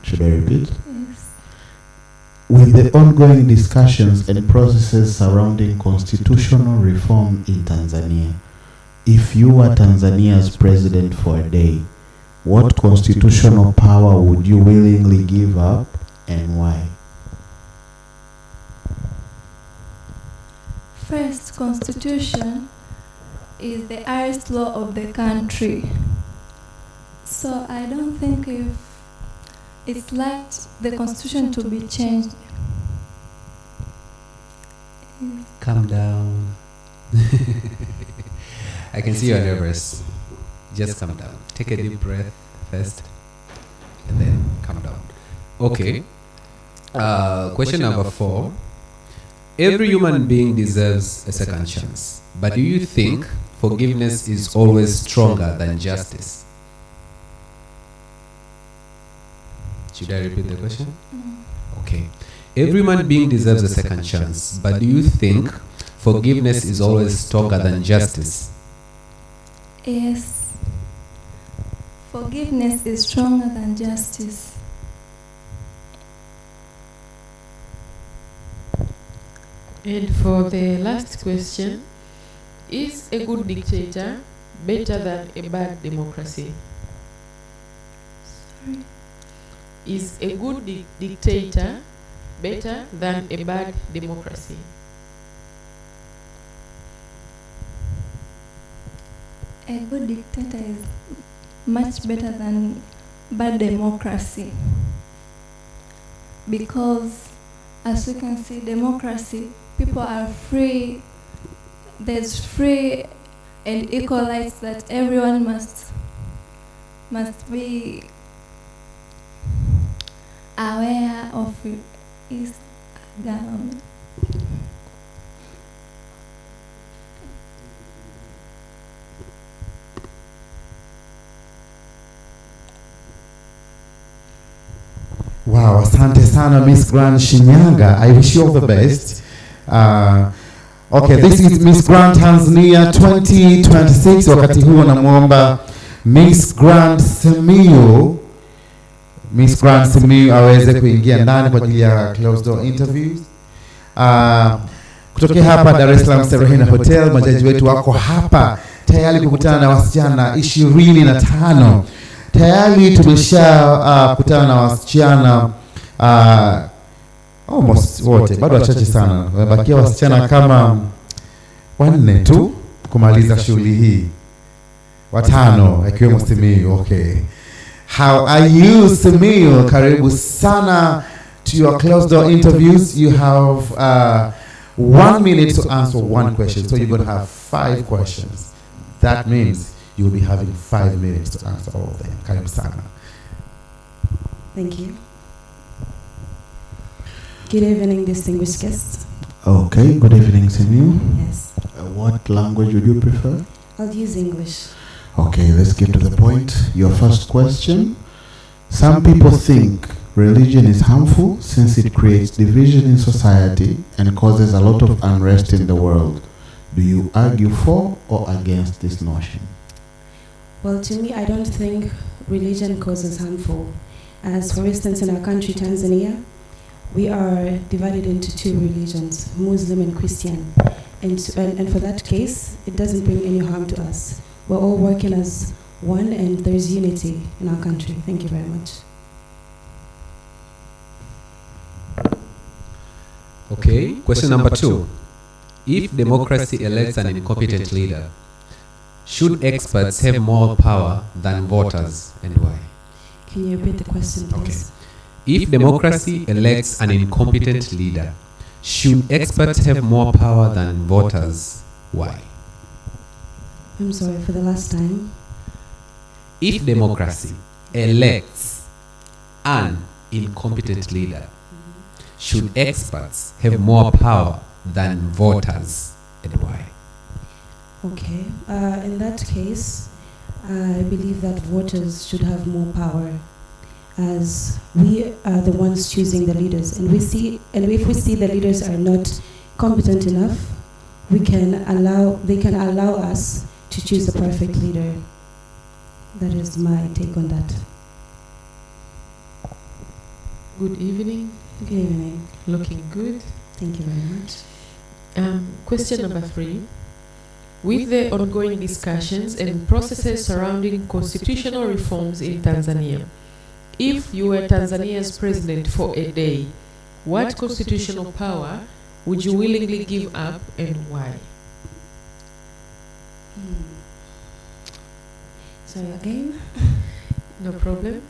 Should I repeat? Yes. With the ongoing discussions and processes surrounding constitutional reform in Tanzania, if you were Tanzania's president for a day, what constitutional power would you willingly give up and why? First, constitution is the highest law of the country. So I don't think if it's like the constitution to be changed. Calm down. I can see you're nervous. Just calm down. Take a deep breath first, and then calm down. Okay. Question number 4. Every human being deserves a second chance. But do you think forgiveness is always stronger than justice? Should I repeat the question? Okay. Every human being deserves a second chance. But do you think forgiveness is always stronger than justice? Yes. Forgiveness is stronger than justice. And for the last question, is a good dictator better than a bad democracy? Sorry. Is a good dictator better than a bad democracy? A good dictator is much better than bad democracy, because as you can see, democracy, people are free, there's free and equal rights that everyone must be aware of his government. Wow, asante sana Miss Grand Shinyanga. I wish you all the best. Okay, this is Miss Grand Tanzania 2026. Wakati huo namwomba Miss Grand Simiyu aweze kuingia ndani kwa ajili ya closed door interviews. Kutokea hapa Dar es Salaam Serena Hotel, majaji wetu wako hapa tayari kukutana na wasichana 25. Tayari tumesha kutana na wasichana almost wote, bado wachache sana. Wamebakia wasichana kama 4 tu kumaliza shughuli hii. 5 akiwemo Simiyu. Okay. How are you, Simiyu? Karibu sana to your closed door interviews. You have 1 minute to answer 1 question. So you're going to have 5 questions. That means you will be having 5 minutes to answer all of them. Karibu sana. Thank you. Good evening, distinguished guests. Okay, good evening, Simiyu. Yes. What language would you prefer? I'll use English. Okay, let's get to the point. Your first question. Some people think religion is harmful since it creates division in society and causes a lot of unrest in the world. Do you argue for or against this notion? Well, to me, I don't think religion causes harmful. As for instance, in our country, Tanzania, we are divided into 2 religions, Muslim and Christian. And for that case, it doesn't bring any harm to us. We're all working as one and there's unity in our country. Thank you very much. Okay, question number 2. If democracy elects an incompetent leader, should experts have more power than voters, and why? Can you repeat the question, please? Okay. If democracy elects an incompetent leader, should experts have more power than voters, why? I'm sorry, for the last time. If democracy elects an incompetent leader, should experts have more power than voters, and why? Okay, in that case, I believe that voters should have more power, as we are the ones choosing the leaders, and if we see the leaders are not competent enough, they can allow us to choose the perfect leader. That is my take on that. Good evening. Good evening. Looking good. Thank you very much. Question number 3. With the ongoing discussions and processes surrounding constitutional reforms in Tanzania, if you were Tanzania's president for a day, what constitutional power would you willingly give up and why? Sorry, again? No problem.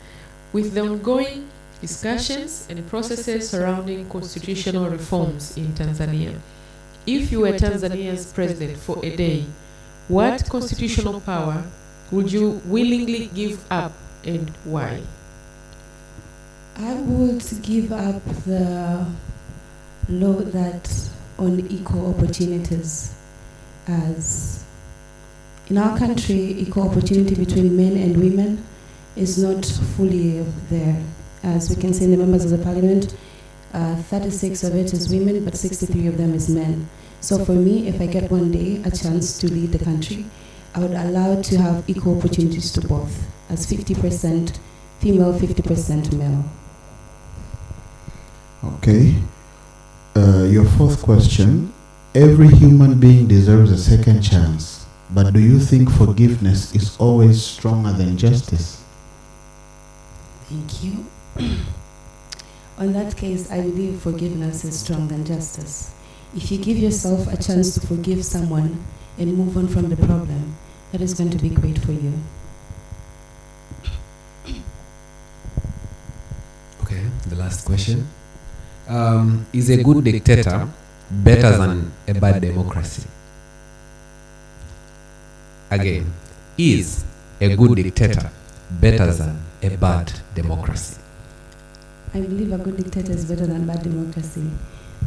With the ongoing discussions and processes surrounding constitutional reforms in Tanzania, if you were Tanzania's president for a day, what constitutional power would you willingly give up and why? I would give up the law that on equal opportunities, as in our country, equal opportunity between men and women is not fully there. As we can see in the members of the parliament, 36 of it is women, but 63 of them is men. So for me, if I get one day a chance to lead the country, I would allow to have equal opportunities to both, as 50% female, 50% male. Okay. Your fourth question. Every human being deserves a second chance, but do you think forgiveness is always stronger than justice? Thank you. On that case, I believe forgiveness is stronger than justice. If you give yourself a chance to forgive someone and move on from the problem, that is going to be great for you. Okay, the last question. Is a good dictator better than a bad democracy? Again, is a good dictator better than a bad democracy? I believe a good dictator is better than bad democracy.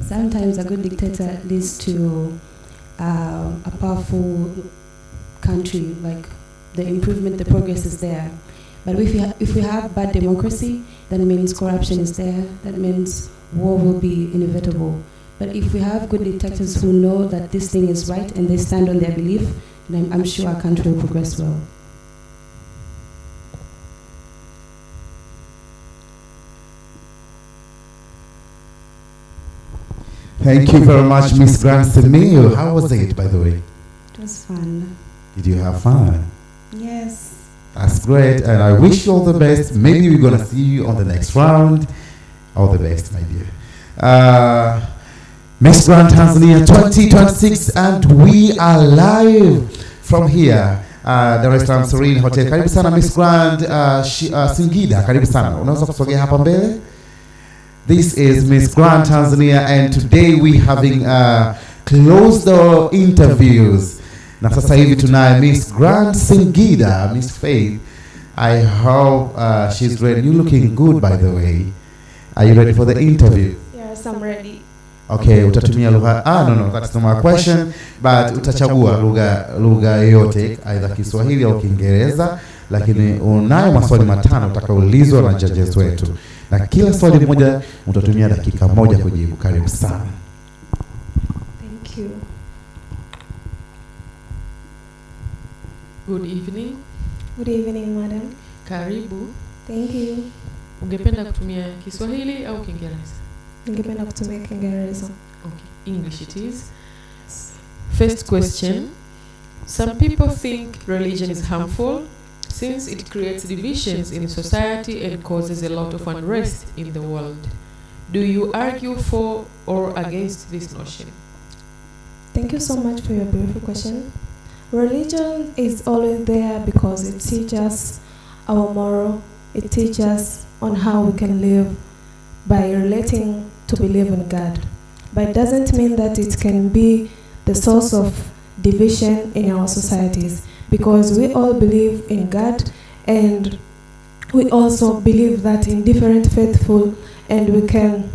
Sometimes a good dictator leads to a powerful country, like the improvement, the progress is there. But if we have bad democracy, that means corruption is there, that means war will be inevitable. But if we have good dictators who know that this thing is right and they stand on their belief, then I'm sure our country will progress well. Thank you very much, Miss Grant Semeo. How was it, by the way? It was fun. Did you have fun? Yes. That's great, and I wish you all the best. Maybe we're going to see you on the next round. All the best, my dear. Miss Grand Tanzania 2026, and we are live from here, Dar es Salaam Serena Hotel. Karibu sana Miss Grand Singida, karibu sana. Unaweza kusogea hapa mbele? This is Miss Grand Tanzania, and today we having closed door interviews. Na sasa hivi tunaye Miss Grand Singida, Miss Faith. I hope she's ready. You're looking good, by the way. Are you ready for the interview? Yes, I'm ready. Okay, utatumia lugha no, that's not my question, but utachagua lugha yoyote, aidha Kiswahili au Kiingereza, lakini unayo maswali matano utakaulizwa na judges wetu. Na kila swali moja utatumia dakika moja kujibu. Karibu sana. Thank you. Good evening. Good evening, madam. Karibu. Thank you. Ungependa kutumia Kiswahili au Kiingereza? Ningependa kutumia Kiingereza. Okay, English it is. First question. Some people think religion is harmful since it creates divisions in society and causes a lot of unrest in the world. Do you argue for or against this notion? Thank you so much for your beautiful question. Religion is always there because it teaches our moral, it teaches on how we can live by relating to believe in God. But it doesn't mean that it can be the source of division in our societies, because we all believe in God, and we also believe that in different faithful, and we can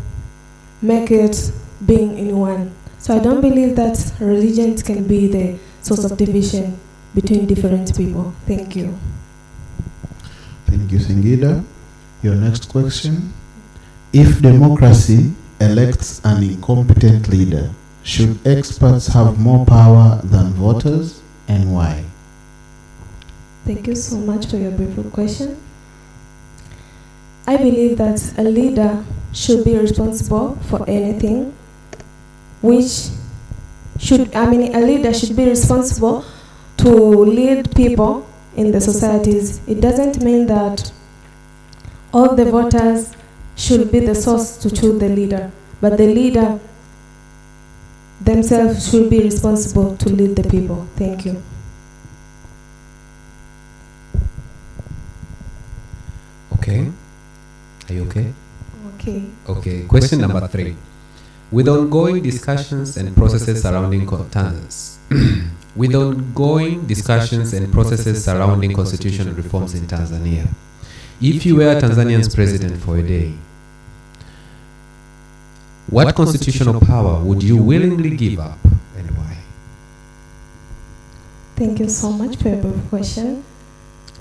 make it being in one. So I don't believe that religion can be the source of division between different people. Thank you. Thank you, Singida. Your next question. If democracy elects an incompetent leader, Should experts have more power than voters, and why? Thank you so much for your beautiful question. I believe that a leader should be responsible for anything, a leader should be responsible to lead people in the societies. It doesn't mean that all the voters should be the source to choose the leader, but the leader themselves should be responsible to lead the people. Thank you. Okay. Are you okay? Okay. Okay. Question number 3. With ongoing discussions and processes surrounding constitutional reforms in Tanzania, if you were Tanzania's president for a day, what constitutional power would you willingly give up, and why? Thank you so much for your question.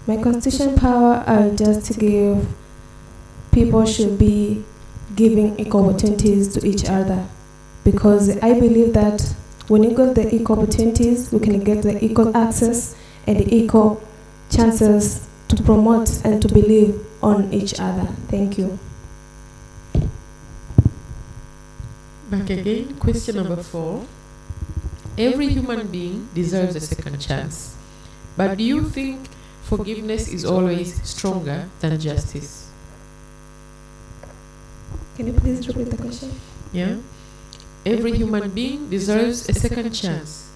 My constitutional power are just to give people should be giving equal opportunities to each other, because I believe that when you got the equal opportunities, we can get the equal access and the equal chances to promote and to believe on each other. Thank you. Back again, question number 4. Every human being deserves a second chance. But do you think forgiveness is always stronger than justice? Can you please repeat the question? Yeah. Every human being deserves a second chance.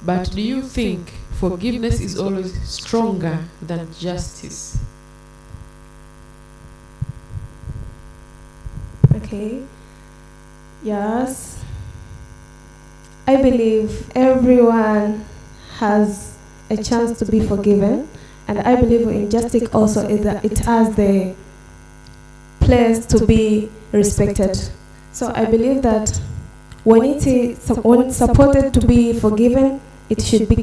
But do you think forgiveness is always stronger than justice? Okay. Yes. I believe everyone has a chance to be forgiven, and I believe in justice also is that it has the place to be respected. So I believe that when it's supported to be forgiven, it should be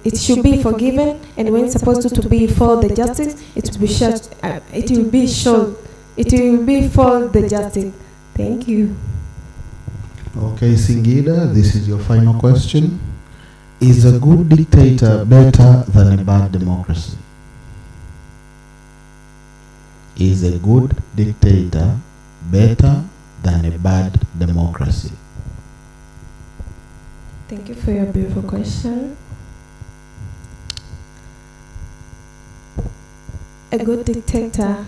it should be forgiven, and when it's supposed to be for the justice, it will be for the justice. Thank you. Okay, Singida, this is your final question. Is a good dictator better than a bad democracy? Is a good dictator better than a bad democracy? Thank you for your beautiful question. A good dictator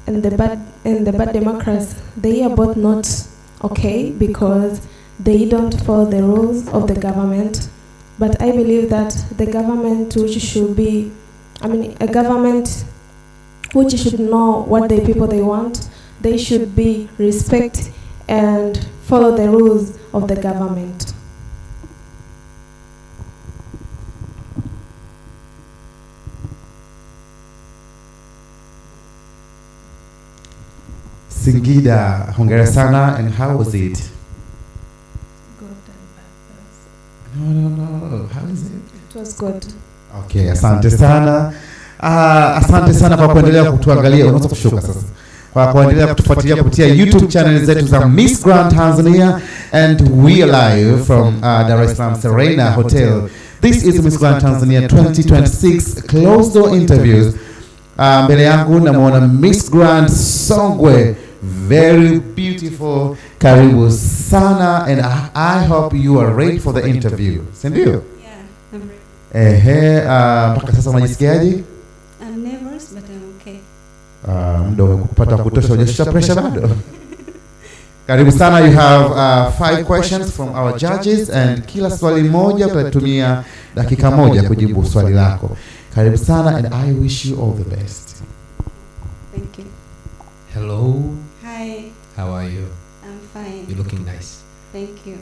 and the bad democracy, they are both not okay because they don't follow the rules of the government. But I believe that the government which should be, a government which should know what the people they want, they should be respect and follow the rules of the government. Singida, hongera sana, and how was it? Good and bad. No. How is it? It was good. Okay, asante sana. Asante sana kwa kuendelea kutuangalia. Unaweza kushuka sasa. Kwa kuendelea kutufuatilia kupitia YouTube channel zetu za Miss Grand Tanzania, and we are live from Dar es Salaam Serena Hotel. This is Miss Grand Tanzania 2026 closed door interviews. Mbele yangu namuona Miss Grand Songwe, very beautiful. Karibu sana, and I hope you are ready for the interview. Sindio? Yeah, I'm ready. Mpaka sasa unajisikiaje? I'm nervous, but I'm okay. Muda umekupata kutosha, hujashusha pressure bado? Karibu sana. You have 5 questions from our judges, and kila swali moja utatumia dakika moja kujibu swali lako. Karibu sana, and I wish you all the best. Thank you. Hello. Hi. How are you? I'm fine. You're looking nice. Thank you.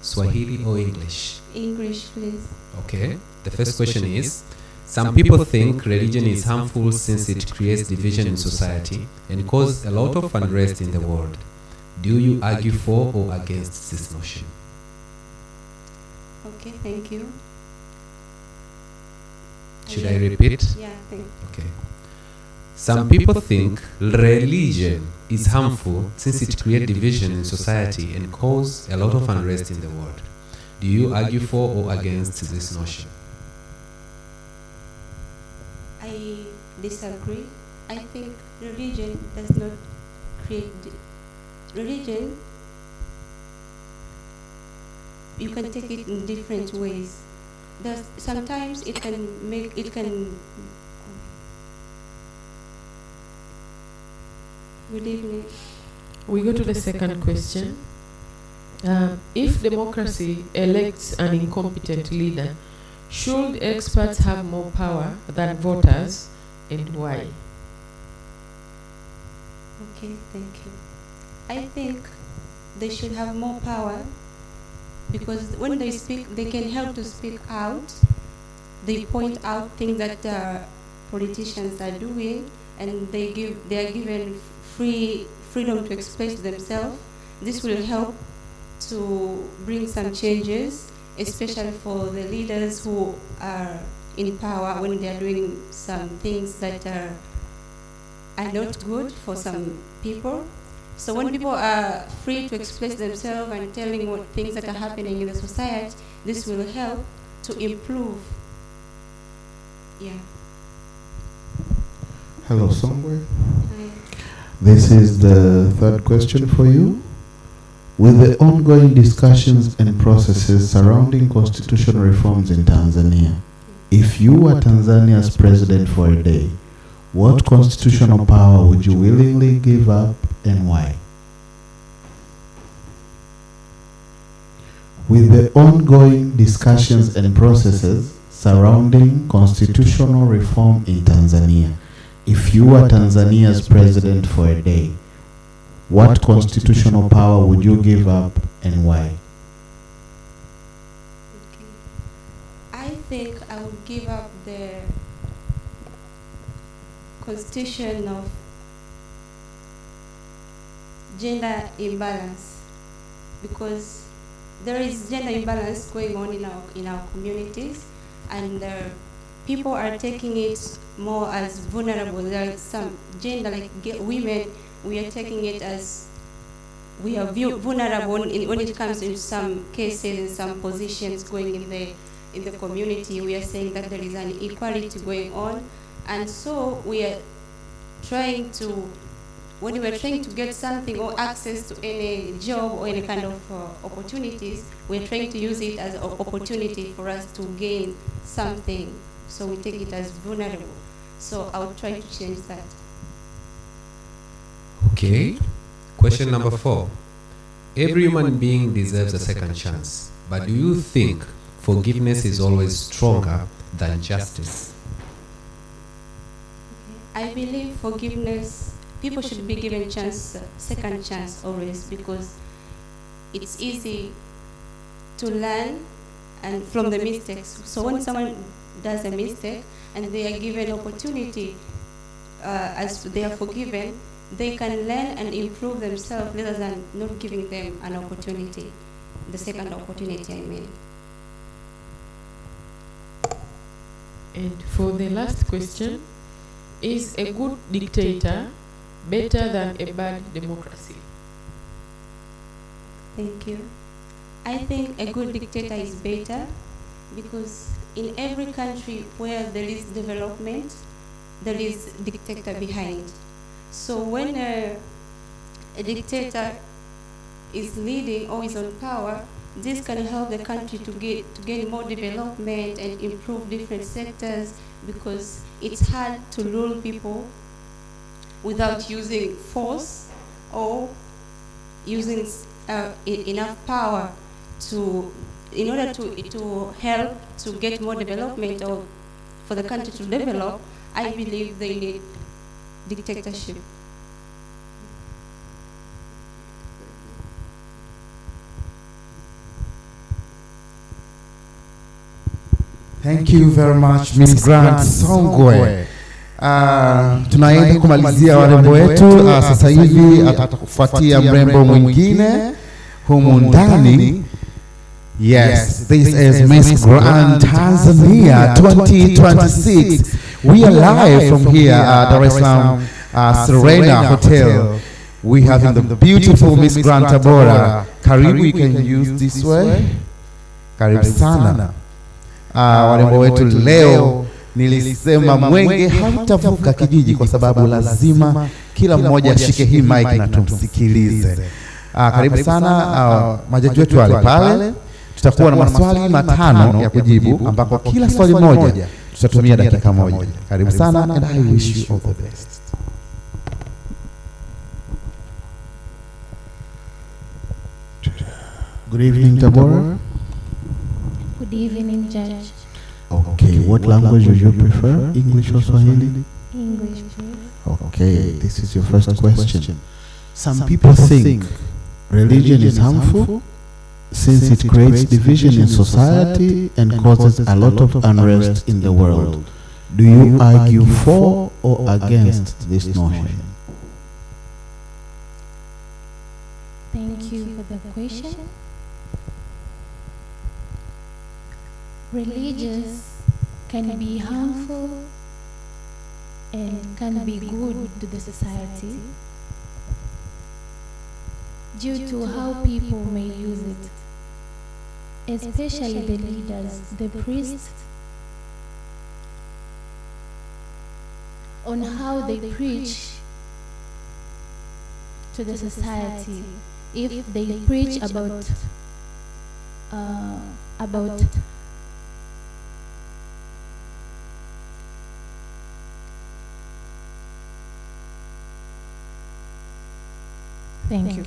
Swahili or English? English, please. Okay. The first question is, some people think religion is harmful since it creates division in society and causes a lot of unrest in the world. Do you argue for or against this notion? Okay, thank you. Should I repeat? Yeah, thank you. Okay. Some people think religion is harmful since it creates division in society and causes a lot of unrest in the world. Do you argue for or against this notion? I disagree. I think religion does not create religion. You can take it in different ways. Sometimes it can. Good evening. We go to the second question. If democracy elects an incompetent leader, should experts have more power than voters, and why? Okay, thank you. I think they should have more power because when they speak, they can help to speak out. They point out things that politicians are doing, and they are given freedom to express themselves. This will help to bring some changes, especially for the leaders who are in power when they are doing some things that are not good for some people. So when people are free to express themselves and telling what things that are happening in the society, this will help to improve. Yeah. Hello, Songwe. This is the third question for you. With the ongoing discussions and processes surrounding constitutional reforms in Tanzania, if you were Tanzania's president for a day, what constitutional power would you willingly give up and why? With the ongoing discussions and processes surrounding constitutional reform in Tanzania, if you were Tanzania's president for a day, what constitutional power would you give up and why? Okay. I think I would give up the constitution of gender imbalance, because there is gender imbalance going on in our communities, and people are taking it more as vulnerable. There is some gender, like women, we are taking it as we are vulnerable when it comes in some cases, in some positions going in the community. We are saying that there is an equality going on, and so we are trying to, when we are trying to get something or access to any job or any kind of opportunities, we are trying to use it as an opportunity for us to gain something. So we take it as vulnerable. So I will try to change that. Okay. Question number 4. Every human being deserves a second chance, but do you think forgiveness is always stronger than justice? I believe forgiveness, people should be given second chance always, because it's easy to learn and from the mistakes. So when someone does a mistake and they are given opportunity, as they are forgiven, they can learn and improve themselves rather than not giving them an opportunity, the second opportunity, I mean. And for the last question, is a good dictator better than a bad democracy? Thank you. I think a good dictator is better, because in every country where there is development, there is a dictator behind. So when a dictator is leading or is on power, this can help the country to gain more development and improve different sectors, because it's hard to rule people without using force or using enough power in order to help to get more development or for the country to develop. I believe they need dictatorship. Thank you very much Miss Grant Songwe. Tunaenda kumalizia warembo wetu. Sasa hivi atakufuatia mrembo mwingine humu ndani. Yes, this is Miss Grant Tanzania 2026. We are live from here at Dar es Salaam Serena Hotel. We have the beautiful Miss Grant Tabora. Karibu, you can use this way. Karibu sana. Warembo wetu leo, nilisema Mwenge hautavuka kijiji kwa sababu lazima kila mmoja ashike hii mic na tumsikilize. Karibu sana. Majaji wetu wale pale. Tutakuwa na maswali 5 ya kujibu ambako kila swali moja tutatumia dakika moja. Karibu sana, and I wish you all the best. Good evening, Tabora. Good evening, Judge. Okay, what language would you prefer? English or Swahili? English, please. Okay, this is your first question. Some people think religion is harmful since it creates division in society and causes a lot of unrest in the world. Do you argue for or against this notion? Thank you for the question. Religions can be harmful and can be good to the society due to how people may use it, especially the leaders, the priests, on how they preach to the society. If they preach about Thank you.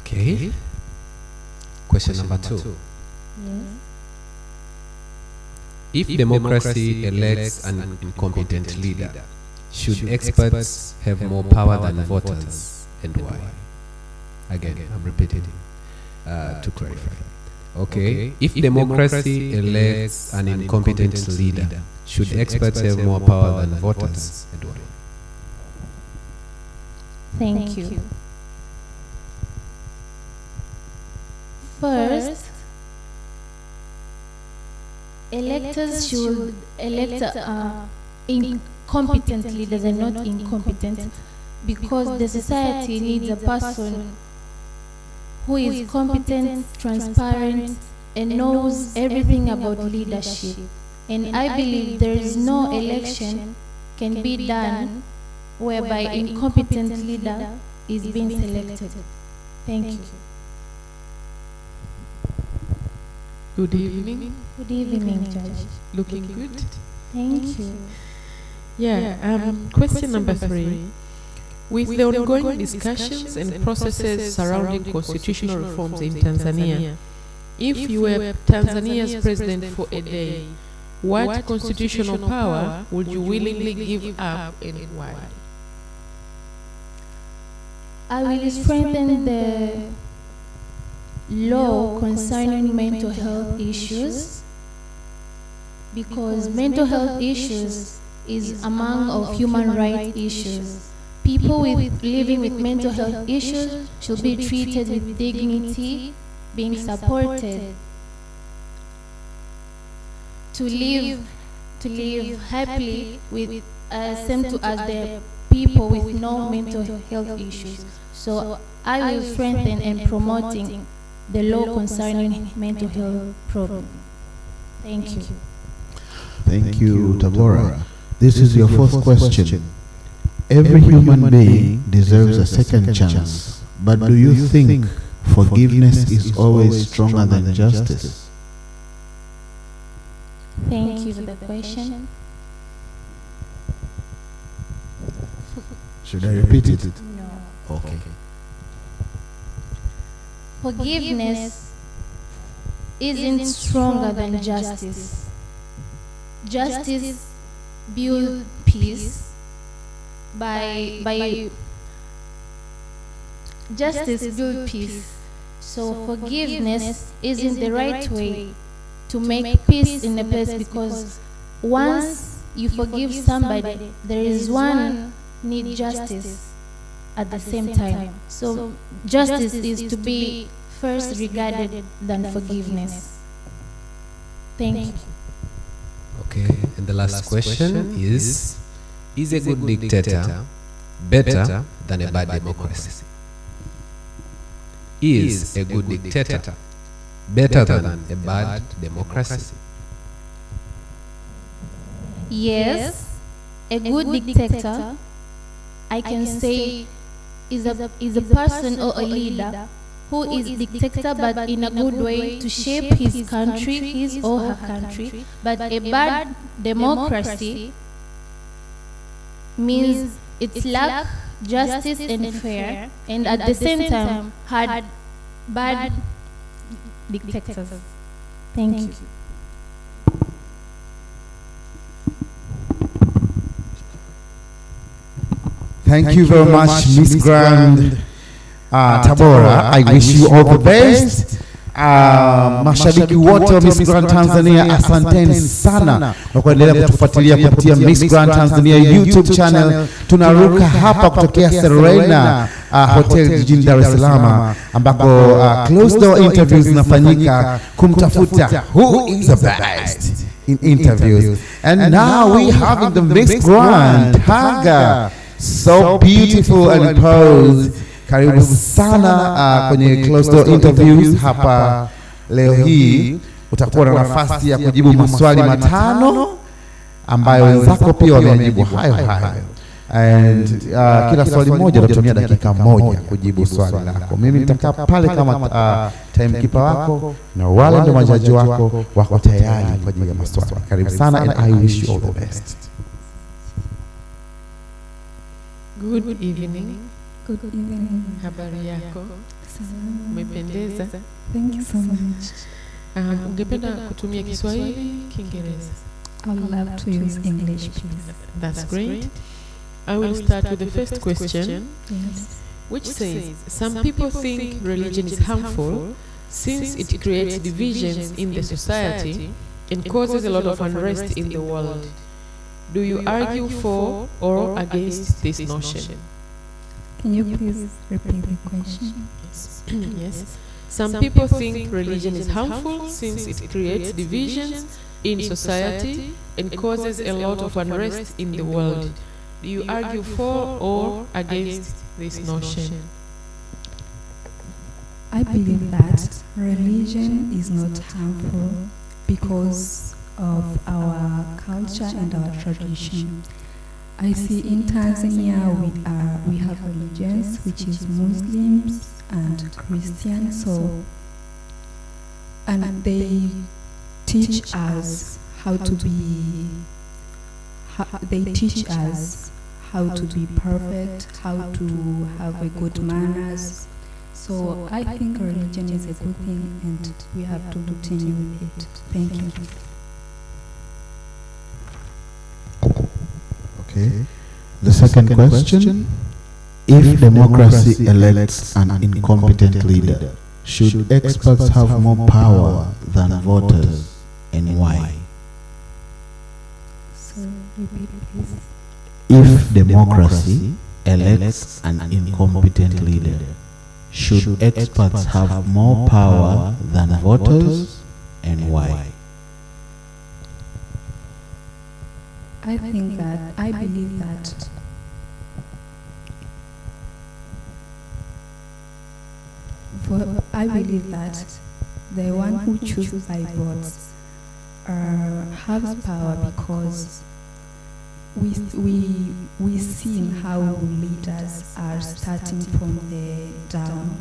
Okay. Question number 2. Yes. If democracy elects an incompetent leader, should experts have more power than voters, and why? Again, I'm repeating to clarify. Okay. If democracy elects an incompetent leader, should experts have more power than voters, and why? Thank you. First, electors should elect incompetent leaders and not incompetent, because the society needs a person who is competent, transparent, and knows everything about leadership. And I believe there is no election can be done whereby incompetent leader is being selected. Thank you. Good evening. Good evening, Judge. Looking good? Thank you. Yeah, question number 3. With the ongoing discussions and processes surrounding constitutional reforms in Tanzania, if you were Tanzania's president for a day, what constitutional power would you willingly give up and why? I will strengthen the law concerning mental health issues, because mental health issues is among of human rights issues. People living with mental health issues should be treated with dignity, being supported to live happily with same to as the people with no mental health issues. So I will strengthen and promoting the law concerning mental health problem. Thank you. Thank you, Tabora. This is your fourth question. Every human being deserves a second chance, but do you think forgiveness is always stronger than justice? Thank you for the question. Should I repeat it? No. Okay. Forgiveness isn't stronger than justice. Justice builds peace by justice builds peace. So forgiveness isn't the right way to make peace in a place, because once you forgive somebody, there is one need justice at the same time. So justice is to be first regarded than forgiveness. Thank you. Okay, and the last question is a good dictator better than a bad democracy? Is a good dictator better than a bad democracy? Yes, a good dictator, I can say, is a person or a leader who is dictator but in a good way to shape his country, his or her country. But a bad democracy means it's lack justice and fair, and at the same time had bad dictators. Thank you. Thank you very much, Miss Grand Tabora. I wish you all the best. Mashabiki wote wa Miss Grand Tanzania, asanteni sana kwa kuendelea kutufuatilia kupitia Miss Grand Tanzania YouTube channel. Tunaruka hapa kutokea Serena Hotel jijini Dar es Salaam, ambako closed door interviews zinafanyika kumtafuta who is the best in interviews. And now we having the Miss Grand Tanga, so beautiful and posed. Karibu sana kwenye closed door interviews hapa leo hii. Utakuwa na nafasi ya kujibu maswali matano ambayo wenzako pia wamejibu hayo hayo. And kila swali moja utatumia dakika moja kujibu swali lako. Mimi nitakaa pale kama timekeeper wako, na wale ndio majaji wako wako tayari kwa ajili ya maswali. Karibu sana, and I wish you all the best. Good evening. Good evening. Habari yako? Umependeza. Thank you so much. Ungependa kutumia Kiswahili, Kiingereza? I would love to use English, please. That's great. I will start with the first question, Yes. which says, some people think religion is harmful since it creates divisions in the society and causes a lot of unrest in the world. Do you argue for or against this notion? Can you please repeat the question? Yes. Some people think religion is harmful since it creates divisions in society and causes a lot of unrest in the world. Do you argue for or against this notion? I believe that religion is not harmful because of our culture and our tradition. I see in Tanzania we have religions, which is Muslims and Christians, and they teach us how to be. They teach us how to be perfect, how to have a good manners. So I think religion is a good thing, and we have to continue with it. Thank you. Okay. The second question, if democracy elects an incompetent leader, should experts have more power than voters, and why? So repeat, please. If democracy elects an incompetent leader, should experts have more power than voters, and why? I think that, I believe that the one who chooses by votes has power, because we seen how leaders are starting from the down,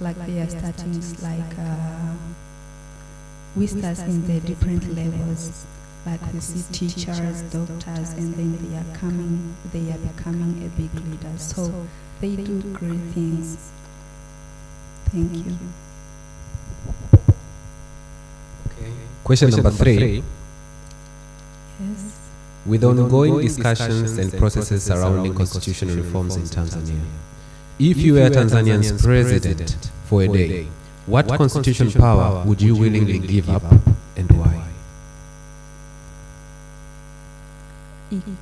like they are starting like we start in the different levels. Like we see teachers, doctors, and then they are becoming a big leader. So they do great things. Thank you. Okay. Question number 3. Yes. With ongoing discussions and processes surrounding constitutional reforms in Tanzania, if you were Tanzania's president for a day, what constitutional power would you willingly give up, and why?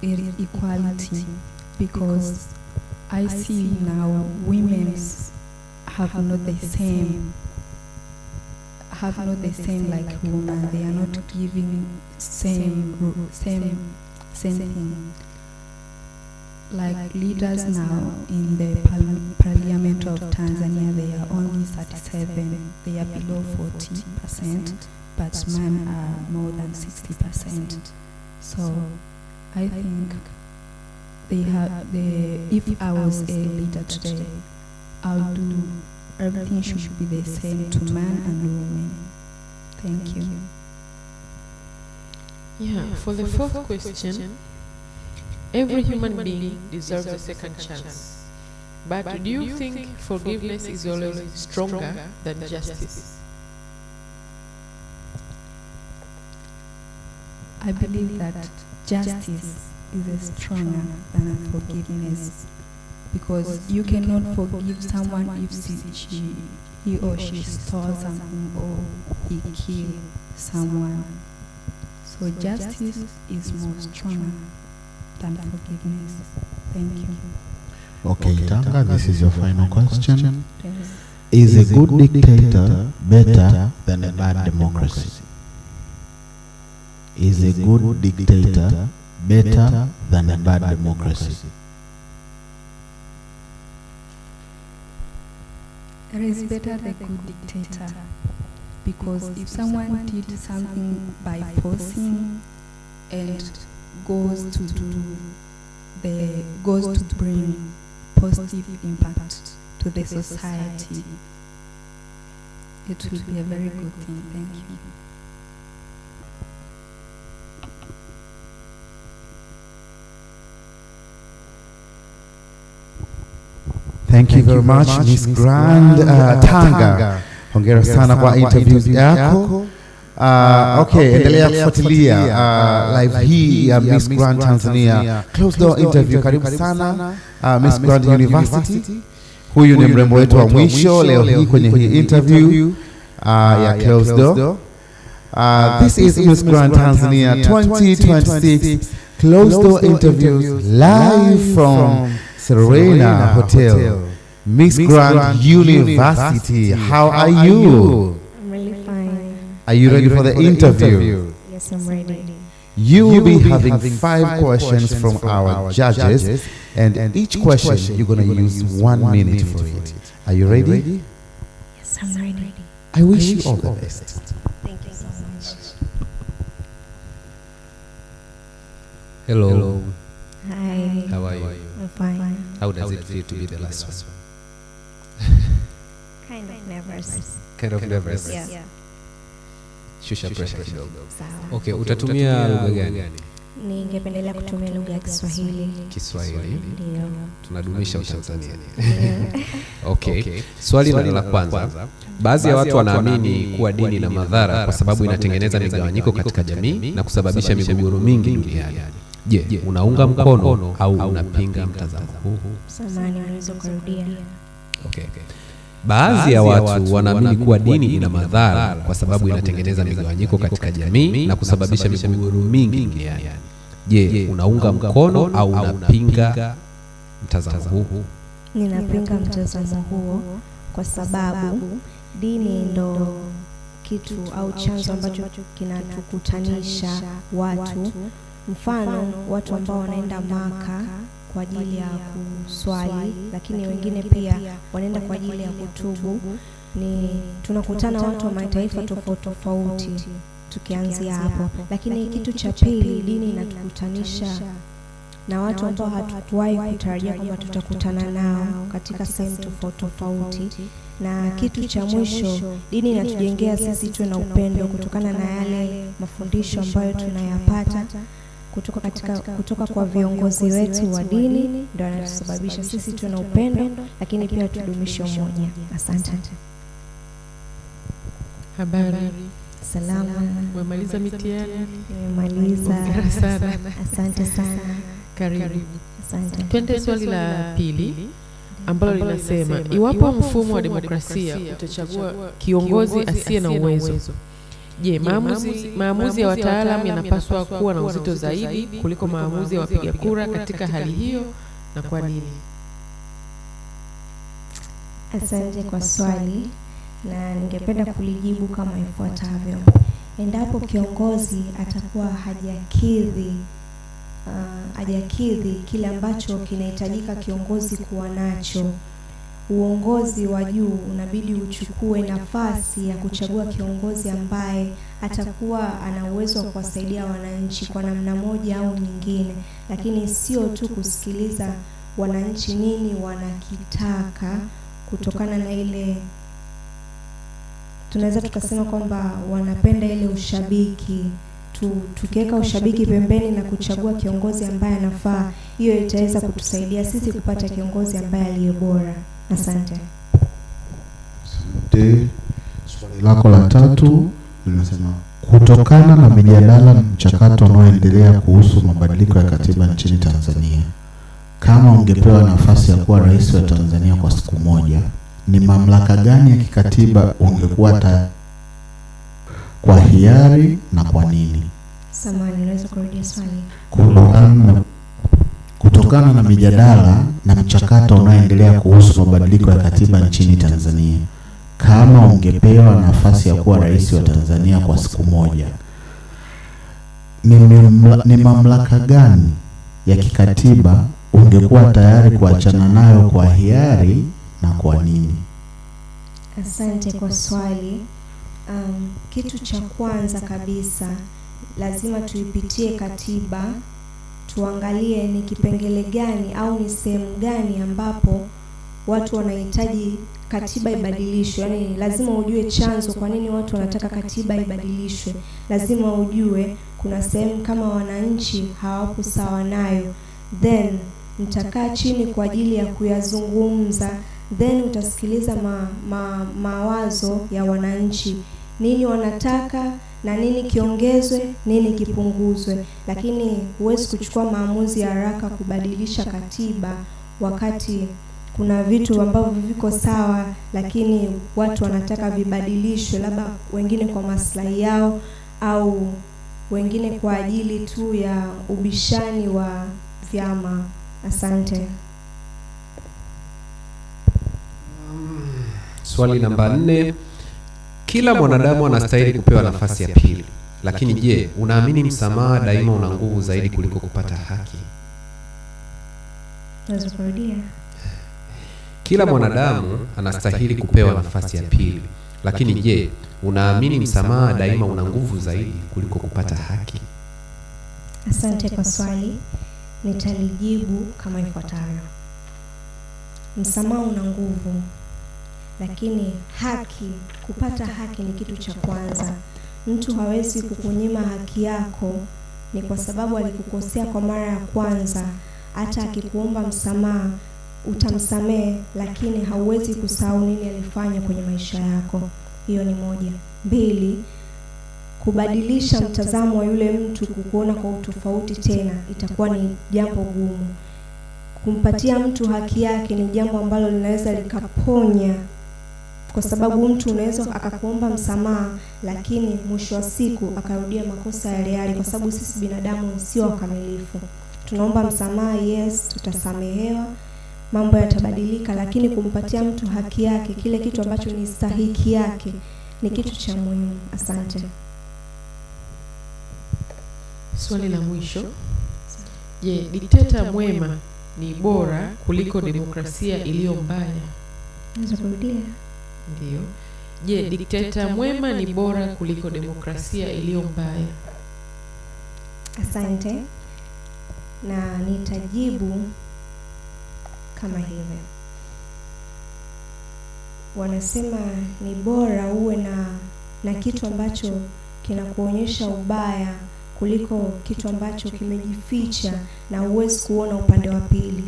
Equality, because I see now women have not the same have not the same like women. They are not giving same thing. Like leaders now in the parliament of Tanzania, they are only 37. They are below 40%, but men are more than 60%. So I think they have if I was a leader today, I'll do everything should be the same to men and women. Thank you. Yeah, for the fourth question, every human being deserves a second chance. But do you think forgiveness is always stronger than justice? I believe that justice is stronger than forgiveness, because you cannot forgive someone if he or she stole something or he killed someone. So justice is more stronger than forgiveness. Thank you. Okay, Tanga, this is your final question. Is a good dictator better than a bad democracy? Is a good dictator better than a bad democracy? It is better the good dictator, because if someone did something by forcing and goes to bring positive impact to the society, it will be a very good thing. Thank you. Thank you very much, Miss Grand Tanga. Hongera sana kwa interviews yako. Okay, endelea kufuatilia live hii ya Miss Grand Tanzania Closed Door interview. Karibu sana Miss Grand University. Huyu ni mrembo wetu wa mwisho leo hii kwenye hii interview ya Closed Door. This is Miss Grand Tanzania 2026 Closed Door interviews live from Serena Hotel, Miss Grand University. How are you? I'm really fine. Are you ready for the interview? Yes, I'm ready. You will be having 5 questions from our judges, and each question you're going to use 1 minute for it. Are you ready? Yes, I'm ready. I wish you all the best. Thank you so much. Hello. Hi. How are you? I'm fine. How does it feel to be the last one? Kind of nervous. Kind of nervous? Yeah. Shusha pressure kidogo. Sawa. Okay, utatumia lugha gani? Ningependelea kutumia lugha ya Kiswahili. Kiswahili. Ndio. Tunadumisha Utanzania. Okay. Swali la kwanza. Baadhi ya watu wanaamini kuwa dini ina madhara kwa sababu inatengeneza migawanyiko katika jamii na kusababisha migogoro mingi duniani. Je, unaunga mkono au unapinga mtazamo huu? Samahani, unaweza kurudia? Okay. Baadhi ya watu wanaamini kuwa dini ina madhara kwa sababu inatengeneza migawanyiko katika jamii na kusababisha migogoro mingi duniani. Je, unaunga mkono au unapinga mtazamo huu? Ninapinga mtazamo huo kwa sababu dini ndo kitu au chanzo ambacho kinatukutanisha watu. Mfano, watu ambao wanaenda Maka kwa ajili ya kuswali, lakini wengine pia wanaenda kwa ajili ya kutubu. Tunakutana watu wa mataifa tofauti tofauti tukianzia hapo. Lakini kitu cha pili, dini inatukutanisha na watu ambao hatukuwahi kutarajia kwamba tutakutana nao katika sehemu tofauti tofauti. Na kitu cha mwisho, dini inatujengea sisi tuwe na upendo kutokana na yale mafundisho ambayo tunayapata kutoka kwa viongozi wetu wa dini, ndio anatusababisha sisi tuwe na upendo, lakini pia tudumishe umoja. Asante. Habari. Salama. Umemaliza mitihani? Nimemaliza. Sana. Asante sana. Karibu. Asante. Twende swali la pili ambalo linasema, iwapo mfumo wa demokrasia utachagua kiongozi asiye na uwezo, je, maamuzi ya wataalamu yanapaswa kuwa na uzito zaidi kuliko maamuzi ya wapiga kura katika hali hiyo, na kwa nini? Asante kwa swali. na ningependa kulijibu kama ifuatavyo. Endapo kiongozi atakuwa hajakidhi kile ambacho kinahitajika kiongozi kuwa nacho, uongozi wa juu unabidi uchukue nafasi ya kuchagua kiongozi ambaye atakuwa ana uwezo wa kuwasaidia wananchi kwa namna moja au nyingine, lakini sio tu kusikiliza wananchi nini wanakitaka kutokana na ile, tunaweza tukasema kwamba wanapenda ile ushabiki. Tukiweka ushabiki pembeni na kuchagua kiongozi ambaye anafaa, hiyo itaweza kutusaidia sisi kupata kiongozi ambaye aliye bora. Asante. Swali lako la 3 linasema, kutokana na mijadala na mchakato unaoendelea kuhusu mabadiliko ya katiba nchini Tanzania, kama ungepewa nafasi ya kuwa rais wa Tanzania kwa siku moja, ni mamlaka gani ya kikatiba ungekuwa tayari, kwa hiari na kwa nini? Samahani, unaweza kurudia swali? Kutokana na mijadala na mchakato unaoendelea kuhusu mabadiliko ya katiba nchini Tanzania, kama ungepewa nafasi ya kuwa rais wa Tanzania kwa siku moja, ni mamlaka gani ya kikatiba ungekuwa tayari kuachana nayo kwa hiari na kwa nini? Asante kwa swali. Kitu cha kwanza kabisa lazima tuipitie katiba, tuangalie ni kipengele gani au ni sehemu gani ambapo watu wanahitaji katiba ibadilishwe. Yaani lazima ujue chanzo kwa nini watu wanataka katiba ibadilishwe. Lazima ujue kuna sehemu kama wananchi hawapo sawa nayo, then mtakaa chini kwa ajili ya kuyazungumza, then utasikiliza mawazo ya wananchi, nini wanataka na nini kiongezwe, nini kipunguzwe. Lakini huwezi kuchukua maamuzi ya haraka kubadilisha katiba wakati kuna vitu ambavyo viko sawa lakini watu wanataka vibadilishwe, labda wengine kwa maslahi yao au wengine kwa ajili tu ya ubishani wa vyama. Asante. Swali namba 4. Kila mwanadamu anastahili kupewa nafasi ya pili. Lakini je, unaamini msamaha daima una nguvu zaidi kuliko kupata haki? Naweza kurudia? Kila mwanadamu anastahili kupewa nafasi ya pili. Lakini je, unaamini msamaha daima una nguvu zaidi kuliko kupata haki? Asante kwa swali. Nitalijibu kama ifuatavyo. Msamaha una nguvu, lakini haki, kupata haki ni kitu cha kwanza. Mtu hawezi kukunyima haki yako ni kwa sababu alikukosea kwa mara ya kwanza. Hata akikuomba msamaha utamsamehe, lakini hauwezi kusahau nini alifanya kwenye maisha yako. Hiyo ni moja. 2, kubadilisha mtazamo wa yule mtu kukuona kwa utofauti tena itakuwa ni jambo gumu. Kumpatia mtu haki yake ni jambo ambalo linaweza likaponya, kwa sababu mtu unaweza akakuomba msamaha lakini mwisho wa siku akarudia makosa yale yale, kwa sababu sisi binadamu sio wakamilifu. Tunaomba msamaha, yes, tutasamehewa, mambo yatabadilika, lakini kumpatia mtu haki yake, kile kitu ambacho ni stahiki yake, ni kitu cha muhimu. Asante. Swali la mwisho. Je, dikteta mwema ni bora kuliko demokrasia iliyo mbaya? Naweza kurudia? Ndio. Je, dikteta mwema ni bora kuliko demokrasia iliyo mbaya? Asante. Na nitajibu kama hivi. Wanasema ni bora uwe na kitu ambacho kinakuonyesha ubaya kuliko kitu ambacho kimejificha na huwezi kuona upande wa pili.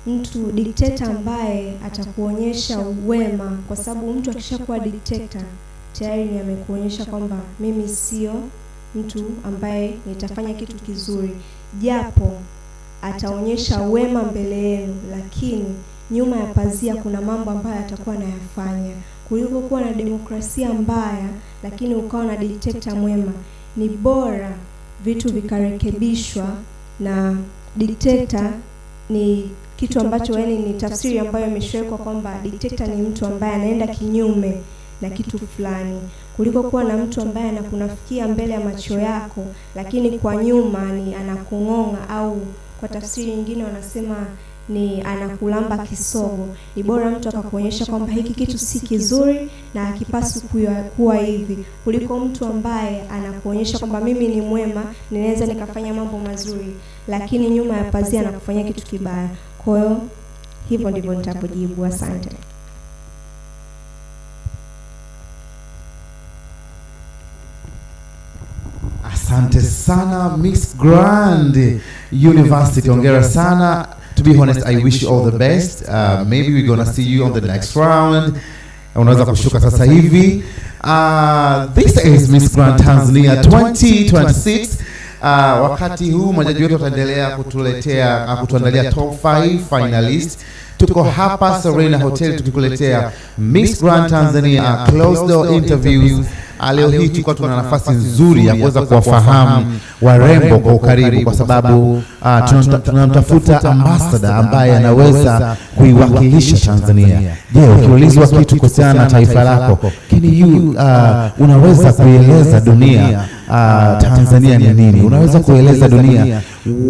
Mtu dikteta ambaye atakuonyesha uwema, kwa sababu mtu akishakuwa dikteta tayari ni amekuonyesha kwamba mimi sio mtu ambaye nitafanya kitu kizuri, japo ataonyesha wema mbele yenu, lakini nyuma ya pazia kuna mambo ambayo atakuwa anayafanya. Kuliko kuwa na demokrasia mbaya lakini ukawa na dikteta mwema, ni bora vitu vikarekebishwa na dikteta ni kitu ambacho yani ni tafsiri ambayo imeshawekwa kwamba dictator ni mtu ambaye anaenda kinyume na kitu fulani, kuliko kuwa na mtu ambaye anakunafikia mbele ya macho yako lakini kwa nyuma ni anakung'onga, au kwa tafsiri nyingine wanasema ni anakulamba kisogo. Ni bora mtu akakuonyesha kwamba hiki kitu si kizuri na hakipaswi kuwa hivi, kuliko mtu ambaye anakuonyesha kwamba mimi ni mwema, ninaweza nikafanya mambo mazuri, lakini nyuma ya pazia anakufanyia kitu kibaya. Kwa hiyo hivyo ndivyo nitakujibu. Asante. Asante sana Miss Grand University, hongera sana. To be honest, I wish you all the best. Maybe we're gonna see you on the next round. Unaweza kushuka sasa hivi. This is Miss Grand Tanzania 2026. Wakati huu majaji wetu wataendelea kutuandalia top 5 finalists. Tuko hapa Serena Hotel tukikuletea Miss Grand Tanzania closed door interviews. Leo hii tuko tuna nafasi nzuri ya kuweza kuwafahamu warembo kwa ukaribu, kwa sababu tunamtafuta ambassador ambaye anaweza kuiwakilisha Tanzania. Je, ukiulizwa kitu kuhusiana na taifa lako, unaweza kueleza dunia Tanzania ni nini? Unaweza kueleza dunia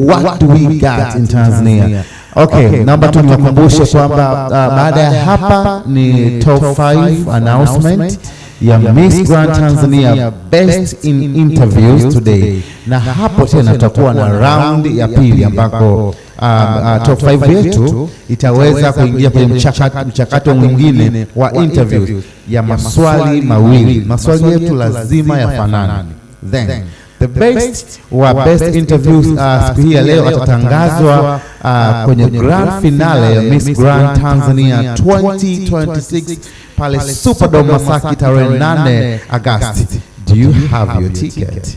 what do we got in Tanzania? Okay, naomba tu niwakumbushe kwamba baada ya hapa ni top 5 announcement ya Miss Grand Tanzania Best in Interviews today, na hapo tena tutakuwa na round ya pili ambako top 5 yetu itaweza kuingia kwenye mchakato mwingine wa interviews ya maswali mawili. Maswali yetu lazima yafanane. Then the best interviews siku hii ya leo atatangazwa kwenye grand finale ya Miss Grand Tanzania 2026 pale Superdome Masaki tarehe 8 Agosti. Do you have your ticket?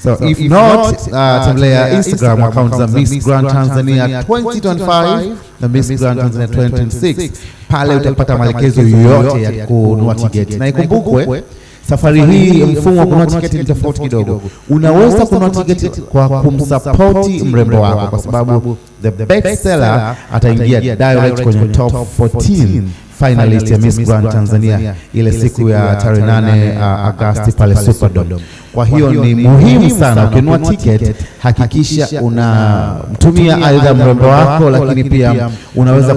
So if not, tembelea Instagram account za Miss Grand Tanzania 2025 na Miss Grand Tanzania 2026. Pale utapata maelekezo yote ya kununua tiketi. Na ikumbukwe safari hii mfumo wa kununua tiketi ni tofauti kidogo. Unaweza kununua tiketi kwa kumsupporti mrembo wako, kwa sababu the best seller ataingia direct kwenye top 14 finalist ya Miss Grand Tanzania ile siku ya tarehe 8 Agosti pale Superdome. Kwa hiyo ni muhimu sana ukinunua ticket, hakikisha unamtumia aidha mrembo wako, lakini pia unaweza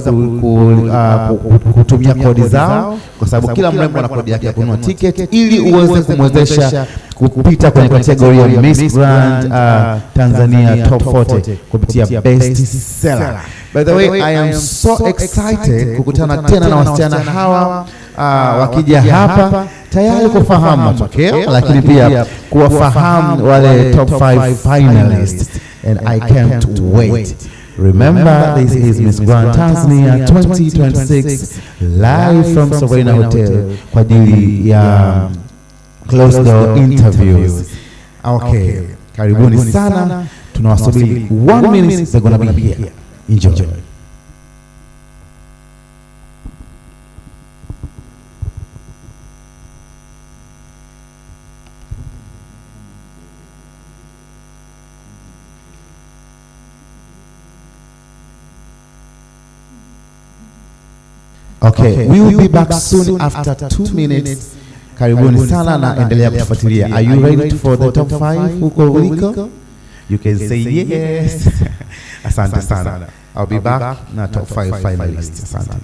kutumia kodi zao, kwa sababu kila mrembo ana kodi yake ya kununua ticket, ili uweze kumwezesha kupita kwenye kategoria ya Miss Grand Tanzania Top 40 kupitia best seller. By the way, I am so excited kukutana tena na wasichana hawa wakija hapa tayari kufahamu matokeo, lakini pia kuwafahamu wale top 5 finalists, and I can't wait. Remember, this is Miss Grand Tanzania 2026 live from Serena Hotel kwa ajili ya closed door interviews. Okay, karibuni sana, tunawasubiri 1 minute, they're gonna be here. Enjoy. Okay, we will be back soon after 2 minutes. Karibuni sana na endelea kufuatilia. Are you ready for the top 5 huko uliko? You can say yes. Asante sana. I'll be back na top 5 finalists. Asante.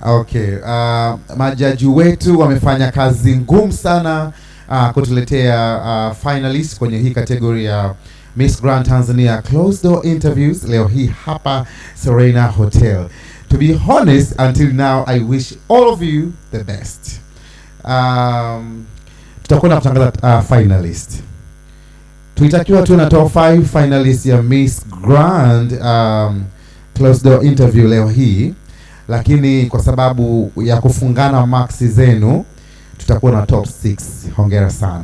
Okay, majaji wetu wamefanya kazi ngumu sana kutuletea finalists kwenye hii category ya Miss Grand Tanzania Closed Door Interviews leo hii hapa Serena Hotel. To be honest, until now I wish all of you the best. Tutakuwa na kutangaza finalist. Tulitakiwa tu na top 5 finalists ya Miss Grand Closed Door Interview leo hii, lakini kwa sababu ya kufungana marks zenu tutakuwa na top 6. Hongera sana.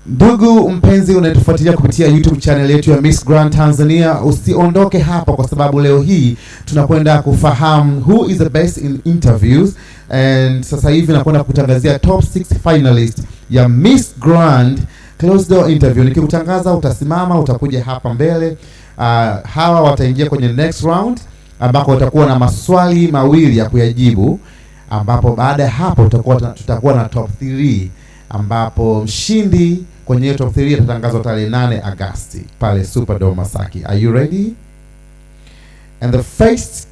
Ndugu mpenzi unayetufuatilia kupitia YouTube channel yetu ya Miss Grand Tanzania, usiondoke hapa kwa sababu leo hii tunakwenda kufahamu who is the best in interviews, and sasa hivi nakwenda kutangazia top 6 finalists ya Miss Grand Closed Door Interview. Nikikutangaza utasimama, utakuja hapa mbele. Hawa wataingia kwenye next round ambako watakuwa na maswali mawili ya kuyajibu, ambapo baada ya hapo tutakuwa na top 3 ambapo mshindi kwenye top 3 atatangazwa tarehe 8 Agosti pale Superdome Masaki. Are you ready? And the first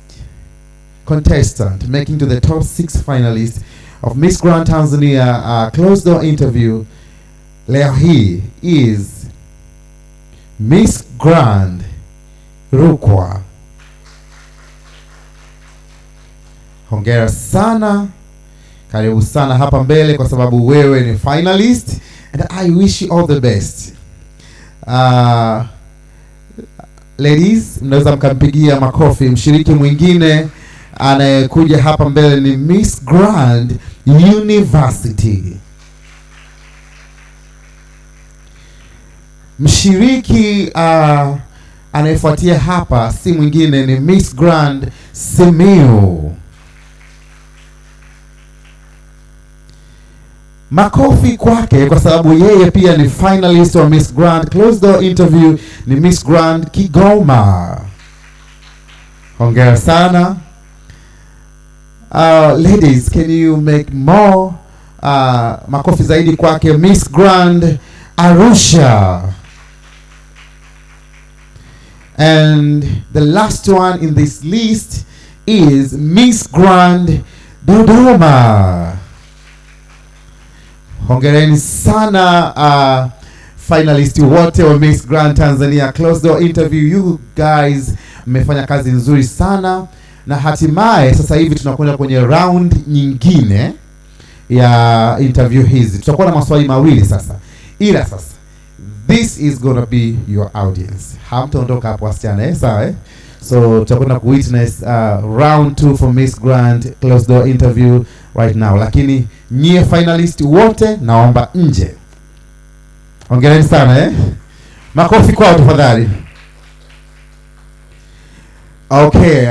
contestant making to the top 6 finalists of Miss Grand Tanzania Closed Door Interview leo hii is Miss Grand Rukwa. Hongera sana. Karibu sana hapa mbele kwa sababu wewe ni finalist, and I wish you all the best. Ladies, mnaweza mkampigia makofi. Mshiriki mwingine anayekuja hapa mbele ni Miss Grand University. Mshiriki anayefuatia hapa si mwingine ni Miss Grand Simiyu. Makofi kwake kwa sababu yeye pia ni finalist wa Miss Grand Closed Door Interview, ni Miss Grand Kigoma. Hongera sana. Ladies, can you make more makofi zaidi kwake Miss Grand Arusha. And the last one in this list is Miss Grand Dodoma. Hongereni sana finalists wote wa Miss Grand Tanzania Closed Door Interview. You guys mmefanya kazi nzuri sana, na hatimaye sasa hivi tunakwenda kwenye round nyingine ya interview hizi. Tutakuwa na maswali mawili sasa. Ila sasa this is gonna be your audience. Hamtaondoka hapo wasichana, sawa? So tutakwenda ku witness round 2 for Miss Grand Closed Door Interview right now. Lakini nyie finalist wote naomba nje. Hongereni sana Makofi kwao tafadhali. Okay,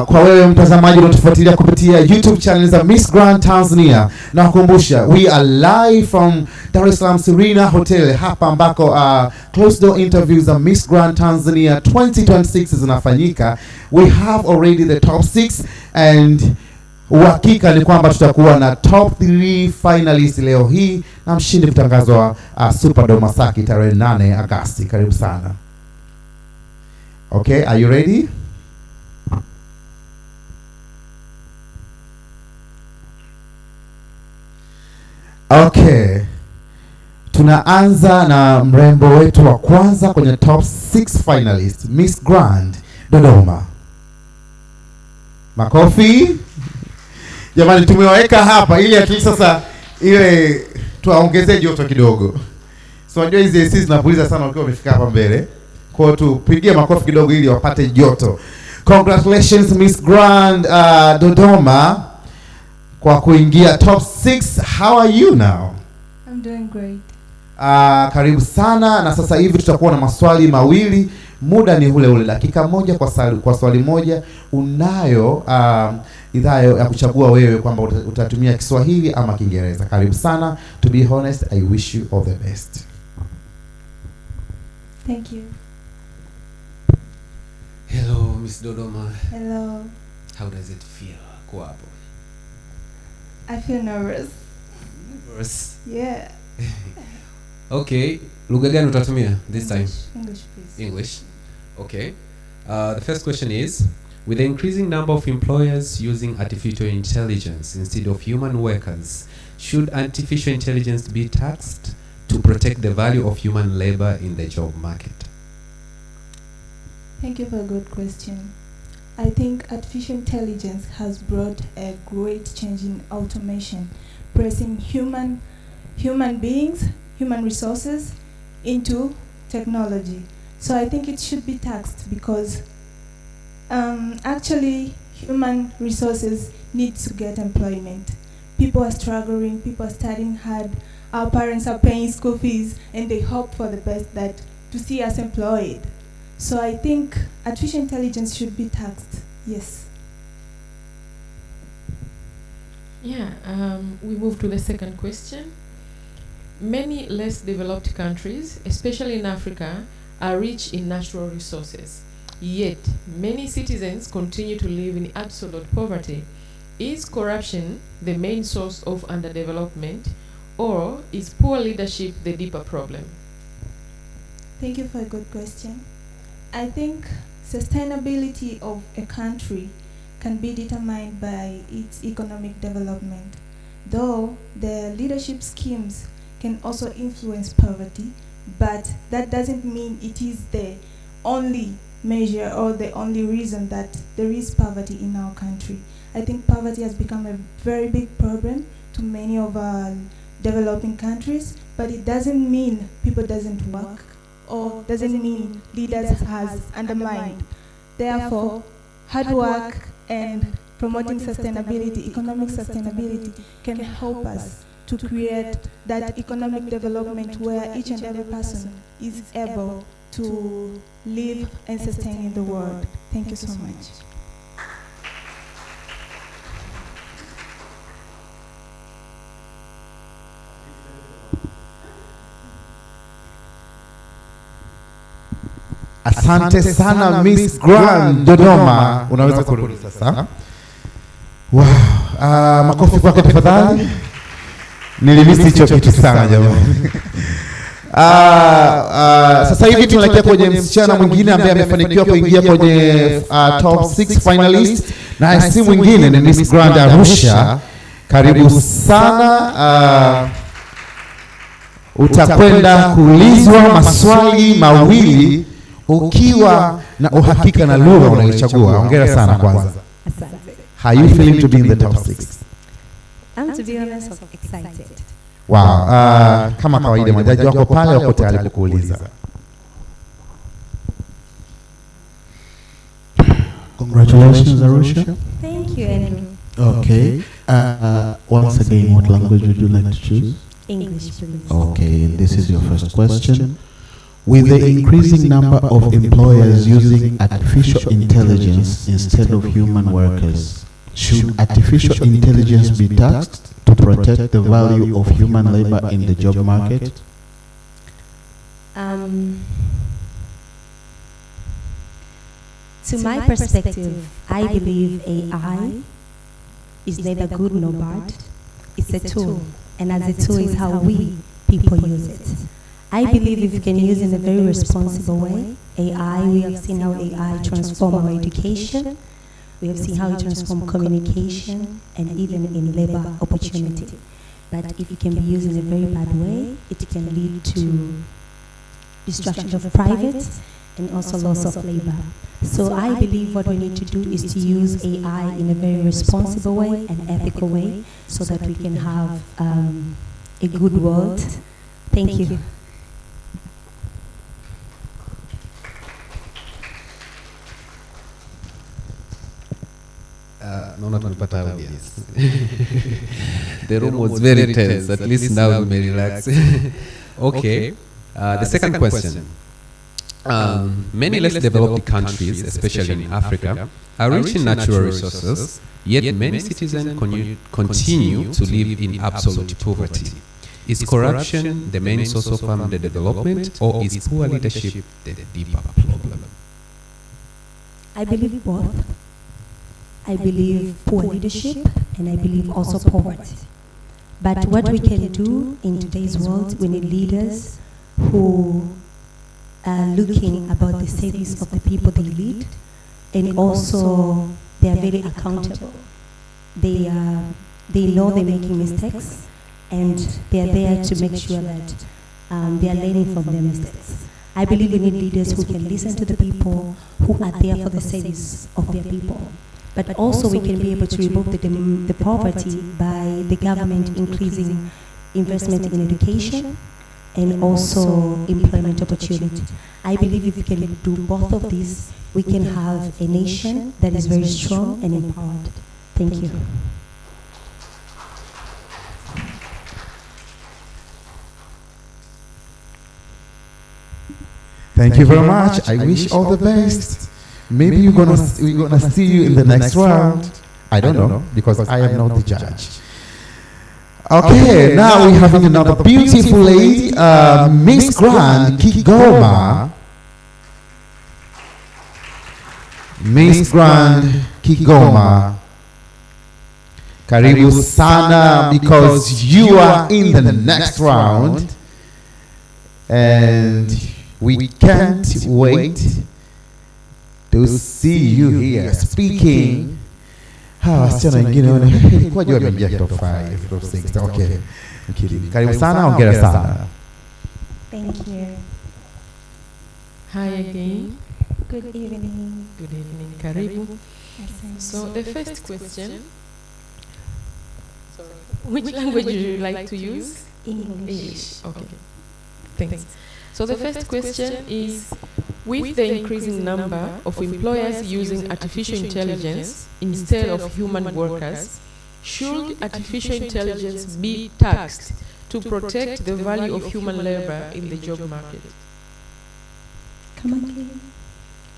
kwa wewe mtazamaji unatufuatilia kupitia YouTube channel za Miss Grand Tanzania, na kukumbusha we are live from Dar es Salaam Serena Hotel, hapa ambako Closed Door Interviews za Miss Grand Tanzania 2026 zinafanyika. We have already the top 6, and uhakika ni kwamba tutakuwa na top 3 finalists leo hii, na mshindi kutangazwa Superdome Masaki tarehe 8 Agosti. Karibu sana. Okay, are you ready? Okay, tunaanza na mrembo wetu wa kwanza kwenye top 6 finalists, Miss Grand Dodoma. Makofi. Jamani, tumeweka hapa ili at least sasa ile tuwaongezee joto kidogo. So unajua hizi AC zinapuliza sana wakiwa wamefika hapa mbele. Kwa hiyo tupigie makofi kidogo ili wapate joto. Congratulations Miss Grand Dodoma kwa kuingia top 6. How are you now? I'm doing great. Karibu sana, na sasa hivi tutakuwa na maswali mawili. Muda ni ule dakika moja kwa swali moja. Unayo idhaa ya kuchagua wewe kwamba utatumia Kiswahili ama Kiingereza. Karibu sana. To be honest, I wish you all the best. Thank you. Hello Miss Dodoma. Hello. How does it feel kuwa hapo? I feel nervous. Nervous? Yeah. Okay, lugha gani utatumia this time? English please. English. Okay. The first question is, With the increasing number of employers using artificial intelligence instead of human workers, should artificial intelligence be taxed to protect the value of human labor in the job market? Thank you for a good question. I think artificial intelligence has brought a great change in automation, pressing human beings, human resources into technology. So I think it should be taxed because actually human resources need to get employment. People are struggling, people are studying hard, our parents are paying school fees, and they hope for the best that to see us employed. So I think artificial intelligence should be taxed, yes. Yeah, we move to the second question. Many less developed countries, especially in Africa, are rich in natural resources. Yet, many citizens continue to live in absolute poverty. Is corruption the main source of underdevelopment, or is poor leadership the deeper problem? Thank you for a good question. I think sustainability of a country can be determined by its economic development, though the leadership schemes can also influence poverty, but that doesn't mean it is the only measure or the only reason that there is poverty in our country. I think poverty has become a very big problem to many of our developing countries, but it doesn't mean people doesn't work or doesn't mean leaders has undermined. Therefore, hard work and promoting sustainability, economic sustainability, can help us to create that economic development where each and every person is able to live and sustain in the world. Thank you so much. Asante sana Miss Grand Dodoma. Unaweza kurudi sasa. Wow. Makofi kwake tafadhali. Nilimisi hicho kitu sana jamani. Sasa hivi tunaelekea kwenye msichana mwingine ambaye amefanikiwa kuingia kwenye top 6 finalist, na si mwingine ni Miss Grand Arusha. Karibu sana. Utakwenda kuulizwa maswali mawili ukiwa na uhakika na lugha unayochagua. Hongera sana kwanza. How you feeling to be in the top 6? I'm, to be honest, excited. Wow. Kama kawaida majaji wako pale wako tayari kukuuliza. Congratulations, Arusha. Thank you, Andrew. Okay. Once again, what language would you like to choose? English, please. Okay, this is your first question. With the increasing number of employers using artificial intelligence instead of human workers, should artificial intelligence be taxed to protect the value of human labor in the job market? To my perspective, I believe AI is neither good nor bad. It's a tool, and as a tool is how we people use it. I believe if we can use it in a very responsible way, AI, we have seen how AI transform our education, we have seen how it transforms communication, and even in labor opportunity. But if it can be used in a very bad way, it can lead to destruction of private and also loss of labor. So I believe what we need to do is to use AI in a very responsible way and ethical way so that we can have a good world. Thank you. Naona tumepata audience. The room was very tense. At least now we may relax. Okay. The second question. Many less developed countries, especially in Africa, are rich in natural resources, yet many citizens continue to live in absolute poverty. Is corruption the main source of underdevelopment, or is poor leadership the deeper problem? I believe both. I believe poor leadership, and I believe also poverty. But what we can do in today's world, we need leaders who are looking about the savings of the people they lead, and also they are very accountable. They know they're making mistakes, and they are there to make sure that they are learning from their mistakes. I believe we need leaders who can listen to the people, who are there for the service of their people. But also we can be able to remove the poverty by the government increasing investment in education and also employment opportunity. I believe if we can do both of these, we can have a nation that is very strong and empowered. Thank you. Thank you very much. I wish all the best. Maybe we're gonna see you in the next round. I don't know, because I am not the judge. Okay, now we're having another beautiful lady, Miss Grand Kigoma. Miss Grand Kigoma. Karibu sana, because you are in the next round. And we can't wait to see you here speaking. Wasichana wengine kwa jua wameingia top 5, top 6. Okay. Karibu sana, ongera sana. Thank you. Hi again. Good evening. Good evening. Karibu. So the first question. Sorry. Which language would you like to use? English. Okay. Thanks. So the first question is, with the increasing number of employers using artificial intelligence instead of human workers, should artificial intelligence be taxed to protect the value of human labor in the job market? Come again.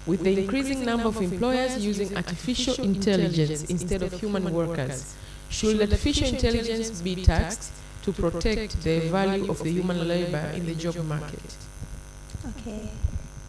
With the increasing number of employers using artificial intelligence instead of human workers, should artificial intelligence be taxed to protect the value of the human labor in the job market? Okay.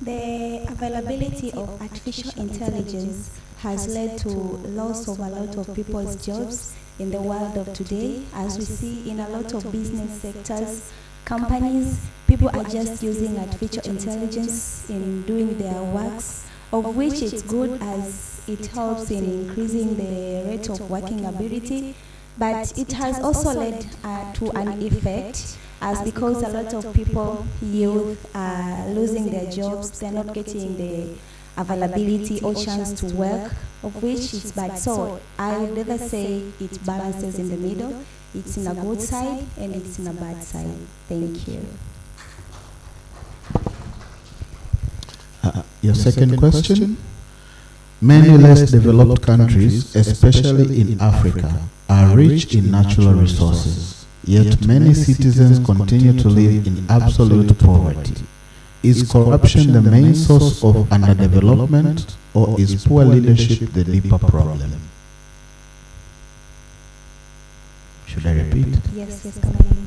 The availability of artificial intelligence has led to loss of a lot of people's jobs in the world of today. As we see in a lot of business sectors, companies, people are just using artificial intelligence in doing their works, of which it's good as it helps in increasing the rate of working ability, but it has also led to an effect, as because a lot of people, youth, are losing their jobs, they're not getting the availability or chance to work, of which it's bad. So I would rather say it balances in the middle. It's in a good side and it's in a bad side. Thank you. Your second question? Many less developed countries, especially in Africa, are rich in natural resources, yet many citizens continue to live in absolute poverty. Is corruption the main source of underdevelopment, or is poor leadership the deeper problem? Should I repeat? Yes, come on.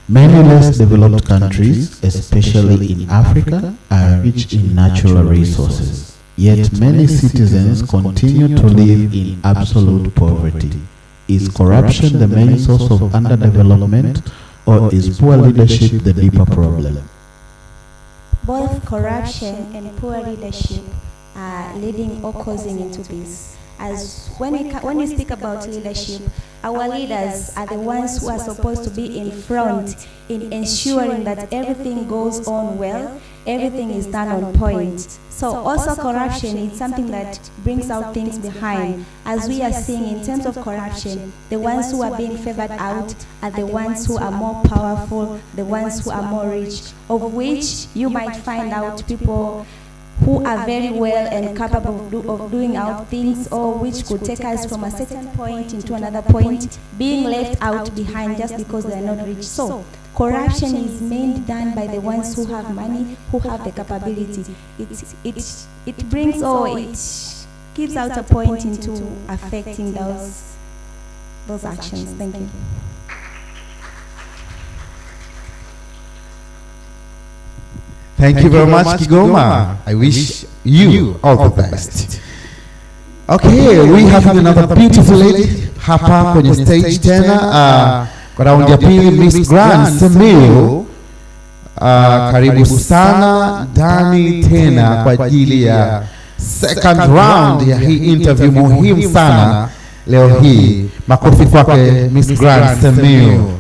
Many less developed countries, especially in Africa, are rich in natural resources, yet many citizens continue to live in absolute poverty. Is corruption the main source of underdevelopment, or is poor leadership the deeper problem? Both corruption and poor leadership are leading or causing into this. As when we speak about leadership, our leaders are the ones who are supposed to be in front in ensuring that everything goes on well, everything is done on point. So also corruption is something that brings out things behind. As we are seeing in terms of corruption, the ones who are being favored out are the ones who are more powerful, the ones who are more rich, of which you might find out people who are very well and capable of doing out things, or which could take us from a certain point into another point, being left out behind just because they are not rich. So corruption is mainly done by the ones who have money, who have the capability. It brings, or it gives out a point into affecting those actions. Thank you. Thank you very much, Kigoma. I wish you all the best. Okay, we have another beautiful lady hapa kwenye stage tena kwa raundi ya pili, Miss Grand Semeo. Karibu sana ndani tena kwa ajili ya second round ya hii interview muhimu sana leo hii. Makofi kwake Miss Grant Semiu.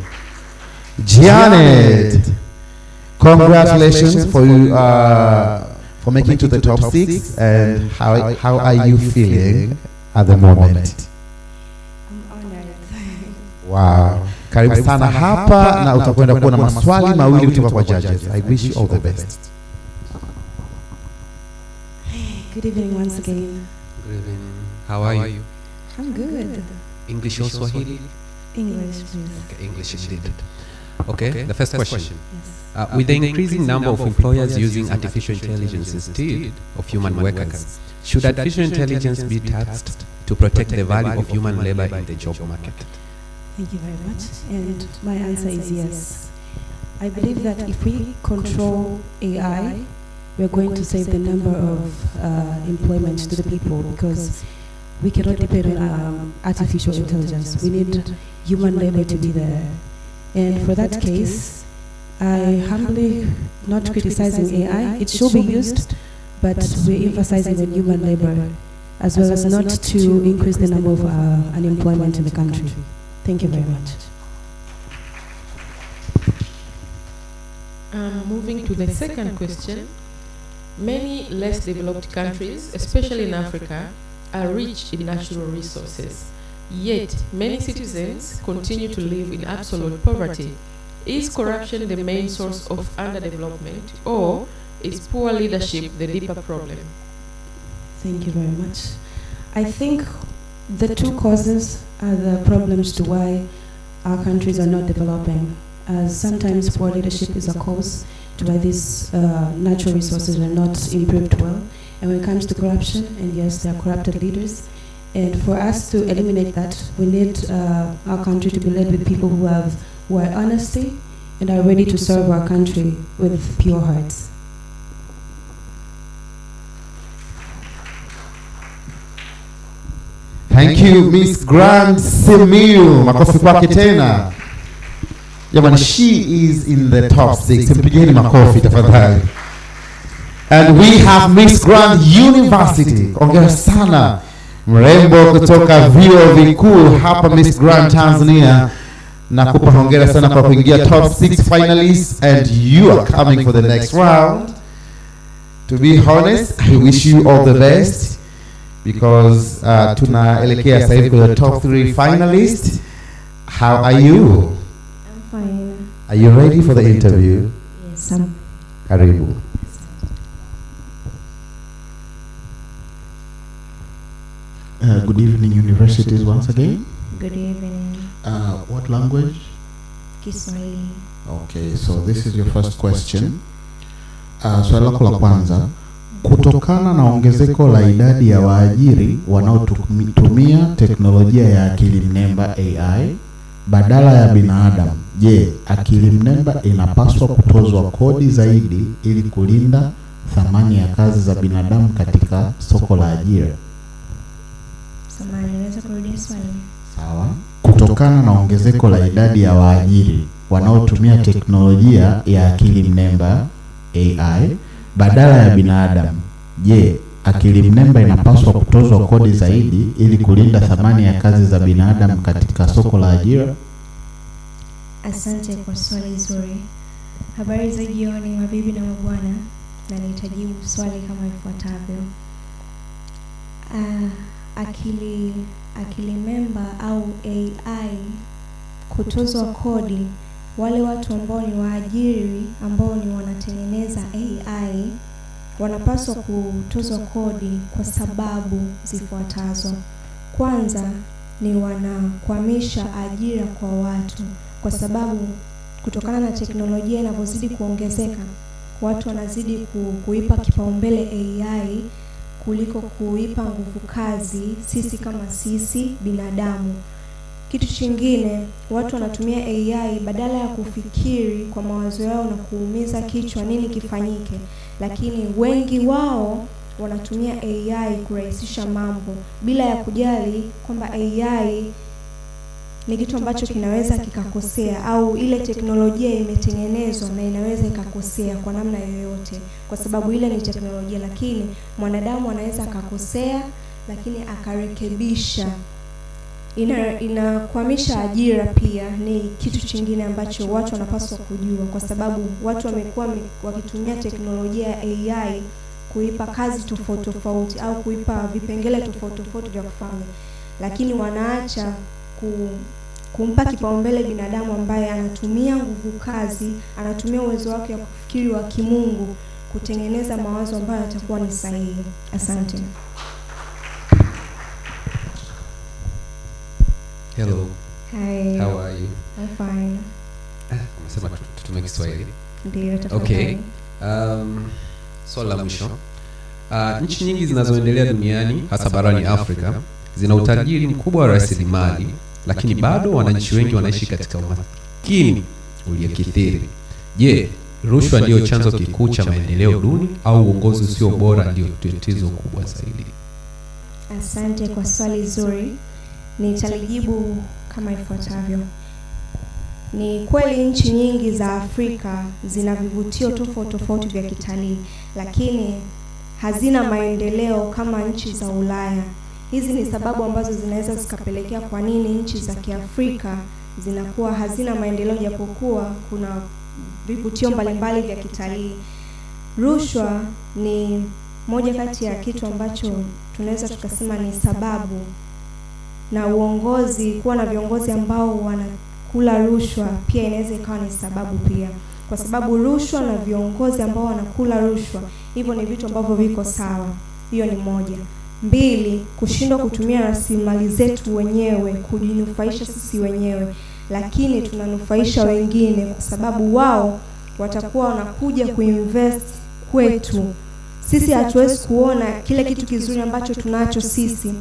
Janet, congratulations for you for making to the top 6, and how are you feeling at the moment? I'm honored. Wow. Karibu sana hapa na utakwenda kuwa na maswali mawili kutoka kwa judges. I wish you all the best. Good evening once again. Good evening. How are you? I'm good. English or Swahili? English, please. Okay, English indeed. Okay, the first question. With the increasing number of employers using artificial intelligence instead of human workers, should artificial intelligence be taxed to protect the value of human labor in the job market? Thank you very much. And my answer is yes. I believe that if we control AI, we're going to save the number of employment to the people, because we cannot depend on artificial intelligence. We need human labor to be there. And for that case, I humbly, not criticizing AI, it should be used, but we're emphasizing on human labor, as well as not to increase the number of unemployment in the country. Thank you very much. Moving to the second question. Many less developed countries, especially in Africa, are rich in natural resources. Yet, many citizens continue to live in absolute poverty. Is corruption the main source of underdevelopment, or is poor leadership the deeper problem? Thank you very much. I think the two causes are the problems to why our countries are not developing. Sometimes poor leadership is a cause to why these natural resources are not improved well. And when it comes to corruption, and yes, there are corrupted leaders, and for us to eliminate that, we need our country to be led with people who are honesty and are ready to serve our country with pure hearts. Thank you, Miss Grant Semiu. Makofi kwake tena. Jamani, she is in the top 6. Mpigeni makofi tafadhali. And we have Miss Grant University. Ongera sana. Mrembo kutoka vyuo vikuu hapa Miss Grant Tanzania. Nakupa hongera sana kwa kuingia top 6 finalists, and you are coming for the next round. To be honest, I wish you all the best, because tunaelekea sasa hivi kwa top 3 finalists. How are you? I'm fine. Are you ready for the interview? Yes, I'm. Karibu. Good evening, universities, once again. Good evening. What language? Kiswahili. Okay, so this is your first question. Swali lako la kwanza, kutokana na ongezeko la idadi ya waajiri wanaotumia teknolojia ya akili mnemba AI badala ya binadamu, je, akili mnemba inapaswa kutozwa kodi zaidi ili kulinda thamani ya kazi za binadamu katika soko la ajira? Samahani, naweza kurudia swali? Sawa. Kutokana na ongezeko la idadi ya waajiri wanaotumia teknolojia ya akili mnemba AI badala ya binadamu, je, akili mnemba inapaswa kutozwa kodi zaidi ili kulinda thamani ya kazi za binadamu katika soko la ajira? Asante kwa swali zuri. Habari za jioni mabibi na mabwana, na nitajibu swali kama ifuatavyo. Akili mnemba au AI kutozwa kodi, wale watu ambao ni waajiri ambao ni wanatengeneza AI wanapaswa kutozwa kodi kwa sababu zifuatazo. Kwanza ni wanakwamisha ajira kwa watu, kwa sababu kutokana na teknolojia inavyozidi kuongezeka, watu wanazidi kuipa kipaumbele AI kuliko kuipa nguvu kazi sisi kama sisi binadamu. Kitu kingine, watu wanatumia AI badala ya kufikiri kwa mawazo yao na kuumiza kichwa nini kifanyike, lakini wengi wao wanatumia AI kurahisisha mambo bila ya kujali kwamba AI ni kitu ambacho kinaweza kikakosea, au ile teknolojia imetengenezwa na inaweza ikakosea kwa namna yoyote, kwa sababu ile ni teknolojia, lakini mwanadamu anaweza akakosea lakini akarekebisha. Inakwamisha ajira pia, ni kitu kingine ambacho watu wanapaswa kujua, kwa sababu watu wamekuwa wakitumia teknolojia ya AI kuipa kazi tofauti tofauti au kuipa vipengele tofauti tofauti vya kufanya, lakini wanaacha kumpa kipaumbele binadamu ambaye anatumia nguvu kazi, anatumia uwezo wake wa kufikiri wa kimungu kutengeneza mawazo ambayo yatakuwa ni sahihi. Asante. Hello. Hi. How are you? I'm fine. Umesema tutumie Kiswahili. Ndio, tafadhali. Okay. Swali la mwisho. Nchi nyingi zinazoendelea duniani hasa barani Afrika zina utajiri mkubwa wa rasilimali, lakini bado wananchi wengi wanaishi katika umaskini uliokithiri. Je, rushwa ndio chanzo kikuu cha maendeleo duni au uongozi usio bora ndio tatizo kubwa zaidi? Asante kwa swali zuri. Nitalijibu kama ifuatavyo. Ni kweli nchi nyingi za Afrika zina vivutio tofauti tofauti vya kitalii, lakini hazina maendeleo kama nchi za Ulaya. Hizi ni sababu ambazo zinaweza zikapelekea kwa nini nchi za Kiafrika zinakuwa hazina maendeleo, japokuwa kuna vivutio mbalimbali vya kitalii. Rushwa ni moja kati ya kitu ambacho tunaweza tukasema ni sababu, na uongozi, kuwa na viongozi ambao wanakula rushwa pia inaweza ikawa ni sababu pia, kwa sababu rushwa na viongozi ambao wanakula rushwa, hivyo ni vitu ambavyo viko sawa. Hiyo ni moja. Mbili, kushindwa kutumia rasilimali zetu wenyewe kujinufaisha sisi wenyewe, lakini tunanufaisha wengine, kwa sababu wao watakuwa wanakuja kuinvest kwetu. Sisi hatuwezi kuona kile kitu kizuri ambacho tunacho sisi,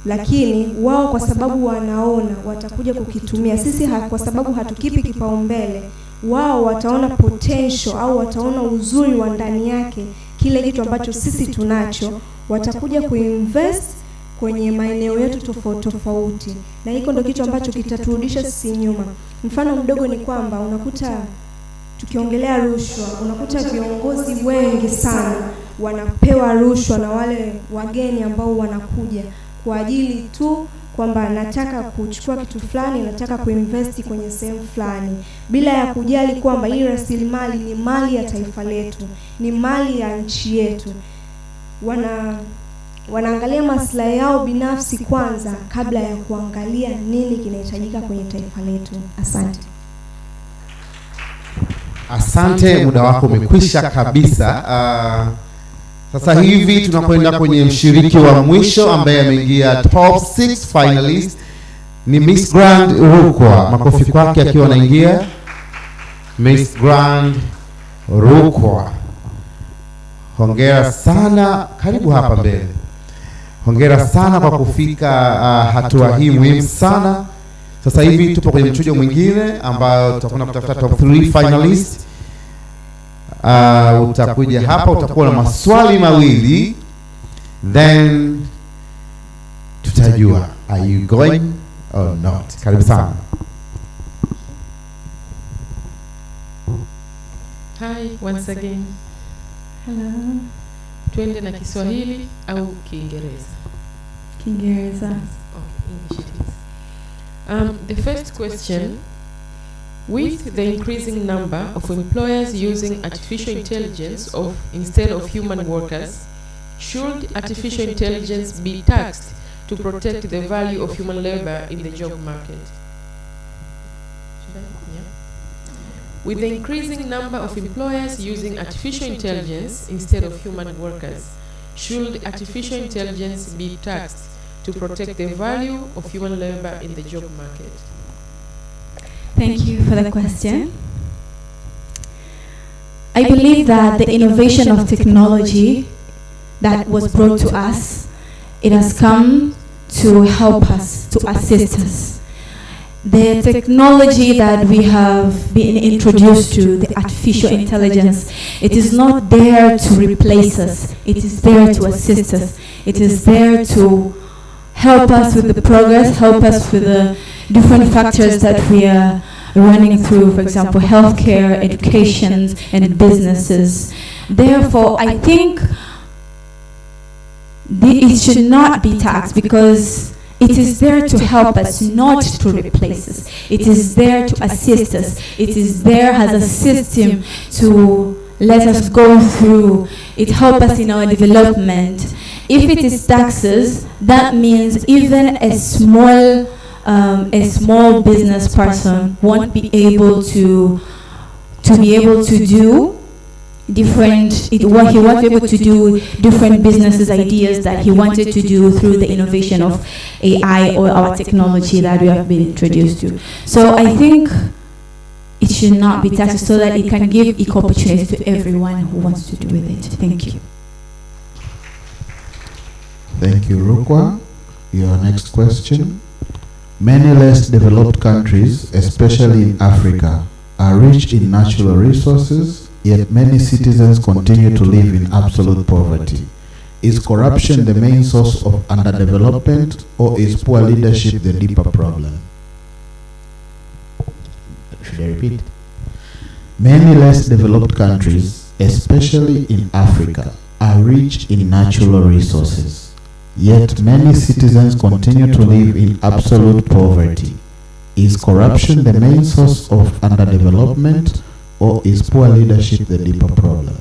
lakini wao kwa sababu wanaona watakuja kukitumia. Sisi kwa sababu hatukipi kipaumbele, wao wataona potential au wataona uzuri wa ndani yake kile kitu ambacho sisi tunacho, watakuja kuinvest kwenye maeneo yetu tofauti tofauti, na hiko ndio kitu ambacho kitaturudisha sisi nyuma. Mfano mdogo ni kwamba unakuta tukiongelea rushwa, unakuta viongozi wengi sana wanapewa rushwa na wale wageni ambao wanakuja kwa ajili tu kwamba nataka kuchukua kitu fulani, nataka kuinvest kwenye sehemu fulani, bila ya kujali kwamba hii rasilimali ni mali ya taifa letu, ni mali ya nchi yetu. Wanaangalia maslahi yao binafsi kwanza kabla ya kuangalia nini kinahitajika kwenye taifa letu. Asante. Asante, muda wako umekwisha kabisa. Sasa hivi tunakwenda kwenye mshiriki wa mwisho ambaye ameingia top 6 finalist, ni Miss Grand Rukwa. Makofi kwake akiwa anaingia. Miss Grand Rukwa, hongera sana, karibu hapa mbele. Hongera sana kwa kufika hatua hii muhimu sana. Sasa hivi tupo kwenye mchujo mwingine ambao tutakwenda kutafuta top 3 finalist. Utakuja hapa, utakuwa na maswali mawili, then tutajua are you going or not. Karibu sana. Hi, once again. Hello. Twende na Kiswahili au Kiingereza? Kiingereza. Okay, English it is. The first question: with the increasing number of employers using artificial intelligence instead of human workers, should artificial intelligence be taxed to protect the value of human labor in the job market? With the increasing number of employers using artificial intelligence instead of human workers, should artificial intelligence be taxed to protect the value of human labor in the job market? Thank you for the question. I believe that the innovation of technology that was brought to us, it has come to help us, to assist us. The technology that we have been introduced to, the artificial intelligence, it is not there to replace us. It is there to assist us. It is there to help us with the progress, help us with the different factors that we are running through, for example, healthcare, education, and businesses. Therefore, I think it should not be taxed because it is there to help us, not to replace us. It is there to assist us. It is there as a system to let us go through. It helps us in our development. If it is taxes, that means even a small business person won't be able to do different businesses ideas that he wanted to do through the innovation of AI or our technology that we have been introduced to. So I think it should not be taxed so that it can give equal opportunity to everyone who wants to do with it. Thank you. Thank you, Rukwa. Your next question. Many less developed countries, especially in Africa, are rich in natural resources, yet many citizens continue to live in absolute poverty. Is corruption the main source of underdevelopment, or is poor leadership the deeper problem? Should I repeat? Many less developed countries, especially in Africa, are rich in natural resources, yet many citizens continue to live in absolute poverty. Is corruption the main source of underdevelopment, or is poor leadership the deeper problem?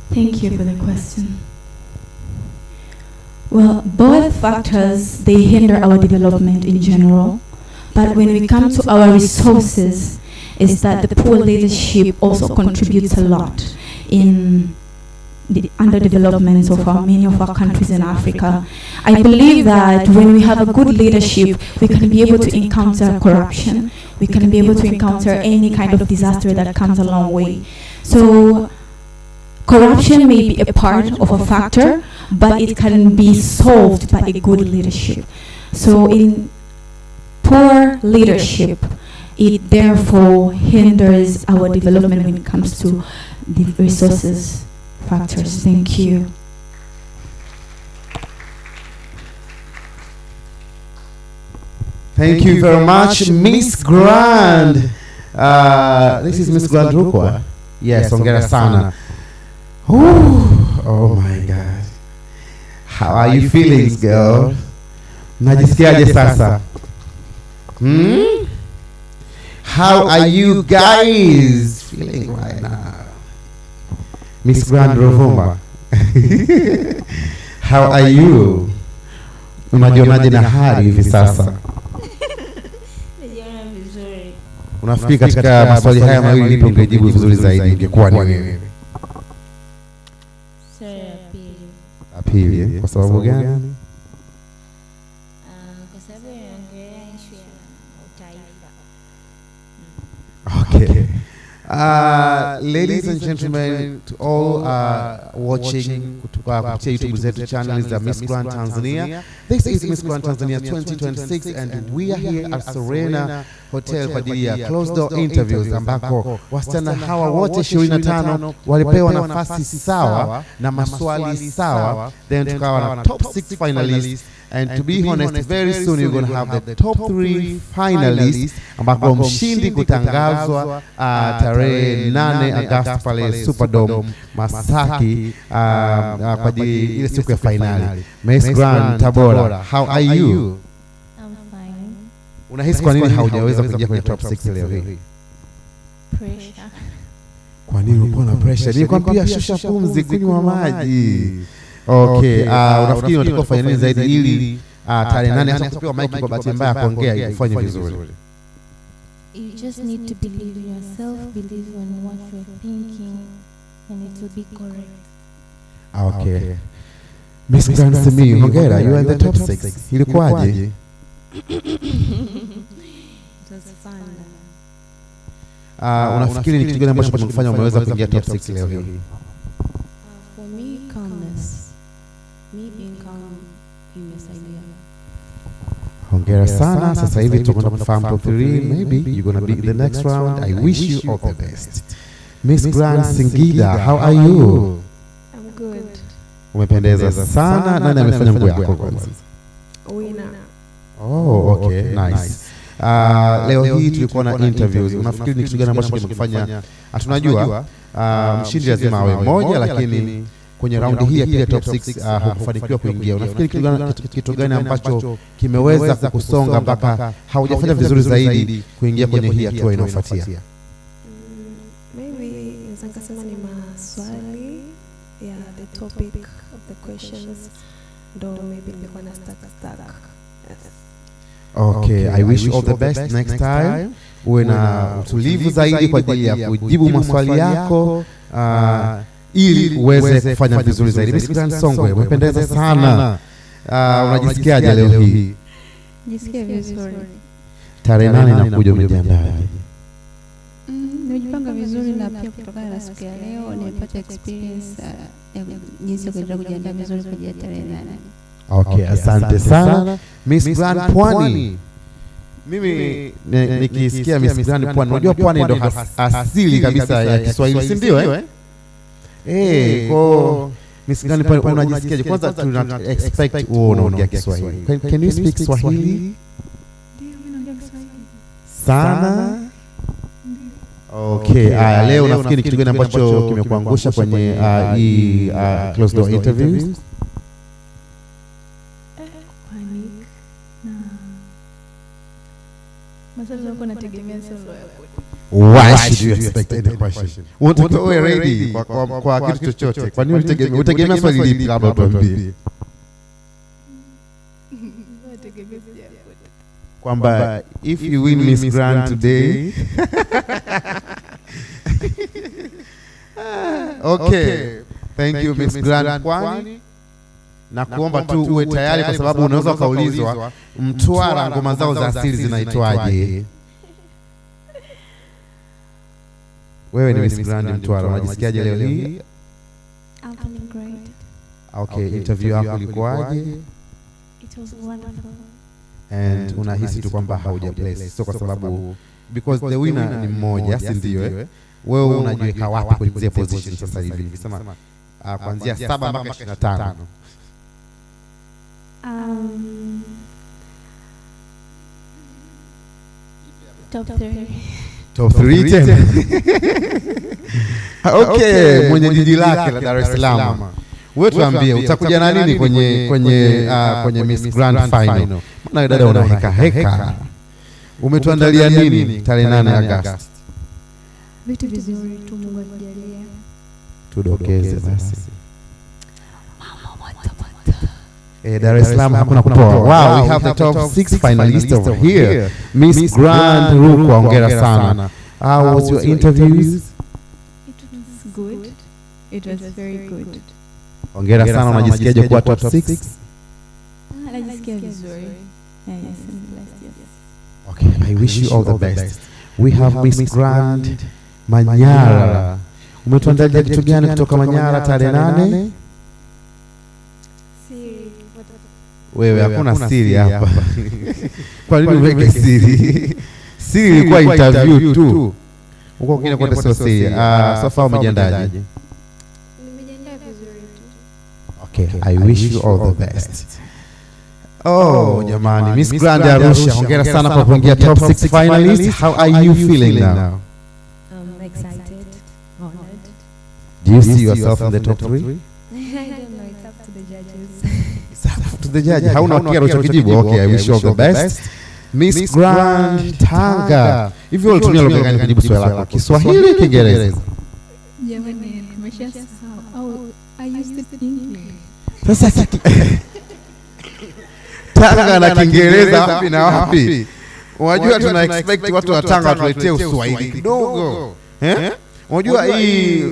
Thank you for the question. Well, both factors, they hinder our development in general. But when we come to our resources, is that the poor leadership also contributes a lot in the underdevelopment of many of our countries in Africa. I believe that when we have a good leadership, we can be able to encounter corruption. We can be able to encounter any kind of disaster that comes a long way. So corruption may be a part of a factor, but it can be solved by a good leadership. So in poor leadership, it therefore hinders our development when it comes to the resources factors. Thank you. Thank you very much, Miss Grand. This is Miss Grand Rukwa. Yes, hongera sana. Oh my God. How are you feeling, girl? Najisikiaje sasa? How are you guys feeling right now? Miss Grand Rovuma. How are you? Unajionaje na hali hivi sasa? Najiona vizuri. Unafikiri katika maswali haya mawili lipi ungejibu vizuri zaidi ingekuwa ni wewe? Pili. Kwa sababu gani? Kwa sababu inaongelea issue ya utaifa. Okay. Ladies and gentlemen, to all watching kupitia YouTube zetu channels za Miss Grand Tanzania. This is Miss Grand Tanzania 2026 and we are here at Serena Hotel kwa ajili ya closed door interviews ambako wasichana hawa wote 25 walipewa nafasi sawa na maswali sawa, then tukawa na top 6 finalists. And to be honest, very soon you're going to have the top 3 finalists ambako mshindi kutangazwa tarehe 8 Agosti pale Superdome Masaki kwa ajili ile siku ya finali. Miss Grand Tabora, how are you? I'm fine. Unahisi kwa nini haujaweza kuingia kwenye top 6 leo hii? Pressure. Kwa nini uko na pressure? Nilikwambia shusha pumzi, kunywa maji. Okay, unafikiri unatakiwa kufanya nini zaidi ili tarehe 8 hata kupewa mic kwa bahati mbaya kuongea ifanye vizuri? You just need to believe in yourself, believe in what you're thinking, and it will be correct. Okay. Miss Grand Simi, hongera, you are in the top 6. Ilikuwaje? It was fun. Unafikiri ni kitu gani ambacho kimekufanya umeweza kuingia top 6 leo hii? For me, calmness. Me being calm imesaidia. Hongera sana. Sasa hivi tunakwenda kufahamu top 3. Maybe you're going to be in the next round. I wish you all the best. Miss Grand Singida, how are you? I'm good. Umependeza sana. Nani amefanya nguo yako kwanza? Wina. Oh, okay, nice. Leo hii tulikuwa na interviews. Unafikiri ni kitu gani ambacho kimekufanya? Tunajua mshindi lazima awe mmoja, lakini kwenye raundi hii ya pili ya top 6 hukufanikiwa kuingia. Unafikiri kitu gani ambacho kimeweza kukusonga mpaka haujafanya vizuri zaidi kuingia kwenye hii hatua inayofuatia? Maybe nikasema ni maswali ya the topic of the questions, ndo maybe nilikuwa na stuck. Okay, I wish you all the best next time. Uwe na utulivu zaidi kwa ajili ya kujibu maswali yako ili uweze kufanya vizuri zaidi. Miss Grand Songwe, umependeza sana. Unajisikiaje leo hii? Jisikia vizuri. Tarehe 8 inakuja, umejiandaa? Nimejipanga vizuri, na pia kutokana na siku ya leo nimepata experience ya jinsi ya kujiandaa vizuri kwa ajili ya tarehe 8. Okay, asante sana. Miss Grand Pwani. Mimi nikisikia Miss Grand Pwani, unajua Pwani ndo asili kabisa ya Kiswahili, si ndio? Kwa Miss Grand Pwani unajisikiaje? Kwanza tuna expect unaongea Kiswahili. Can you speak Swahili? Ndio, mimi naongea Kiswahili. Sana? Okay, leo nafikiri kitu gani ambacho kimekuangusha kwenye hii closed door interviews? Why should you expect any question? Wewe ready kwa kitu chochote. Kwa nini utegemea swali lipi kabla tuambie? Kwamba if you win Miss Grand today. Okay. Thank you Miss Grand Pwani. Na kuomba tu uwe tayari kwa sababu unaweza kaulizwa Mtwara ngoma zao za asili zinaitwaje? Wewe ni Miss Grand Mtwara, unajisikiaje leo hii? I'm feeling great. Okay, interview yako ilikuwaje? It was wonderful. And unahisi tu kwamba hauja bless, so kwa sababu because the winner ni mmoja, si ndio? Wewe unajiweka wapi kwenye zile position sasa hivi? Nikisema kuanzia 7 mpaka 25. Top 3. Top 3 tena. Okay, mwenye jiji lake la Dar es Salaam. Wewe tuambie utakuja na nini kwenye Miss Grand Final? Maana dada una heka. Umetuandalia nini tarehe 8 Agosti? Vitu vizuri tu, Mungu akijalia. Tudokeze basi. Dar es Salaam hakuna kupoa. Wow, we have the top 6 finalists over here. Miss Grand Ruko, hongera sana. How was your interviews? It was good. It was very good. Hongera sana. Unajisikiaje kuwa top 6? Najisikia vizuri. Yes, yes. Okay, I wish you all the best. We have Miss Grand Manyara. Umetuandalia kitu gani kutoka Manyara tarehe 8? Wewe hakuna siri hapa. Kwa nini uweke siri? Siri ilikuwa interview tu. Uko kingine kwa sio siri. Safa umejiandaje? Nimejiandaa vizuri tu. Okay, I wish you all the best. Oh, jamani, Miss Grand Arusha, hongera sana kwa kuingia top 6 finalists. How are you feeling now? I'm excited, honored. Do you see yourself in the top 3? I don't know, it's up to the judges. To the judge. Hauna kiaro cha kujibu. Okay, I wish you all the best. Miss Grand Tanga. Hivi wewe unatumia lugha gani kujibu swali lako? Kiswahili, Kiingereza? Jamani, nimeshasahau. Au I used it English. Sasa Tanga na Kiingereza wapi na wapi? Unajua tuna expect watu wa Tanga watuletee Uswahili kidogo. Unajua hii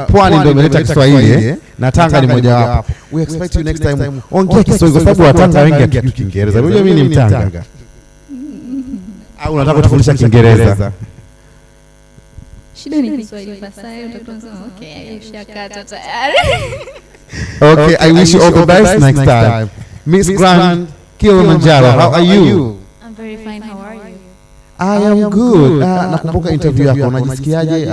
Pwani ndio imeleta Kiswahili na Tanga ni moja wapo. We expect you next time ongea Kiswahili kwa sababu Watanga wengi hatujui Kiingereza. Unajua mimi ni Mtanga. Au unataka kutufundisha Kiingereza? Shida ni Kiswahili fasaha, utakuwa okay, ushakata tayari. Okay, I wish you all the best next time. Miss Grand Kilimanjaro, how are you? I'm very fine, how are you? I am good. Nakumbuka interview yako, unajisikiaje?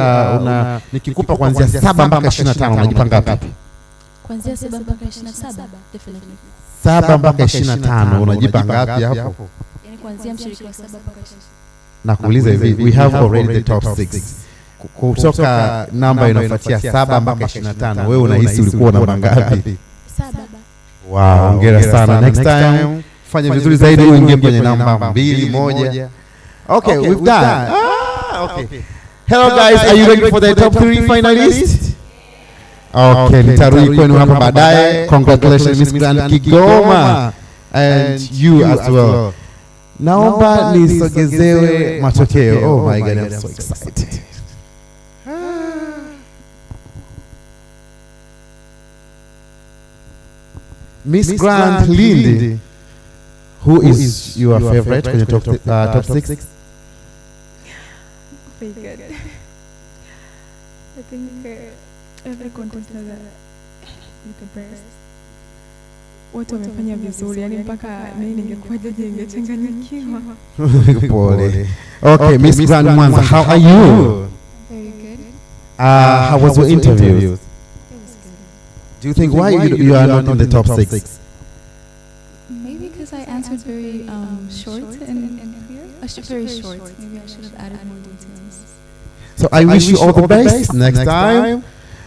Nikikupa kuanzia 7 mpaka 25 unajipanga wapi? Kuanzia 7 mpaka 27 definitely. 7 mpaka 25 unajipa ngapi hapo? Yaani kuanzia mshiriki wa 7 mpaka 25. Nakuuliza hivi, we have already the top 6. Kutoka namba inafuatia 7 mpaka 25, wewe unahisi ulikuwa namba ngapi? 7. Wow, hongera sana. Next time fanya vizuri zaidi uingie kwenye namba 2, 1. Okay, we've done. Okay. Hello guys, are you ready for the top 3 finalists? Okay, nitarudi kwenu hapa baadaye. Congratulations Miss Grand Kigoma and you as well. Naomba nisogezewe matokeo. Oh my God, I'm so excited. Miss Grand Lindy, who is your favorite kwenye top 6? Very good. I think every contest has a best. Watu wamefanya vizuri, yani mpaka mimi ningekuwa jaji ningechanganyikiwa. Pole. Okay, Miss Grand Mwanza, how are you? Very good. How was your interview? Do you think why you are not in the top 6? Maybe because I answered very short and clear. Very short. Maybe I should have added more details. So I wish you all the best next time.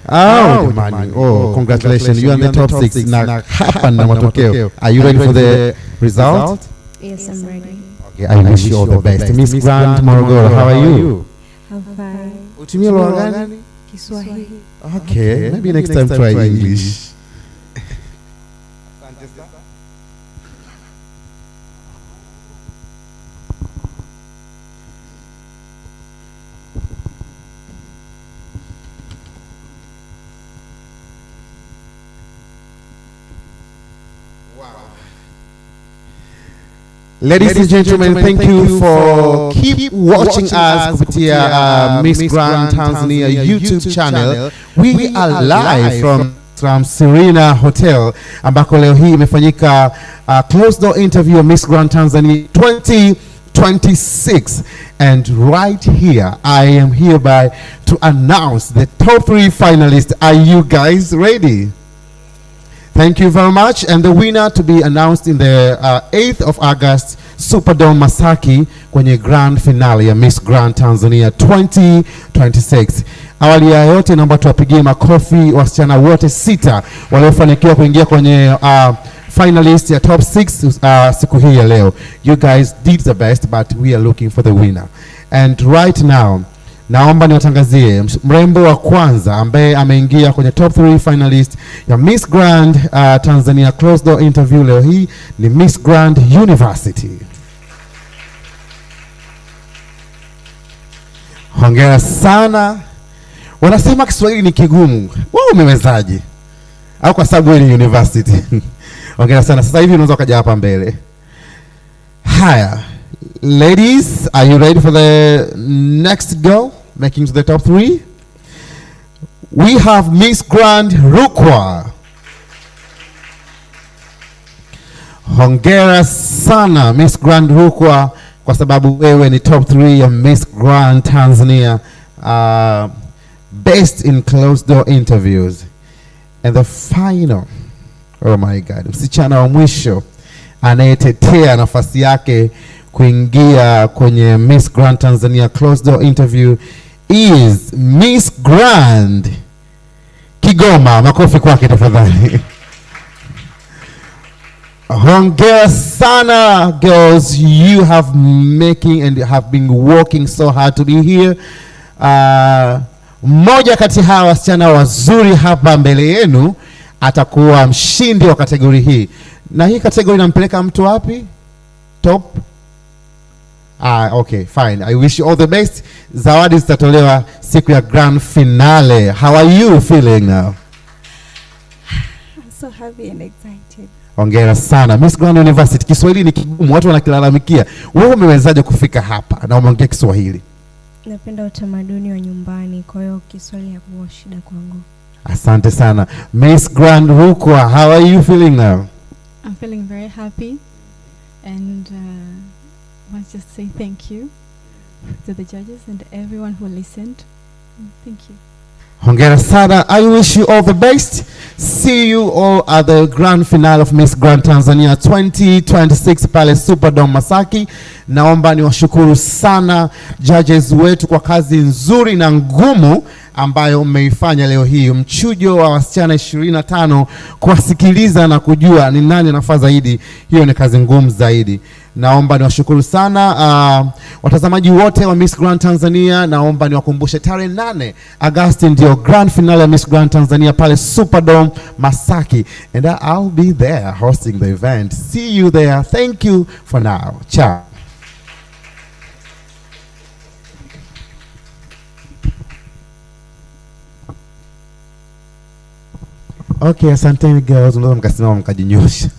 Oh, man. Oh, congratulations. You are in the top 6. Now, hapa na matokeo. Are you ready for the result? Yes, I'm ready. Okay, I wish you all the best. Miss Grant Morogoro, how are you? I'm fine. Utumia lugha gani? Kiswahili. Okay, maybe next time try English. Ladies and gentlemen, thank you for keep watching us kupitia Miss Grand Tanzania YouTube channel. We are live from Serena Hotel ambako leo hii imefanyika closed door interview of Miss Grand Tanzania 2026, and right here I am hereby to announce the top 3 finalists. Are you guys ready? Thank you very much. And the winner to be announced in the 8th of August Superdome Masaki kwenye grand finale ya Miss Grand Tanzania 2026. Awali ya yote naomba tuwapigie makofi wasichana wote 6 waliofanikiwa kuingia kwenye finalist ya top 6 siku hii ya leo. You guys did the best, but we are looking for the winner. And right now naomba niwatangazie mrembo wa kwanza ambaye ameingia kwenye top 3 finalist ya Miss Grand Tanzania closed door interview leo hii ni Miss Grand University. Hongera sana. Wanasema Kiswahili ni kigumu. Wewe umewezaje? Au kwa sababu wewe ni university? Hongera sana. Sasa hivi unaweza kuja hapa mbele. Haya. Ladies, are you ready for the next go? Making to the top 3? We have Miss Grand Rukwa. Hongera sana Miss Grand Rukwa kwa sababu wewe ni top 3 ya Miss Grand Tanzania based in closed door interviews. And the final, oh my God, msichana wa mwisho anayetetea nafasi yake kuingia kwenye Miss Grand Tanzania closed door interview is Miss Grand Kigoma. Makofi kwake tafadhali. Hongera sana girls, you have making and have been working so hard to be here. Mmoja kati hawa wasichana wazuri hapa mbele yenu atakuwa mshindi wa kategori hii. Na hii kategori inampeleka mtu wapi? Top? Okay, fine. I wish you all the best. Zawadi zitatolewa siku ya grand finale. How are you feeling now? I'm so happy and excited. Hongera sana. Miss Grand University, Kiswahili ni kigumu, watu wanakilalamikia. Wewe umewezaje kufika hapa na umeongea Kiswahili? Napenda utamaduni wa nyumbani, kwa hiyo Kiswahili hakuwa shida kwangu. Asante sana. Miss Grand Rukwa, how are you feeling now? I'm feeling very happy, and I want to just say thank you to the judges and everyone who listened. Thank you. Hongera sana. I wish you all the best. See you all at the grand finale of Miss Grand Tanzania 2026 pale Superdome Masaki. Naomba niwashukuru sana judges wetu kwa kazi nzuri na ngumu ambayo mmeifanya leo hii. Mchujo wa wasichana 25 kuwasikiliza na kujua ni nani anafaa zaidi, hiyo ni kazi ngumu zaidi. Naomba niwashukuru sana watazamaji wote wa Miss Grand Tanzania. Naomba niwakumbushe tarehe 8 Agosti ndio grand finale ya Miss Grand Tanzania pale Superdome Masaki, and I'll be there hosting the event. See you there. Thank you for now. Ciao. Okay, asanteni girls, unaweza mkasimama mkajinyosha.